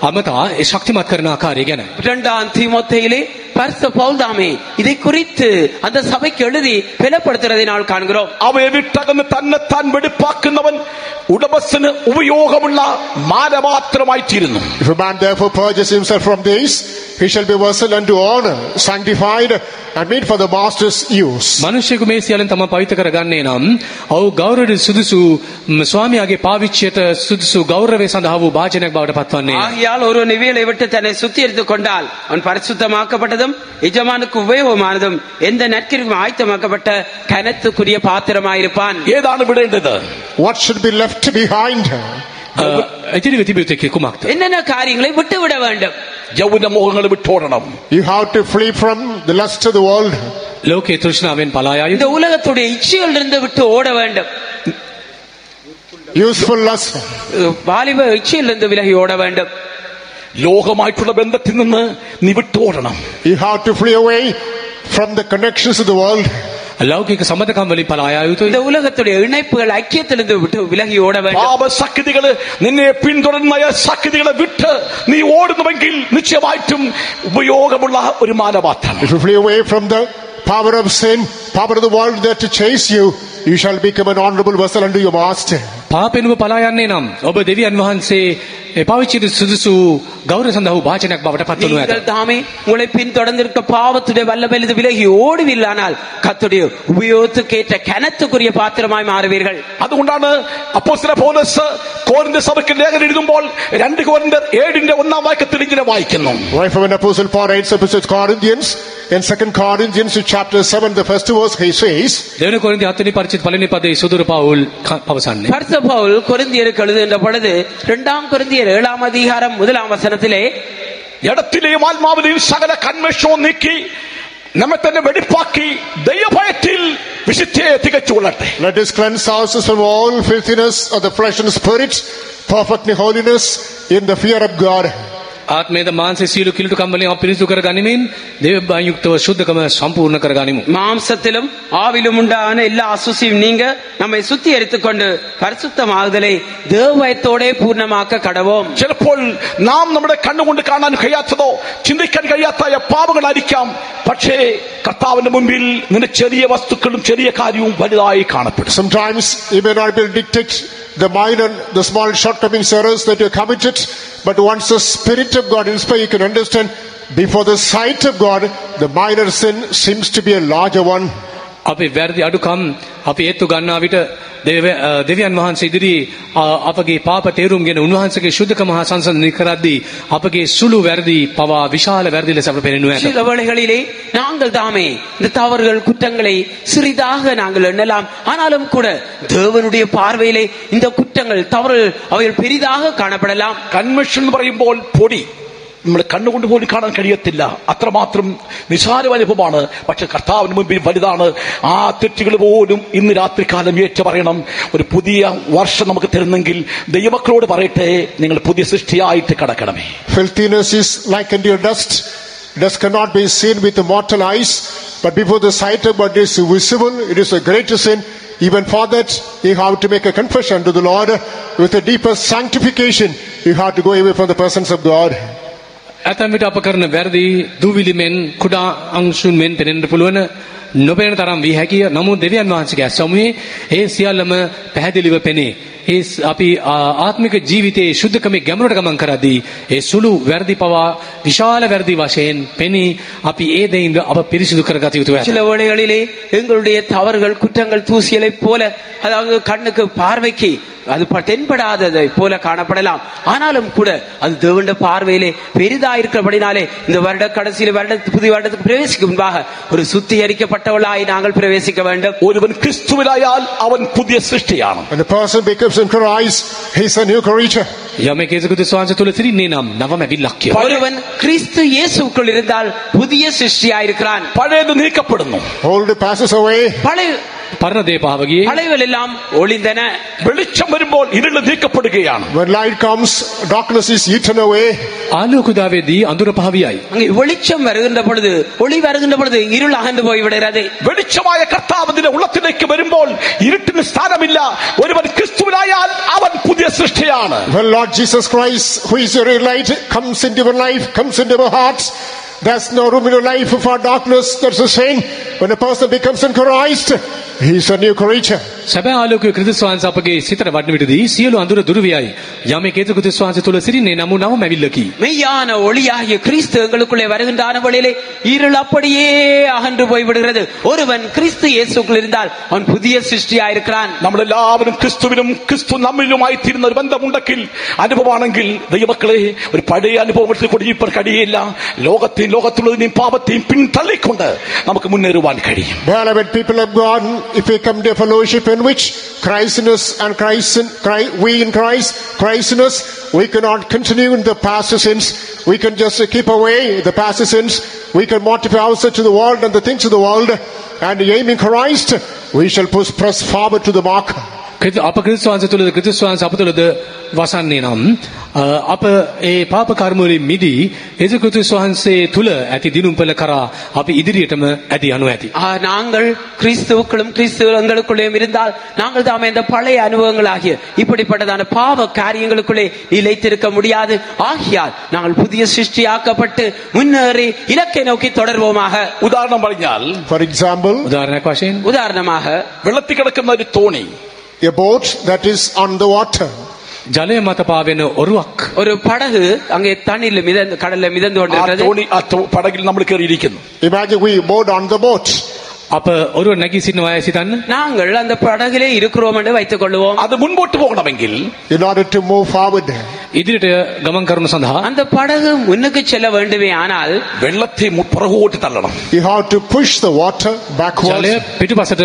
අමතා ඒ ශක්තිමත් කරන ආකාරය ගැන. 2 தீமோத்தேயிலே பரிசுத்த பவுல் தாமே இதை குறித்து அந்த சபைக்கு எழுதி பெலப்படுத்துறதை நாள் காண்கிறோம். അവയെ വിട്ടകന്ന് തന്നെത്താൻ വെടിപ്പാക്കുന്നവൻ ഉടമസ്ഥന് ഉപയോഗമുള്ള മാനപാത്രമായി തീരുന്നു. If a man therefore purges himself from these, he shall be vessel unto honor, sanctified and meet for the master's use. මිනිසෙකු මේ සියල්ලෙන් තම පවිත්‍ර කරගන්නේ නම් ඔහු ගෞරවයට සුදුසු ස්වාමියාගේ පාවිච්චියට සුදුසු ගෞරවය සඳහා වූ භාජනයක් බවට පත්වන්නේ. ஆகையால் ஒருவன் இவைகளை விட்டு தன்னை சுத்திகரித்துக் கொண்டால் அவன் பரிசுத்தமாக்கப்பட்டதும் எஜமானுக்கு உபயோகமானதும் எந்த நற்கிரிக்கும் ஆயத்தமாக்கப்பட்ட கனத்துக்குரிய பாத்திரமாயிருப்பான். ഏതാണ് വിടേണ്ടത്? What should be left behind? ඉතිරි තිබෙන්නේ කුමක්ද? என்னென்ன காரியங்களை விட்டு விட வேண்டும்? യൗവന മോഹങ്ങളെ വിട്ടോടണം. You have to flee from the lust of the world. ලෝකේ තෘෂ්ණාවෙන් පලා යා இந்த යුතුයි. உலகத்துடைய இச்சையிலிருந்து விட்டு ஓட வேண்டும். Useful lust. வாலிப இச்சையிலிருந்து விலகி ஓட வேண்டும். ലോകമായിട്ടുള്ള ബന്ധത്തിൽ നിന്ന് നീ വിട്ടോടണം. You have to flee away from the connections of the world. ලෞකික සම්බන්ධකම් වලින් පලා යා යුතුයි. இந்த உலகத்துடைய இணைப்புகள் ஐக்கியத்திலிருந்து விட்டு விலகி ஓட வேண்டும். പാപ ശക്തികള് നിന്നെ പിന്തുടരുന്ന ശക്തികളെ വിട്ട് നീ ഓടുന്നുവെങ്കിൽ നിശ്ചയമായിട്ടും ഉപയോഗമുള്ള ഒരു മാനപാത്രം. If you flee away from the power of sin, power of the world that to chase you, you shall become an honorable vessel unto your master. පාපෙනුම පලා යන්නේ නම් ඔබ දෙවියන් වහන්සේ පාවිච්චි සුදුසු ගෞරව සඳහා වූ භාජනයක් බවට පත්වනු ඇත. நீங்கள் தாமே உங்களை பின்தொடர்ந்திருக்க பாவத்துடைய வல்லமையிலிருந்து விலகி ஓடுவில்லானால் கர்த்தருடைய உபயோகத்துக்கேற்ற கனத்துக்குரிய பாத்திரமாய் மாறுவீர்கள். അതുകൊണ്ടാണ് അപ്പോസ്തലൻ പൗലോസ് കോരിന്ത സഭയ്ക്ക് ലേഖനം എഴുതുമ്പോൾ 2 കൊരിന്ത്യർ 7:1 വാക്യത്തിൽ ഇങ്ങനെ വായിക്കുന്നു. Wherefore when Apostle Paul writes epistle to Corinthians, in 2 Corinthians chapter 7 the first verse he says, දෙවන කොරින්ති 7 වෙනි පරිච්ඡේද පළවෙනි පදයේ සුදුර පවුල් පවසන්නේ. பரிசுத்த பவுல் கொரிந்தியருக்கு எழுதுகின்ற பொழுது 2 கொரிந்தியர் 7 அதிகாரம் 1 வசனத்திலே இடத்திலேயும் ആത്മാവിലെയും സകല കന്മഷവും നീക്കി നമ്മെ തന്നെ വെടിപ്പാക്കി ദൈവഭയത്തിൽ വിശുദ്ധിയെ തികച്ചുകൊള്ളട്ടെ. let us cleanse ourselves from all filthiness of the flesh and spirit, perfect in holiness in the fear of God. ආත්මේද මාංශයේ සියලු කිලුටුකම් වලින් අප පිරිසුදු කර ගනිමින් දේව බයුක්තව සුද්ධකම සම්පූර්ණ කර ගනිමු. மாம்சத்திலும் ஆவிலும் உண்டான எல்லா அசுசியும் நீங்க நம்மை சுத்திகரித்துக் கொண்டு பரிசுத்தமாகுதலை தேவபயத்தோடே பூர்ணமாக்க கடவோம். ചിലപ്പോൾ നാം നമ്മുടെ കണ്ണുകൊണ്ട് കാണാൻ കഴിയാത്തതോ ചിന്തിക്കാൻ കഴിയാത്ത പാപങ്ങളായിരിക്കാം. പക്ഷേ കർത്താവിന്റെ മുമ്പിൽ നിന്റെ ചെറിയ വസ്തുക്കളും ചെറിയ കാര്യവും വലുതായി കാണപ്പെടും. Sometimes you may not be able to dictate the minor, the small shortcomings, errors that you committed, but once the Spirit of God inspires, you can understand before the sight of God, the minor sin seems to be a larger one. අපේ වැරදි අඩුකම් අපි ඒත්තු ගන්නා විට දෙවියන් වහන්සේ ඉදිරි අපගේ පාප තේරුම්ගෙන උන්වහන්සේගේ ශුද්ධකම හා සංසන්දනය කරද්දී අපගේ සුළු වැරදි පවා විශාල වැරදි ලෙස අපට පෙනෙනු ඇත. சில வேளைகளிலே நாங்கள் தாமே இந்த தவறுகள் குற்றங்களை சிறிதாக நாங்கள் எண்ணலாம். ஆனாலும் கூட தேவனுடைய பார்வையிலே இந்த குற்றங்கள் தவறுகள் அவைகள் பெரிதாக காணப்படலாம். കൺവെൻഷൻ എന്ന് പറയുമ്പോൾ പൊടി നമ്മൾ കണ്ണുകൊണ്ട് പോലും കാണാൻ കഴിയത്തില്ല. അത്രമാത്രം നിസാര അനുഭവമാണ്. പക്ഷെ കർത്താവിന് മുമ്പിൽ വലുതാണ്. ആ തെറ്റുകൾ പോലും ഇന്ന് രാത്രികാലം ഏറ്റു പറയണം. ഒരു പുതിയ വർഷം നമുക്ക് തരുന്നെങ്കിൽ ദൈവമക്കളോട് പറയട്ടെ, നിങ്ങൾ പുതിയ സൃഷ്ടിയായിട്ട് കടക്കണമേ. Filthiness is like unto your dust. Dust cannot be seen with the mortal eyes, but before the sight of God is visible, it is a greater sin. Even for that, you have to make a confession to the Lord. With a deeper sanctification, you have to go away from the presence of God. ඇතැම් විට අප කරන වැරදි දුවිලි මෙන් කුඩා අංශුන් මෙන් පෙනෙන්න පුළුවන් නොපෙනෙන තරම් වී හැකිය. නමුත් දෙවියන් වහන්සේගේ ඇසමුවේ ඒ සියල්ලම පැහැදිලිව පෙනේ. ඒ අපි ආත්මික ජීවිතයේ ශුද්ධකමේ ගැඹුරට ගමන් කරද්දී ඒ සුළු වැරදි පවා විශාල වැරදි වශයෙන් පෙනී අපි ඒ දෙයින් අප පිරිසිදු කරගත යුතුයි. சில வேளைகளிலே எங்களுடைய தவறுகள் குற்றங்கள் தூசியலை போல, அதாவது கண்ணுக்கு பார்வைக்கு அது தென்படாததை போல காணப்படலாம். ஆனாலும் கூட அது தேவனுடைய பார்வையிலே பெரிதா இருக்கிறபடினாலே இந்த வருட கடைசியில் புதிய வருடத்துக்கு பிரவேசிக்கும் முன்பாக ஒரு சுத்திகரிக்கப்பட்டவளாய் நாங்கள் பிரவேசிக்க வேண்டும். ஒருவன் கிறிஸ்துவிலாயால் அவன் புதிய சிருஷ்டியான். When a person becomes in Christ, he is a new creature. යමෙක් යේසුස් ක්‍රිස්තුස් වහන්සේ තුල සිටින්නේ නම් නවම ඇවිල්ලා කියලා. ஒருவன் கிறிஸ்து இயேசுக்குள் இருந்தால் புதிய சிருஷ்டியாய் இருக்கிறான். பழையது நீக்கப்படுന്നു. Old passes away. පරණ දේ පාව ගියේ. பழையவள் எல்லாம் ஒளிந்தன. வெளிச்சம் வரும்போது இருள் நீக்கப்படுகைയാണ്. When light comes, darkness is eaten away. ආලෝකදාවේදී අඳුර පහ වියයි. அங்கே வெளிச்சம் வருகின்ற பொழுது ஒளி வருகின்ற பொழுது இருள் அகன்று போய்விடுகிறது. வெளிச்சമായ കർത്താവിന്റെ ഉള്ളത്തിലേക്ക് വരുമ്പോൾ ഇരുട്ടിന് സ്ഥാനമില്ല. ഒരുവൻ ക്രിസ്തുവിലായാൽ അവൻ പുതിയ സൃഷ്ടിയാണ്. When Lord Jesus Christ, who is your light, comes into your life, comes into our hearts, there's no room in your life for darkness. That's the same. When a person becomes in Christ, he is a new creature. සැබෑ ආලෝකය ක්‍රිස්තුස් වහන්සේ අපගේ සිතට වඩන විටදී සියලු අඳුර දුරු වියයි. යමෙක් යේසුස් ක්‍රිස්තුස් වහන්සේ තුල සිටින්නේ නම් නවම ඇවිල්ලා කි. மெய்யான ஒளியாகிய கிறிஸ்து எங்களுக்குள்ளே வருகின்ற வழியிலே இருள் அப்படியே அகன்று போய்விடுகிறது. ஒருவன் கிறிஸ்து இயேசுக்குள் இருந்தால் அவன் புதிய சிருஷ்டியாய் இருக்கிறான். നമ്മളെല്ലാവരും ക്രിസ്തുവിനും ക്രിസ്തു നമ്മിലുമായി തീരുന്ന ഒരു ബന്ധമുണ്ടെങ്കിൽ അനുഭവമാണെങ്കിൽ ദൈവമക്കളെ ഒരു പഴയ അനുഭവത്തിൽ കൂടി ഇപ്പോൾ കഴിയില്ല. ലോകത്തിലുള്ളതിനെയും പാപത്തെയും പിന്തള്ളിക്കൊണ്ട് നമുക്ക് മുന്നേറുവാൻ കഴിയും. Beloved people of God, if we come to a fellowship in which Christ in us and we in Christ in us, we cannot continue in the past sins. We can just keep away the past sins. We can mortify ourselves to the world and the things of the world, and aiming Christ, we shall press forward to the mark. අප ක්‍රිස්තුස් වහන්සේ තුලද ක්‍රිස්තුස් වහන්සේ අප තුලද වසන්නේ නම් අප ඒ පාප කර්ම වලින් මිදී යේසුස් ක්‍රිස්තුස් වහන්සේ තුල ඇති දිනුම්පල කරා අපි ඉදිරියටම ඇදී යනු ඇති. நாங்கள் கிறிஸ்துவுக்குள்ளும் கிறிஸ்து எங்களுக்குள்ளேயும் இருந்தால் நாங்கள் தாமே இந்த பழைய அனுபவங்களாகிய இப்படிப்பட்டதான பாவ காரியங்களுக்குள்ளே நிலைத்திருக்க முடியாது. ஆகையால் நாங்கள் புதிய சிருஷ்டியாக்கப்பட்டு முன்னேறி இலக்கை நோக்கி தொடர்வோமாக. உதாரணம் പറഞ്ഞാൽ, for example, උදාහරණයක් වශයෙන් உதாரணமாக വെള്ളത്തിൽ കിടക്കുന്ന ഒരു തോണി, a boat that is on the water. ජලය මත පාවෙන ඔරුවක්. ஒரு படகு அங்கே தண்ணீரில் கடல்ல மிதந்து கொண்டிருக்கிறது. പടകിൽ നമ്മൾ കയറിയിരിക്കുന്നു. Imagine we board on the boat. අප ඔරුව නැගී සිටිනවා සිතන්න. நாங்கள் அந்த படகிலே இருக்கிறோம் என்று வைத்துக் கொள்வோம். அது முன்போட்டு போகണമെങ്കിൽ, in order to move forward, ඉදිරියට ගමන් කරන සඳහා அந்த படகு முன்னுக்கு செல்ல வேண்டுமே ஆனால் വെള്ളത്തെ പുറകോട്ട് തള്ളണം. you have to push the water backwards. ජලය පිටුපසට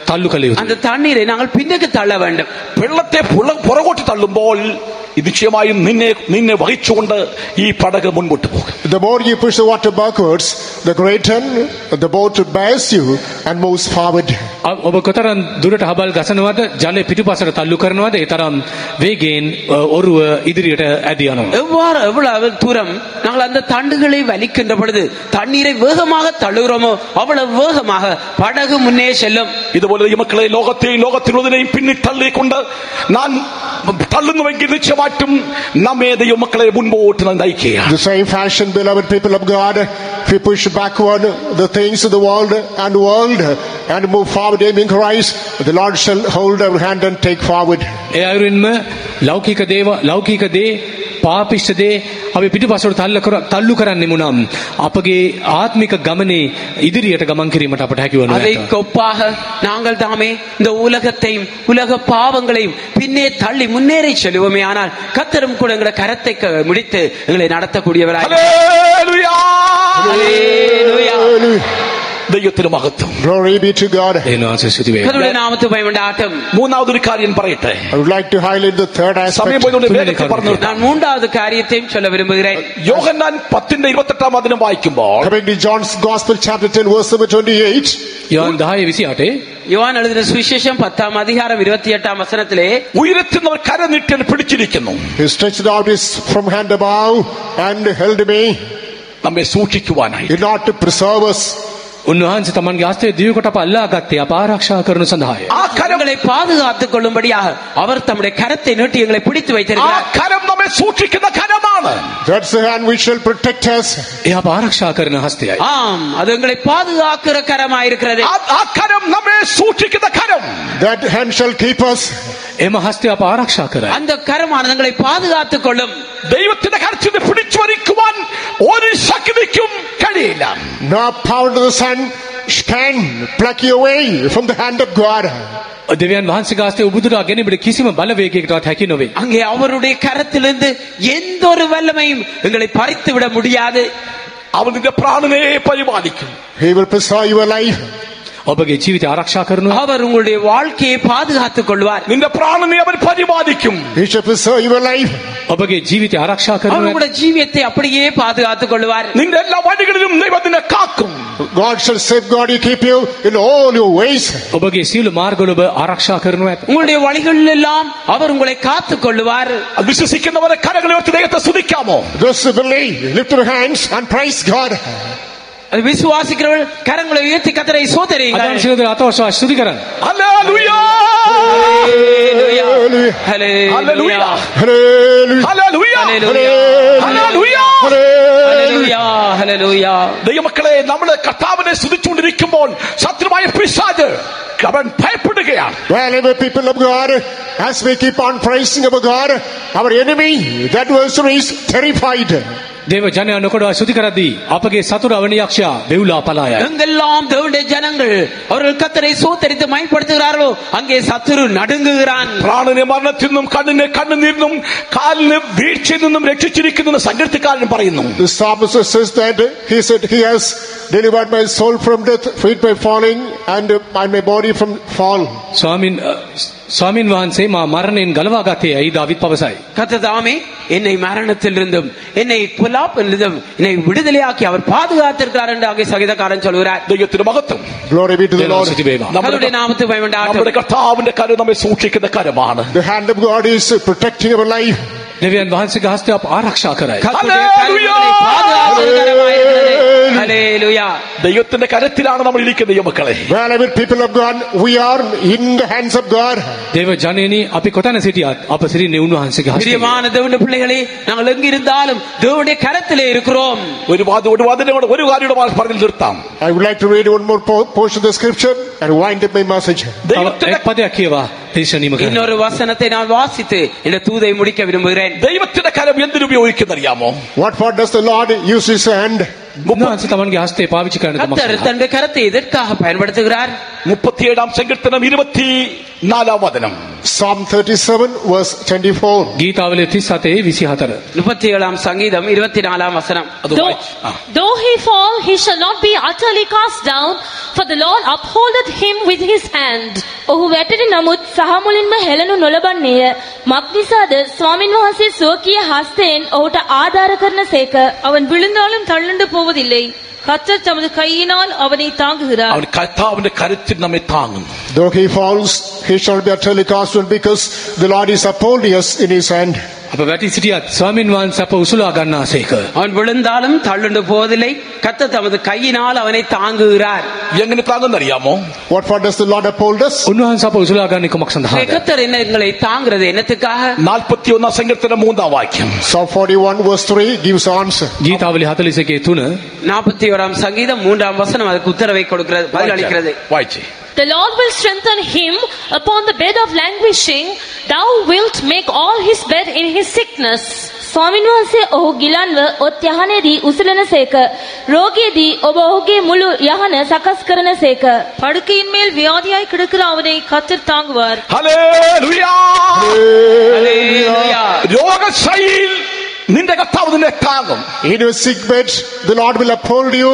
තල්ලු කළ යුතුයි. அந்த தண்ணீரை நாங்கள் பின்னுக்கு தள்ள வேண்டும். വെള്ളത്തെ പുറകോട്ട് തള്ളുമ്പോൾ നിശ്ചയമായും നിന്നെ വഹിച്ചുകൊണ്ട് ഈ പടക് മുൻപോട്ട് പോകും. The more you push the water backwards, the greater the boat bears you and moves forward. ඔබ කොතරම් දුරට හබල් ගසනවද ජලය පිටුපසට තල්ලු කරනවද ඒ තරම් වේගයෙන් ඔරුව ඉදිරියට ඇදී යනවා. எவ்வளவு தூரம் நாங்கள் அந்த தண்டுகளை வலிக்கின்ற பொழுது தண்ணீரை வேகமாக தள்ளுகிறோமோ அவ்வளவு வேகமாக படகு முன்னே செல்லும். ഇതുപോലെ മക്കളെ ലോകത്തിനുള്ളതിനെയും പിന്നിൽ തള്ളിക്കൊണ്ട് നാം തള്ളുന്നുവെങ്കിൽ നിശ്ചയമായിട്ടും നമ്മെ ദൈവമക്കളെ മുൻപോട്ട് നയിക്കുകയാണ്. The same fashion, beloved people of God, if we push backward the things of the world and move forward aiming Christ, the Lord shall hold our hand and take forward. ඒ අයුරින්ම ලෞකික දේ පාපිෂ්ඨ දේ අපි පිටුපසට තල්ලු කරන්නෙමු නම් අපගේ ආත්මික ගමනේ ඉදිරියට ගමන් කිරීමට අපට හැකි වනවා. அதை கொப்பாக நாங்கள் தாமே இந்த உலகத்தையும் உலக பாவங்களையும் பின்னே தள்ளி முன்னேறி செல்வோமே ஆனால் கர்த்தரும் கூட எங்களை கரத்தை முடித்து எங்களை நடத்தக்கூடியவராய். ഹല്ലേലൂയ, ஹல்லேலூயா. ദൈവത്തിന് മഹത്വം. Glory be to God. கர்த்தருடைய நாமத்துக்கு மகிமையுண்டாகட்டும். മൂന്നാമതൊരു കാര്യം പറയട്ടെ. I would like to highlight the third സമയം aspect. പോയതുകൊണ്ട് വേഗത്തിൽ പറഞ്ഞു. நான் மூன்றாவது காரியத்தையும் சொல்ல விரும்புகிறேன். യോഹന്നാൻ 10:28 വായിക്കുമ്പോൾ, Coming to John's Gospel chapter 10 verse number 28. யோவான் 10:28 யோவான் எழுதின சுவிசேஷம் 10 அதிகாரம் 28 வசனத்திலே, ഉയരത്തുന്നവർ കര നീട്ടി പിടിച്ചിരിക്കുന്നു. He stretched out his from hand above and held me നമ്മെ സൂക്ഷിക്കുവാനായി, in order to preserve us. උන්වහන්සේ තමන්ගේ හස්තය දිය කොට අප අල්ලා ගත්තේ අප ආරක්ෂා කරනු සඳහාය. ആ கரங்களை பாதுகாத்துக் கொள்ளும்படியாக அவர் தம்முடைய கரத்தை நீட்டி எங்களை பிடித்து ആ வைத்திருக்கிறார். കരം നമ്മെ സൂക്ഷിക്കുന്ന കരമാണ്. That's the hand which shall protect us. ඒ අප ආරක්ෂා කරන හස්තයයි. ஆம், அது எங்களை பாதுகாக்கிற கரமாயிருக்கிறது. ആ കരം നമ്മെ സൂക്ഷിക്കുന്ന കരം. That hand shall keep us. එම හස්තය අප ආරක්ෂා කරයි. அந்த கரமானது எங்களை பாதுகாத்துக் கொள்ளும். ദൈവത്തിന്റെ കരത്തിൽ പിടിച്ചു വലിക്കുവാൻ ഒരു ശക്തിക്കും കഴിയില്ല. No power to the sun can pluck you away from the hand of God. දෙවියන් වහන්සේගේ හස්තේ උබුදුරා ගැනීමට කිසිම බලවේගයකටවත් හැකි නොවේ. அங்கே அவருடைய கரத்திலிருந்து எந்த ஒரு வல்லமையும் எங்களை பறித்து விட முடியாது. அவன் இந்த பிராணனே பரிபாலிக்கும். He will preserve your life. ඔබගේ ජීවිතය ආරක්ෂා කරනවා. அவர் உங்களுடைய வாழ்க்கையை பாதுகாத்துக் கொள்வார். இந்த பிராணனை அவன் பரிபாலிக்கும். He shall preserve your life. ඔබගේ ජීවිතය ආරක්ෂා அவர் කරනවා. உங்களுடைய ஜீவியத்தை அப்படியே பாதுகாத்துக் கொள்வார். நின்ற எல்லா வழிகளிலும் தெய்வம் உன்னை காக்கும். God shall safeguard you, keep you in all your ways. ඔබගේ සියලු මාර්ගවල ඔබ ආරක්ෂා කරනවා ඇත. உங்களுடைய வழிகளில் எல்லாம் அவர் உங்களை காத்துக் கொள்வார். விசுவாசிக்கிறவரை கரங்களை உயர்த்தி தெய்வத்தை துதிக்காமோ? Those who believe, lift your hands and praise God. அது விசுவாசிக்கிறவர்கள் கரங்களை உயர்த்தி கர்த்தரை ஸ்தோத்திரியுங்கள். අදන් සියලු අතවස්වා ස්තුති කරන්න. ஹல்லேலூயா! ஹalleluya ஹalleluya! ஹalleluya Hallelujah. ஹalleluya! ஹalleluya! ஹalleluya ஹalleluya. ദൈവ മക്കളെ, നമ്മൾ കർത്താവിനെ സ്തുതിച്ചുകൊണ്ടിരിക്കുമ്പോൾ ശത്രുവായ പിശാച് അവൻ ഭയപ്പെടുകയാണ്. Wherever people of God, as we keep on praising our God, our enemy, that adversary is terrified. දේව ජනයා නොකඩවා ස්තුති කරද්දී අපගේ සතුරු අවනි යක්ෂයා වෙවුලා පලා යයි. எங்கெல்லாம் தேவனுடைய ஜனங்கள் அவர்கள் கர்த்தரை ஸ்தோத்திரித்து மகிமைப்படுத்துகிறார்களோ அங்கே சத்துரு நடுங்குகிறான். പ്രാണനെ മരണത്തിൽ നിന്നും കണ്ണിനെ കണ്ണുനീരിനും കാലിന് വീഴ്ചയിൽ നിന്നും രക്ഷിച്ചിരിക്കുന്നു സങ്കീർത്തനക്കാരൻ പറയുന്നു. The psalmist says that he said, He has delivered my soul from death, feet by falling, and my body from fall. ස්වාමින් වහන්සේ මා මරණයෙන් ගලවා ගත්තේ ඇයි දාවිත් පවසයි. கர்த்தர் தாமே என்னை மரணத்திலிருந்தும் என்னை பொல்லாப்பிலிருந்தும் என்னை விடுதலையாக்கி அவர் பாதுகாத்திருக்கிறார் என்று அங்கே சங்கீதக்காரன் சொல்கிறார். ദൈവത്തിന്റെ മഹത്വം. Glory be to the දේව Lord. ස්තුති වේවා. அவருடைய நாமத்துக்கு மகிமை உண்டாகட்டும். നമ്മുടെ കർത്താവിന്റെ കരം നമ്മെ സൂക്ഷിക്കുന്ന കരമാണ്. The hand of God is protecting our life. දෙවියන් වහන්සේගේ හස්තය අප ආරක්ෂා කරයි. கர்த்தருடைய கரம் நம்மை பாதுகாக்கும் கரமாயிருக்கிறது. ஹalleluya. ദൈവത്തിന്റെ കരത്തിലാണ് നമ്മൾ ഇരിക്കുന്നത് ദൈവമക്കളെ. Wherever people of God, we are in the hands of God. දේව ජනේනි අපි කොතන සිටියත් අප සිටින්නේ උන්වහන්සේගේ හස්තේ. பிரியமான தேவனுடைய பிள்ளைகளே, நாங்கள் எங்க இருந்தாலும் தேவனுடைய கரத்திலே இருக்கிறோம். ഒരു കാര്യയുടെ പറഞ്ഞു നിർത്താം. I would like to read one more portion of the scripture and wind up my message. තව එක් පදයක් කියවා දේශනීම කරන්න. இன்னொரு வசனத்தை நான் வாசித்து இந்த தூதை முடிக்க விரும்புகிறேன். ദൈവത്തിന്റെ കരം എന്തിനു ഉപയോഗിക്കുന്ന അറിയാമോ? What for does the Lord use his hand? උන්වහන්සේ තමන්ගේ හස්තේ පාවිච්චි කරන கர்த்தர் කුමක්ද? தன்னுடைய கரத்தை எதற்காக பயன்படுத்துகிறார்? 37 സങ്കീർത്തനം 24 വചനം. Psalm 37 verse 24. ගීතාවලිය 37:24. 37 சங்கீதம் 24 வசனம். Though he fall, he shall not be utterly cast down, for the Lord upholdeth him with his hand. ඔහු වැටෙන නමුත් සහ මුලින්ම හෙළනු නොලබන්නේය. මක්නිසාද ස්වාමින් වහන්සේ ස්වකීය හස්තයෙන් ඔහුට ආධාර කරන සේක. அவன் விழுந்தாலும் தள்ளுண்டு போவதில்லை. கர்த்தர் தமது கையினால் அவனை தாங்குகிறார். അവൻ കർത്താവിന്റെ കരത്തിൽ നമ്മെ താങ്ങും. Though he falls, he shall be utterly cast down, because the Lord is upholding us in his hand. අප වැටි සිටියත් ස්වාමින් වහන්සේ අප උසුලා ගන්නාසේක. அவன் விழுந்தாலும் தள்ளுண்டு போவதில்லை. கர்த்தர் தமது கையினால் அவனை தாங்குகிறார். എങ്ങനെ താങ്ങുന്ന അറിയാമോ? What for does the Lord uphold us? උන්වහන්සේ අප උසුලා ගන්නේ කුමක් සඳහාද? கர்த்தர் எங்களை தாங்குறது என்னத்துக்காக? 41 സങ്കീർത്തനം 3 വാക്യം. Psalm 41 verse 3 gives answer. ගීතාවලිය 41:3 41 சங்கீதம் 3 வசனம் அதுக்கு உத்தரவை கொடுக்கிறது, பதில் அளிக்கிறது. വായിച്ചേ. The Lord will strengthen him upon the bed of languishing. Thou wilt make all his bed in his sickness. ස්වාමින් වහන්සේ ඔහු ගිලන්ව ඔත් යහනේදී උසලන සේක. රෝගයේදී ඔබ ඔහුගේ මුළු යහන සකස් කරන සේක. படுக்கையின் மேல் வியாதியாய் கிடக்கிற அவனை கர்த்தர் தாங்குவார். ഹല്ലേലൂയ! ஹalleluya. രോഗശൈലിയിൽ നിന്റെ കർത്താവ് നിന്നെ താങ്ങും. In your sick bed, the Lord will uphold you.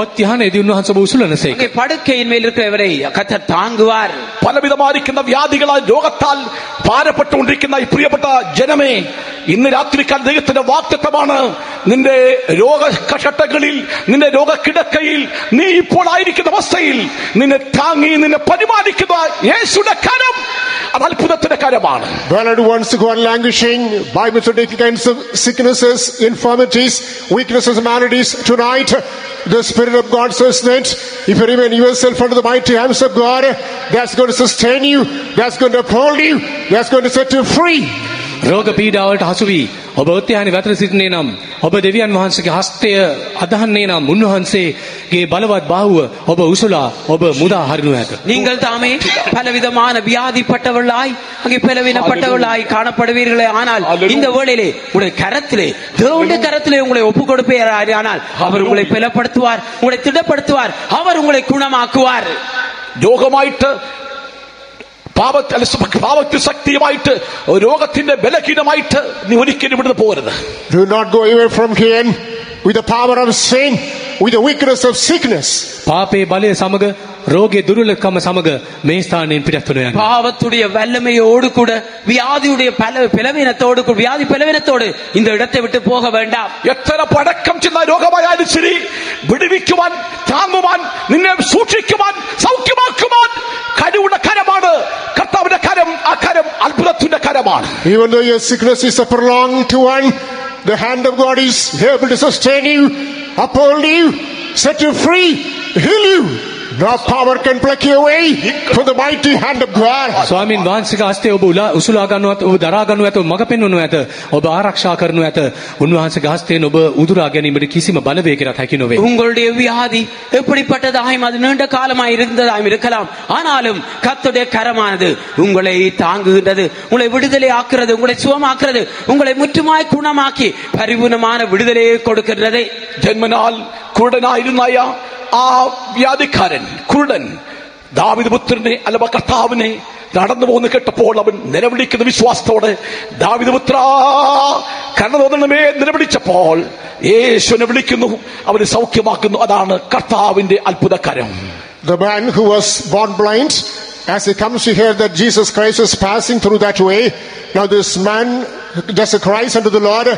ඔත් යහනේදී උන්වහන්සේ ඔබ උසුලන සේක. அங்கே படுக்கையின் மேல் இருக்கிறவரை கர்த்தர் தாங்குவார். പലവിധമായിരിക്കുന്ന വ്യാധികളാൽ രോഗത്താൽ ഭാരപ്പെട്ടുകൊണ്ടിരിക്കുന്ന ഈ പ്രിയപ്പെട്ട ജനമേ, ഇന്ന് രാത്രിക്കാൽ ദൈവത്തിന്റെ വാഗ്ദത്തമാണ്. നിന്റെ രോഗകഷട്ടകളിൽ, നിന്റെ രോഗക്കിടക്കയിൽ, നീ ഇപ്പോൾ ആയിരിക്കുന്ന അവസ്ഥയിൽ നിന്നെ താങ്ങി നിന്നെ പരിപാലിക്കുന്ന യേശുവിന്റെ കരം, അത് അത്ഭുതത്തിന്റെ കരമാണ്. Well, ones who are languishing by taking kinds of sicknesses, infirmities, weaknesses, maladies, tonight the Spirit of God says that if you remain yourself under the mighty hands of God, that's going to sustain you, that's going to uphold you, that's going to set you free. රෝග පීඩාවලට හසු වී ඔබ ඔත්යානි වැතර සිටිනේ නම් ඔබ දෙවියන් වහන්සේගේ හස්තය අදහන්නේ නම් උන්වහන්සේගේ බලවත් බාහුව ඔබ උසුලා ඔබ මුදා හරිනු ඇත. நீங்கள் தாமே பலவிதமான வியாதிப்பட்டவர்களாய் அங்கே பலவீனப்பட்டவர்களாய் காணப்படுவீர்களே, ஆனால் இந்த வேளையிலே உங்களுடைய கரத்திலே, தேவனுடைய கரத்திலே உங்களை ஒப்பு கொடுப்பீர்கள். ஆனால் அவர் உங்களை பலப்படுத்துவார், உங்களை திடப்படுத்துவார், அவர் உங்களை குணமாக்குவார். രോഗമായിട്ട് പാപത്തിൽ ശക്തിയുമായിട്ട് രോഗത്തിന്റെ ബലഹീനമായിട്ട് നീ ഒരിക്കലും ഇവിടുന്ന് പോകരുത്. Do not go away from here with the power of sin, with the weakness of sickness. පාපේ බලය සමග රෝගයේ දුර්වලකම සමග මේ ස්ථානයෙන් පිටත් වෙනවා යන්න. பாவத்துடைய வல்லமையோடு கூட வியாதியுடைய பலவீனத்தோடு கூட வியாதி பலவீனத்தோடு இந்த இடத்தை விட்டு போக வேண்டாம். എത്ര പടക്കം ചെന്ന രോഗമായാലും ശരി, വിടുവിക്കുവാൻ, താങ്ങുവാൻ, നിന്നെ സൂക്ഷിക്കുവാൻ, സൗഖ്യമാക്കുവാൻ കഴിവുള്ള കരമാണ് കർത്താവിന്റെ കരം. ആ കരം അത്ഭുതത്തിന്റെ കരമാണ്. Even though your sickness is a prolonged one, the hand of God is able to sustain you, uphold you, set you free, heal you. No power can pluck you away from the mighty hand of God. ස්වාමීන් වහන්සේගේ හස්තය ඔබ උසුලා ගන්නවත්, ඔබ දරා ගන්නව ඇත, මඟ පෙන්වනු ඇත, ඔබ ආරක්ෂා කරනු ඇත. උන්වහන්සේගේ හස්තයෙන් ඔබ උදුරා ගැනීමට කිසිම බලවේගයක් හැකි නොවේ. உங்களுடைய வியாதி எப்படிப்பட்டதாயும் அது நீண்ட காலமாய் இருந்ததாயும் இருக்கலாம், ஆனாலும் கர்த்தருடைய கரமானது உங்களை தாங்குகின்றது, உங்களை விடுதலை ஆக்குறது, உங்களை சுகமாக்குறது, உங்களை முற்றுமாய் குணமாக்கி பரிபூர்ணமான விடுதலையை கொடுக்கிறது. ജന്മനാൽ കുരുടനായിരുന്നായ ആ വ്യാധിക്കാരൻ, കുരുടൻ, ദാവീദ് പുത്രനെ അല്ലവ കർത്താവിനെ നടന്നു പോകുന്ന കേട്ടപ്പോൾ അവൻ നിലവിളിക്കുന്ന വിശ്വാസത്തോടെ, ദാവീദ് പുത്ര കരുണ തോന്നണമേ നിലവിളിച്ചപ്പോൾ യേശുവിനെ വിളിക്കുന്നു, അവനെ സൗഖ്യമാക്കുന്നു. അതാണ് കർത്താവിന്റെ അത്ഭുതകരം. The man who was born blind, as he comes to hear that Jesus Christ is passing through that way, now this man does a cry unto the Lord,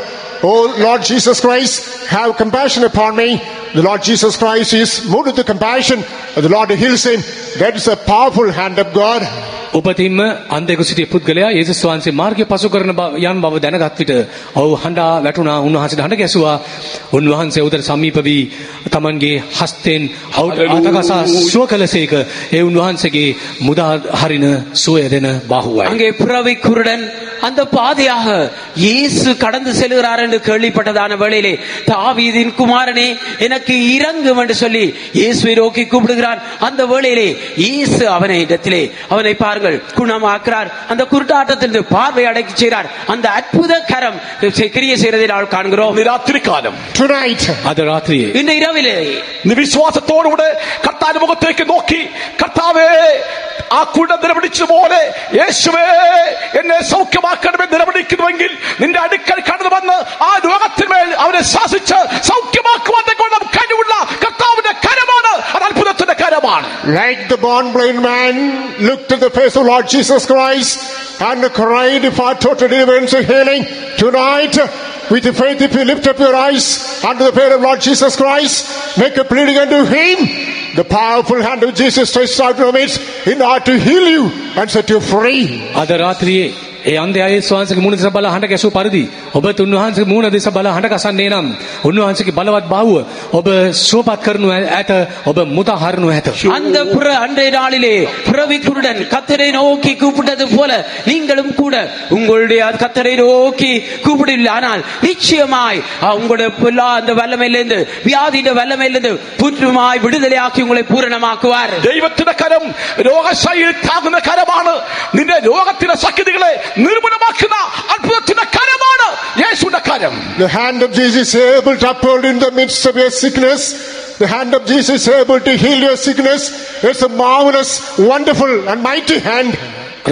"Oh Lord Jesus Christ, have compassion upon me." The Lord Jesus Christ is moved with the compassion, and the Lord heals him. That is a powerful hand of God. උපතින්ම අන්ධයෙකු සිටිය පුද්ගලයා යේසුස් වහන්සේ මාර්ගය පසු කරන යම් බව දැනගත් විට ඔහු හඬා වැටුණා. උන්වහන්සේට හඬ ගැසුවා. උන්වහන්සේ උදර සමීප වී තමන්ගේ හස්තෙන් අතගසා සුව කළසේක. ඒ උන්වහන්සේගේ මුදා හරින සුවය දෙන බාහුවයි. அங்கே புறவி குருடன் அந்த பாதையாக இயேசு கடந்து செல்கிறார் என்று கேள்விப்பட்டதான வேளையிலே, தாவீதின் குமாரனே எனக்கு இரங்கும் என்று சொல்லி இயேசுவை நோக்கி கூப்பிடுகிறான். அந்த வேளையிலே இயேசு அவனை பாருங்கள் குணமாக்குறார். அந்த குருட்டாட்டத்தில் பார்வை அடக்கி செய்கிறார். அந்த அற்புத கரம் கிரியை செய்வதை நாம் காண்கிறோம். രാത്രി കാലം, Tonight, අද රාත්‍රියේ இந்த இரவிலே നീ വിശ്വാസത്തോടുകൂടെ കർത്താവിന്റെ മുഖത്തേക്ക് നോക്കി, കർത്താവേ ആ കുരുടൻ നിലവിളിച്ചതുപോലെ യേശുവേ എന്നെ സൗഖ്യമാക്കണമെന്ന് നിലവിളിക്കുന്നുവെങ്കിൽ നിന്റെ അടുക്കൽ കടന്നു വന്ന് ആ രോഗത്തിന്മേൽ അവനെ ശാസിച്ച് സൗഖ്യമാക്കുവാൻ കഴിവുള്ള കർത്താവിന്റെ കരമാണ്. അത് അത്ഭുതത്തിന്റെ കരമാണ്. like the born blind man looked at the face of Lord Jesus Christ and cried for total deliverance and healing, tonight with faith, if you lift up your eyes unto the face of Lord Jesus Christ, make a pleading unto him, the powerful hand of Jesus stretched out from it in order to heal you and set you free. අද රාත්‍රියේ ඒ අන්ධයා යේසුස් වහන්සේගේ මුණ දෙස බලා හඬ ගැසූ පරිදි ඔබත් උන්වහන්සේගේ මුණ දෙස බලා හඬ ගසන්නේ නම් උන්වහන්සේගේ බලවත් බාහුව ඔබ සුවපත් කරනු ඇත, ඔබ මුදා හරිනු ඇත. அந்த அன்றைய நாளிலே புறவி குருடன் கர்த்தரை நோக்கி கூப்பிட்டது போல நீங்களும் கூட உங்களுடைய கர்த்தரை நோக்கி கூப்பிடவில்லை, ஆனால் நிச்சயமாய் உங்களுடைய அந்த வல்லமையிலிருந்து, வியாதிയുടെ வல்லமையிலிருந்து புற்றுமாய் விடுதலையாக்கி உங்களை പൂർണ്ണമാക്കുവാർ. ദൈവത്തിന്റെ കരം രോഗശൈലി താങ്ങുന്ന കരമാണ്. നിന്റെ രോഗത്തിന്റെ ശക്തികളെ നിർമ്മൂലമാക്കുന്ന അത്ഭുതത്തിന്റെ കരമാണ് യേശുവിന്റെ കരം. The hand of Jesus is able to uphold in the midst of your sickness. The hand of Jesus is able to heal your sickness. It's a marvelous, wonderful and mighty hand.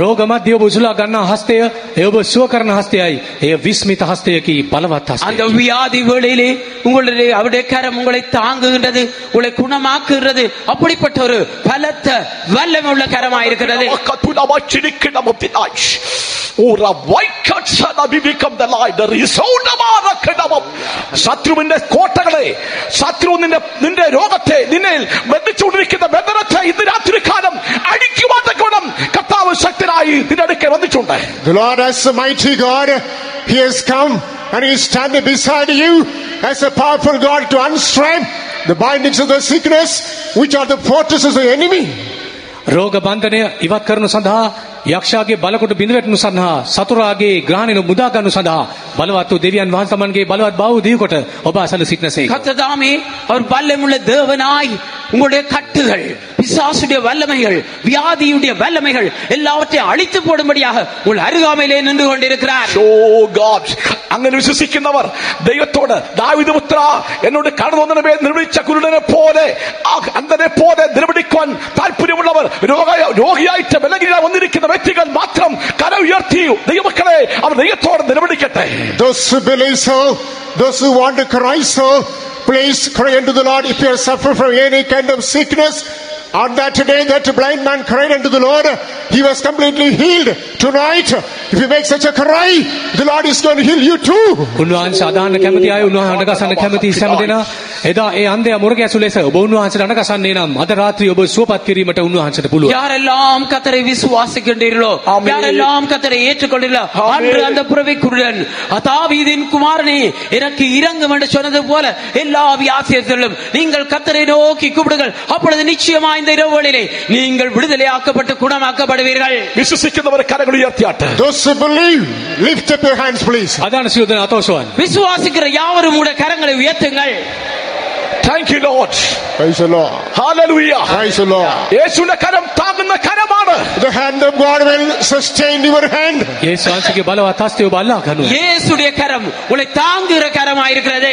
රෝග මැද ඔබ උසුලා ගන්නා හස්තය, ඒ ඔබ සුව කරන හස්තයයි. එය විස්මිත හස්තයකි, බලවත් හස්තයයි. அந்த வியாதி வேளையிலே உங்களுடைய அவருடைய கரம் உங்களை தாங்குகின்றது, உங்களை குணமாக்குகிறது. அப்படிப்பட்ட ஒரு பலத்த வல்லமை உள்ள கரமாக இருக்கிறது. ശത്രുവിന്റെ കോട്ടകളെ, ശത്രു നിന്റെ രോഗത്തെ, നിന്നെ ബന്ധിച്ചുകൊണ്ടിരിക്കുന്ന ബന്ധനത്തെ ഇന്ന് രാത്രി കാലം അടിക്കുവാൻ തക്കവണ്ണം കർത്താവ് ശക്തനായി നിന്റെ അടുക്കൽ വന്നിട്ടുണ്ട്. The Lord as a mighty God, He has come and He is standing beside you as a powerful God to unstrap the bindings of the sickness, which are the fortresses of the enemy. රෝග බන්ධනය ඉවත් කරනු සඳහා යක්ෂයාගේ බලකොට බිඳවැටෙනු සඳහා සතුරාගේ ග්‍රහණය මුදා ගන්නු සඳහා බලවත් වූ දෙවියන් වහන්සේ තමන්ගේ බලවත් බාහුව දීකොට ඔබ අසල සිටිනසේක. கர்த்ததாமே அவர் வல்லமுள்ள தேவனாய் உங்களுடைய கட்டுகள் பிசாசுடைய வல்லமைகள் வியாதியுடைய வல்லமைகள் எல்லாவற்றையும் அழித்து போடும்படியாக உங்கள் அருகாமையிலே நின்று கொண்டிருக்கிறார். Oh God, അങ്ങനെ വിശ്വസിക്കുന്നവർ ദൈവത്തോട് ദാവീദ് പുത്ര എന്നോട് കടന്നു വന്നവനെ നിർമ്മിച്ച കുരുടനെ പോലെ അന്ധനെ പോലെ നിർമ്മിക്കുവാൻ താല്പര്യമുള്ളവർ രോഗിയായിട്ട് ബലഹീനരായി വന്നിരിക്കുന്ന വ്യക്തികൾ മാത്രം കര ഉയർത്തി ദൈവമക്കളെ അവർ ദൈവത്തോട് നിർമ്മിക്കട്ടെ. Those who believe so, those who want to cry so, please cry unto the Lord. If you are suffering from any kind of sickness, on that day that blind man cried unto the Lord, he was completely healed. Tonight, if you make such a cry, the Lord is going to heal you too. උන්වහන්සේ අදහන්න කැමති අය උන්වහන්සේ අඬගසන්න කැමති සෑම දෙනා එදා ඒ අන්ධයා මුරගැසු ලෙස ඔබ උන්වහන්සේට අඬගසන්නේ නම් අද රාත්‍රියේ ඔබ සුවපත් කිරීමට උන්වහන්සේට පුළුවන්. யாரெல்லாம் கர்த்தரை விசுவாசிக்கின்றீர்களோ, யாரெல்லாம் கர்த்தரை ஏற்றுக்கொண்டீர்களோ, அன்று அந்த புறவை குருடன் தாவீதின் குமாரனே எனக்கு இரங்கும் என்று சொன்னது போல எல்லா வியாதிகளிலும் நீங்கள் கர்த்தரை நோக்கி கூப்பிடுங்கள். அப்பொழுது நிச்சயமாய் இந்த இரவுகளிலே நீங்கள் விடுதலையாக்கப்பட்டு குணமாக்கப்படுவீர்கள். விசுவாசிக்கிறவர் கரங்களை உயர்த்தியாட்ட. Those who believe, lift up your hands please. අදාන සියලු දෙනා අතෝසවන්න. விசுவாசிக்கிற யாவரும் உடைய கரங்களை உயர்த்துங்கள். Thank you Lord. Praise the Lord. Hallelujah. Praise the Lord. യേശുവിന്റെ കരം താങ്ങുന്ന കരമാണ്. The hand of God will sustain your hand. යේසුස් වහන්සේගේ බලවත් හස්තය ඔබ අල්ලා ගන්නවා. இயேசுடைய கரம் உங்களை தாங்குகிற கரமாய் இருக்கிறது.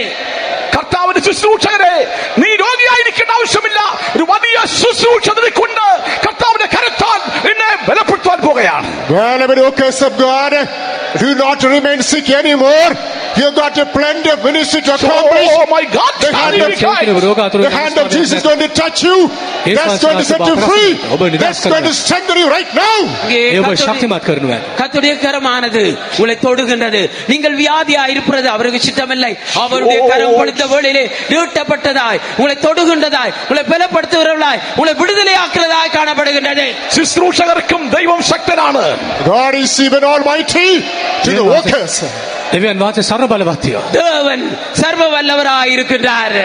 കർത്താവിന്റെ ശുശ്രൂഷകരെ നീ രോഗിയായിരിക്കേണ്ട ആവശ്യമില്ല. ഒരു വലിയ ശുശ്രൂഷ നിനക്കുണ്ട്. കർത്താവിന്റെ കരത്താൽ നിന്നെ ബലപ്പെടുത്താൻ പോകുകയാണ്. Beloved workers of God, do not remain sick anymore. You have got a plenty of ministry to accomplish. Oh my God. The hand of Jesus is going to touch you. That's going to set you free. That's going to strengthen you right now. ඒ ඔබ ශක්තිමත් කරනවා. கர்த்தருடைய கரமானது உங்களை தொடுகின்றது. நீங்கள் வியாதியாய் இருப்பது அவருக்கு சித்தமில்லை. அவருடைய கரம் படுத்த வேளையிலே நீட்டப்பட்டதாய் உங்களை தொடுகின்றதாய் உங்களை பலப்படுத்துகிறவர்களாய் உங்களை விடுதலையாக்குறதாய் காணப்படுகின்றது. ശുശ്രൂഷകർക്കും ദൈവം ശക്തനാണ്. God is even almighty to the workers. දෙවියන් වහන්සේ සර්ව බලවත්ය. தேவன் சர்வ வல்லவராய் இருக்கின்றார்.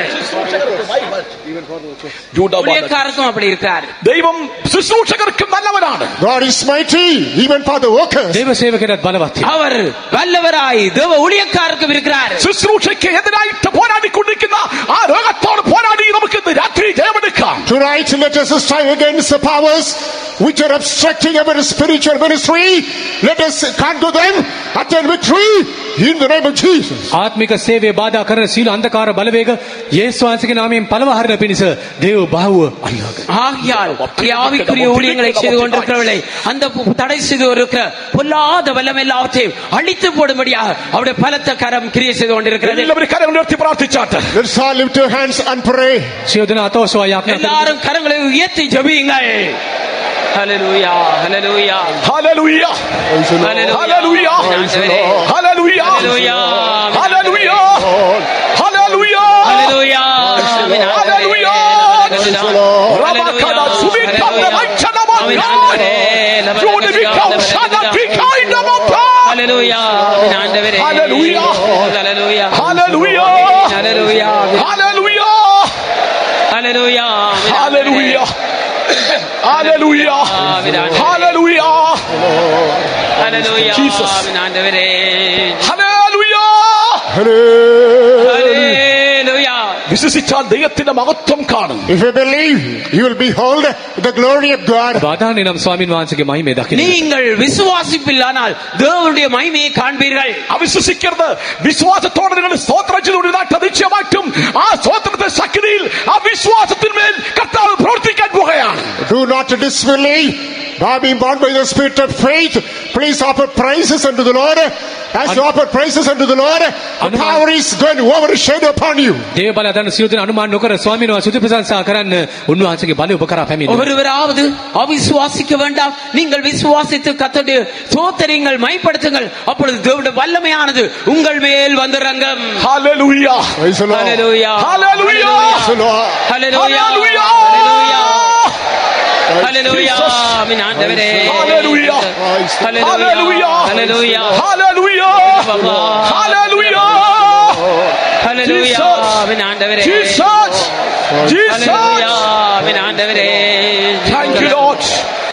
ஊழியக்காரருக்கும் அப்படி இருக்கிறார். ദൈവം ശുശ്രൂഷകർക്കും നല്ലവനാണ്. God is mighty even for the workers. දේව සේවකයන්ට බලවත්ය. அவர் வல்லவராய் தேவ ஊழியக்காரருக்கும் இருக்கிறார். ശുശ്രൂഷയ്ക്ക് എതിരായിട്ട് പോരാടിക്കൊണ്ടിരിക്കുന്ന ആ രോഗത്തോട് പോരാടി നമുക്ക് ഇന്ന് രാത്രി ജയമെടുക്കാം. Tonight let us strive against the powers which are obstructing our spiritual ministry. Let us conquer them, attain victory in the name of Jesus. ආත්මික සේවය බාධා කරන සීල අන්ධකාර බලවේග යේසුස් වහන්සේගේ නාමයෙන් පළව හරින පිණිස දේව බාහුව අල්ලාගන්න. ஆகியால் ஆவிக்குரிய ஊழியங்களை செய்து கொண்டிருக்கிறவர்களை அந்த தடை செய்து இருக்கிற பொல்லாத வல்லமை எல்லாவற்றையும் அழித்து போடும்படியாக அவருடைய பலத்த கரம் கிரியை செய்து கொண்டிருக்கிறது. എല്ലാവരും കരങ്ങൾ ഉയർത്തി പ്രാർത്ഥിച്ചാട്ടെ. Let's all lift your hands and pray. සියලු දෙනා අතෝසවා යාඥා කරමු. எல்லாரும் கரங்களை உயர்த்தி ஜெபியுங்கள். ஹalleluya ஹalleluya ഹല്ലേലൂയ ஹalleluya ഹല്ലേലൂയ ഹല്ലേലൂയ ஹalleluya ഹല്ലേലൂയ ഹല്ലേലൂയ ஹalleluya ഹല്ലേലൂയ റബകദ സുബികദ മൈച്ചനമ ജോഡിബികൗ ഷദതികൈനമ ஹalleluya ஆண்டவரே ഹല്ലേലൂയ ஹalleluya ഹല്ലേലൂയ ஹalleluya ഹല്ലേലൂയ ஹalleluya ഹല്ലേലൂയ ഹല്ലേലൂയ ഹല്ലേലൂയ ஹalleluya Jesus. ஆண்டவரே ഹല്ലേലൂയ ஹalleluya വിശ്വസിച്ചാൽ ദൈവത്തിന്റെ മഹത്വം കാണും. If you believe, you will behold the glory of God. බාධානේ නම් ස්වාමින් වහන්සේගේ මහිමය දකින්න. நீங்கள் விசுவாசிப்பில்லானால் தேவனுடைய மகிமையை காண்பீர்கள். അവിശ്വസിക്കരുത്. വിശ്വാസത്തോടെ നിങ്ങൾ സ്തോത്രം ചെയ്തുകൊണ്ടിരുന്നാൽ നിശ്ചയമായിട്ടും ആ സ്തോത്രത്തെ ശക്തിയിൽ ആ വിശ്വാസത്തിന്മേൽ കർത്താവ് പ്രവർത്തിക്കാൻ പോകുകയാണ്. Do not disbelieve. By being born by the spirit of faith, please offer praises unto the Lord. As you offer praises unto the Lord, the power is going to overshadow upon you. දේව බල දන්න සියලු දෙනා අනුමාන නොකර ස්වාමීන් වහන්සේ ස්තුති ප්‍රශංසා කරන්න උන්වහන්සේගේ බලය ඔබ කරා පැමිණෙනවා. ஒருவராவது அவிசுவாசிக்க வேண்டாம். நீங்கள் விசுவாசித்து கர்த்தருடைய ஸ்தோத்திரங்கள் மைப்படுத்துங்கள். அப்பொழுது தேவனுடைய வல்லமையானது உங்கள் மேல் வந்திறங்கும். Hallelujah Praise the Lord. ஹalleluya ഹല്ലേലൂയ Praise the Lord. ஹalleluya ഹല്ലേലൂയ ஹalleluya ஆமென் ஆண்டவரே ഹല്ലേലൂയ ஹalleluya ஹalleluya ഹല്ലേലൂയ ഹല്ലേലൂയ ஹalleluya ஆமென் ஆண்டவரே Jesus Jesus. Hallelujah. ஆமென் ஆண்டவரே. Thank you, Lord.